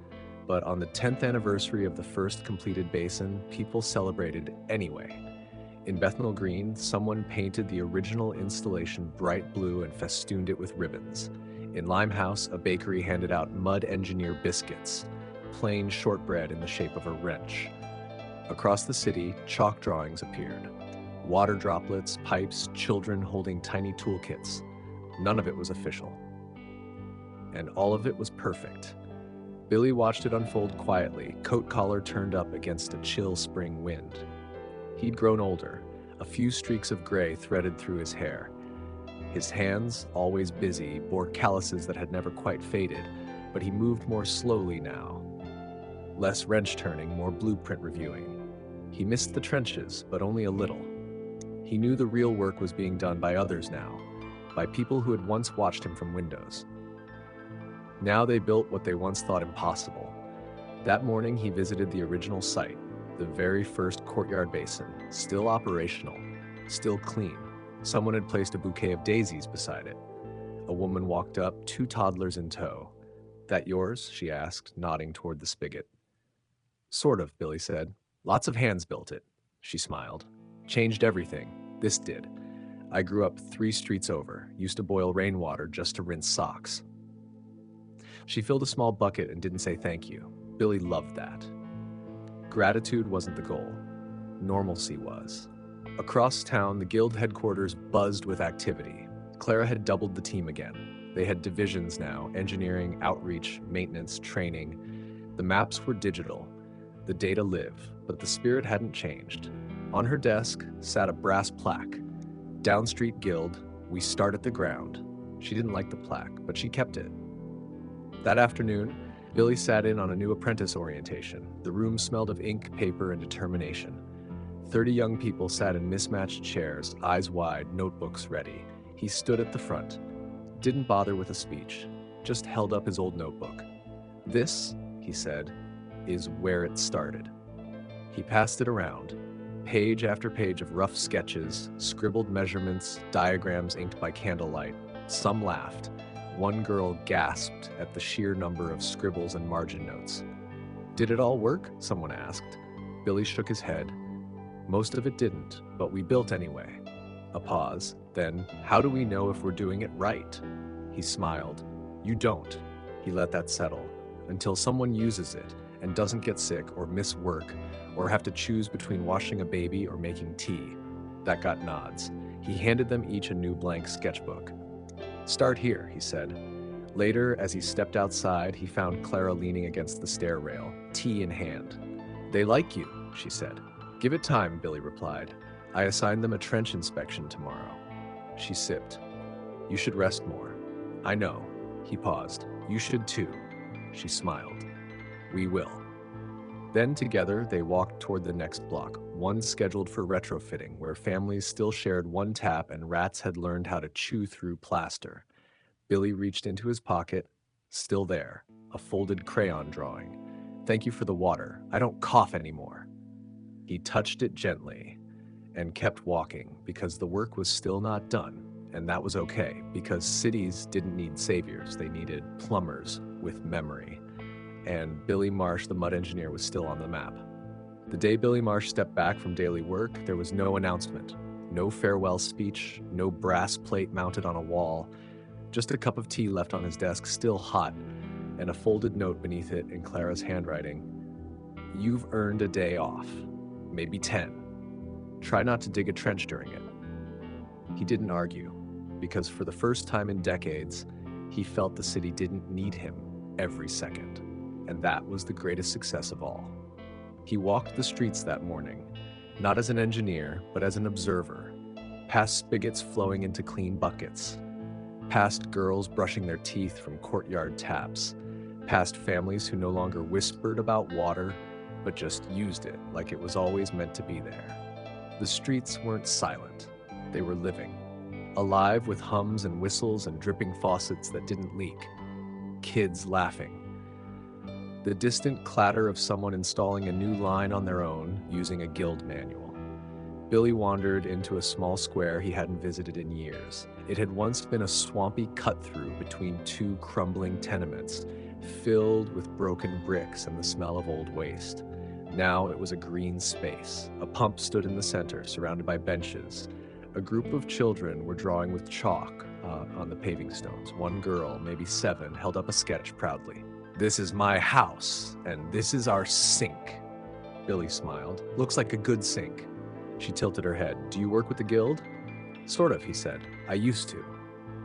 But on the 10th anniversary of the first completed basin, people celebrated anyway. In Bethnal Green, someone painted the original installation bright blue and festooned it with ribbons. In Limehouse, a bakery handed out Mud Engineer biscuits, plain shortbread in the shape of a wrench. Across the city, chalk drawings appeared. Water droplets, pipes, children holding tiny toolkits. None of it was official. And all of it was perfect. Billy watched it unfold quietly, coat collar turned up against a chill spring wind. He'd grown older. A few streaks of gray threaded through his hair. His hands, always busy, bore calluses that had never quite faded, but he moved more slowly now. Less wrench turning, more blueprint reviewing. He missed the trenches, but only a little. He knew the real work was being done by others now, by people who had once watched him from windows. Now they built what they once thought impossible. That morning he visited the original site, the very first courtyard basin, still operational, still clean. Someone had placed a bouquet of daisies beside it. A woman walked up, 2 toddlers in tow. "That yours?" she asked, nodding toward the spigot. "Sort of," Billy said. "Lots of hands built it." She smiled. "Changed everything. This did. I grew up 3 streets over, used to boil rainwater just to rinse socks." She filled a small bucket and didn't say thank you. Billy loved that. Gratitude wasn't the goal. Normalcy was. Across town, the guild headquarters buzzed with activity. Clara had doubled the team again. They had divisions now: engineering, outreach, maintenance, training. The maps were digital. The data live, but the spirit hadn't changed. On her desk sat a brass plaque. "Down Street Guild, we start at the ground." She didn't like the plaque, but she kept it. That afternoon, Billy sat in on a new apprentice orientation. The room smelled of ink, paper, and determination. 30 young people sat in mismatched chairs, eyes wide, notebooks ready. He stood at the front, didn't bother with a speech, just held up his old notebook. "This," he said, "is where it started." He passed it around. Page after page of rough sketches, scribbled measurements, diagrams inked by candlelight. Some laughed. One girl gasped at the sheer number of scribbles and margin notes. "Did it all work?" someone asked. Billy shook his head. "Most of it didn't, but we built anyway." A pause, then, "How do we know if we're doing it right?" He smiled. "You don't." He let that settle. "Until someone uses it and doesn't get sick or miss work or have to choose between washing a baby or making tea." That got nods. He handed them each a new blank sketchbook. "Start here," he said. Later, as he stepped outside, he found Clara leaning against the stair rail, tea in hand. "They like you," she said. "Give it time," Billy replied. "I assigned them a trench inspection tomorrow." She sipped. "You should rest more." "I know." He paused. "You should too." She smiled. "We will." Then together they walked toward the next block, one scheduled for retrofitting, where families still shared one tap and rats had learned how to chew through plaster. Billy reached into his pocket. Still there, a folded crayon drawing. "Thank you for the water. I don't cough anymore." He touched it gently, and kept walking because the work was still not done. And that was okay, because cities didn't need saviors. They needed plumbers with memory. And Billy Marsh, the mud engineer, was still on the map. The day Billy Marsh stepped back from daily work, there was no announcement, no farewell speech, no brass plate mounted on a wall, just a cup of tea left on his desk, still hot, and a folded note beneath it in Clara's handwriting. You've earned a day off, maybe 10. Try not to dig a trench during it. He didn't argue, because for the first time in decades, he felt the city didn't need him every second, and that was the greatest success of all. He walked the streets that morning, not as an engineer, but as an observer, past spigots flowing into clean buckets, past girls brushing their teeth from courtyard taps, past families who no longer whispered about water, but just used it like it was always meant to be there. The streets weren't silent, they were living, alive with hums and whistles and dripping faucets that didn't leak, kids laughing, the distant clatter of someone installing a new line on their own using a guild manual. Billy wandered into a small square he hadn't visited in years. It had once been a swampy cut-through between two crumbling tenements, filled with broken bricks and the smell of old waste. Now it was a green space. A pump stood in the center, surrounded by benches. A group of children were drawing with chalk on the paving stones. One girl, maybe 7, held up a sketch proudly. This is my house, and this is our sink. Billy smiled. Looks like a good sink. She tilted her head. Do you work with the guild? Sort of, he said. I used to.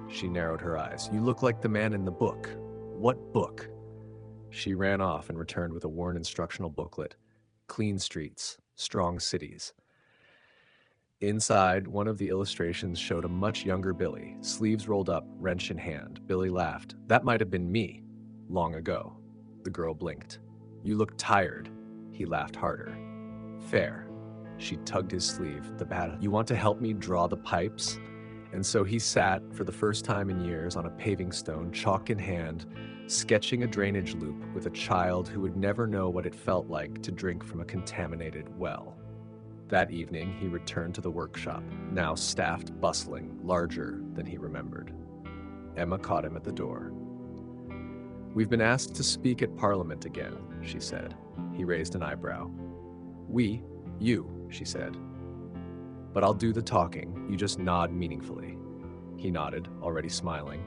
She narrowed her eyes. You look like the man in the book. What book? She ran off and returned with a worn instructional booklet. Clean streets, strong cities. Inside, one of the illustrations showed a much younger Billy, sleeves rolled up, wrench in hand. Billy laughed. That might have been me, long ago. The girl blinked. You look tired. He laughed harder. Fair. She tugged his sleeve. You want to help me draw the pipes? And so he sat, for the first time in years, on a paving stone, chalk in hand, sketching a drainage loop with a child who would never know what it felt like to drink from a contaminated well. That evening, he returned to the workshop, now staffed, bustling, larger than he remembered. Emma caught him at the door. We've been asked to speak at Parliament again, she said. He raised an eyebrow. We, you, she said. But I'll do the talking, you just nod meaningfully. He nodded, already smiling.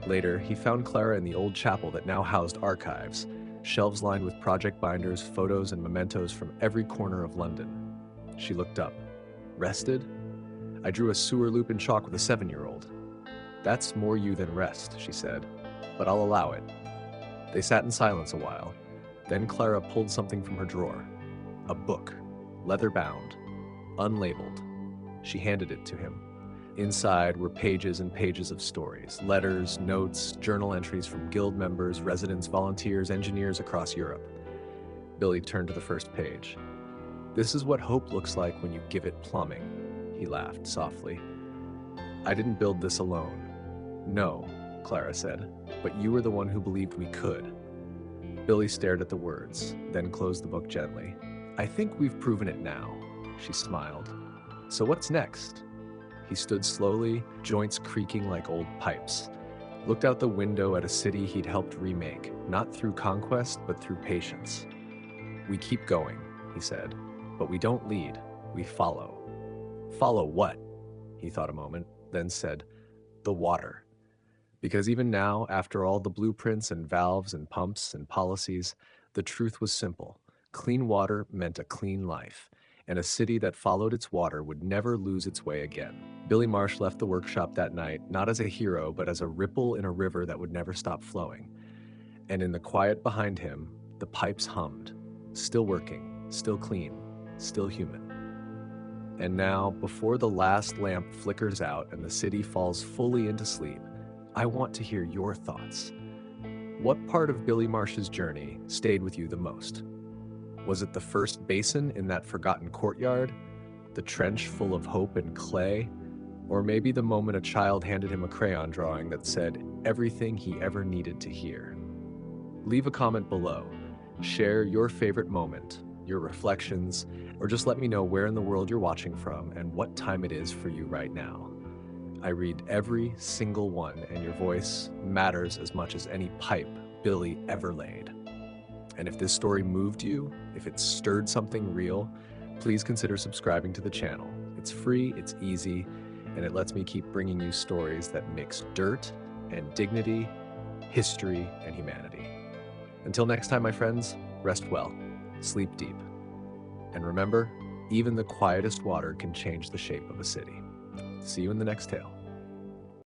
Later, he found Clara in the old chapel that now housed archives, shelves lined with project binders, photos, and mementos from every corner of London. She looked up. Rested? I drew a sewer loop in chalk with a 7-year-old. That's more you than rest, she said, but I'll allow it. They sat in silence a while. Then Clara pulled something from her drawer. A book, leather-bound, unlabeled. She handed it to him. Inside were pages and pages of stories, letters, notes, journal entries from guild members, residents, volunteers, engineers across Europe. Billy turned to the first page. This is what hope looks like when you give it plumbing, he laughed softly. I didn't build this alone. No, Clara said, but you were the one who believed we could. Billy stared at the words, then closed the book gently. I think we've proven it now, she smiled. So what's next? He stood slowly, joints creaking like old pipes, looked out the window at a city he'd helped remake, not through conquest, but through patience. We keep going, he said, but we don't lead, we follow. Follow what? He thought a moment, then said, the water. Because even now, after all the blueprints and valves and pumps and policies, the truth was simple. Clean water meant a clean life, and a city that followed its water would never lose its way again. Billy Marsh left the workshop that night, not as a hero, but as a ripple in a river that would never stop flowing. And in the quiet behind him, the pipes hummed, still working, still clean, still human. And now, before the last lamp flickers out and the city falls fully into sleep, I want to hear your thoughts. What part of Billy Marsh's journey stayed with you the most? Was it the first basin in that forgotten courtyard? The trench full of hope and clay? Or maybe the moment a child handed him a crayon drawing that said everything he ever needed to hear? Leave a comment below. Share your favorite moment, your reflections, or just let me know where in the world you're watching from and what time it is for you right now. I read every single one, and your voice matters as much as any pipe Billy ever laid. And if this story moved you, if it stirred something real, please consider subscribing to the channel. It's free, it's easy, and it lets me keep bringing you stories that mix dirt and dignity, history and humanity. Until next time, my friends, rest well, sleep deep, and remember, even the quietest water can change the shape of a city. See you in the next tale.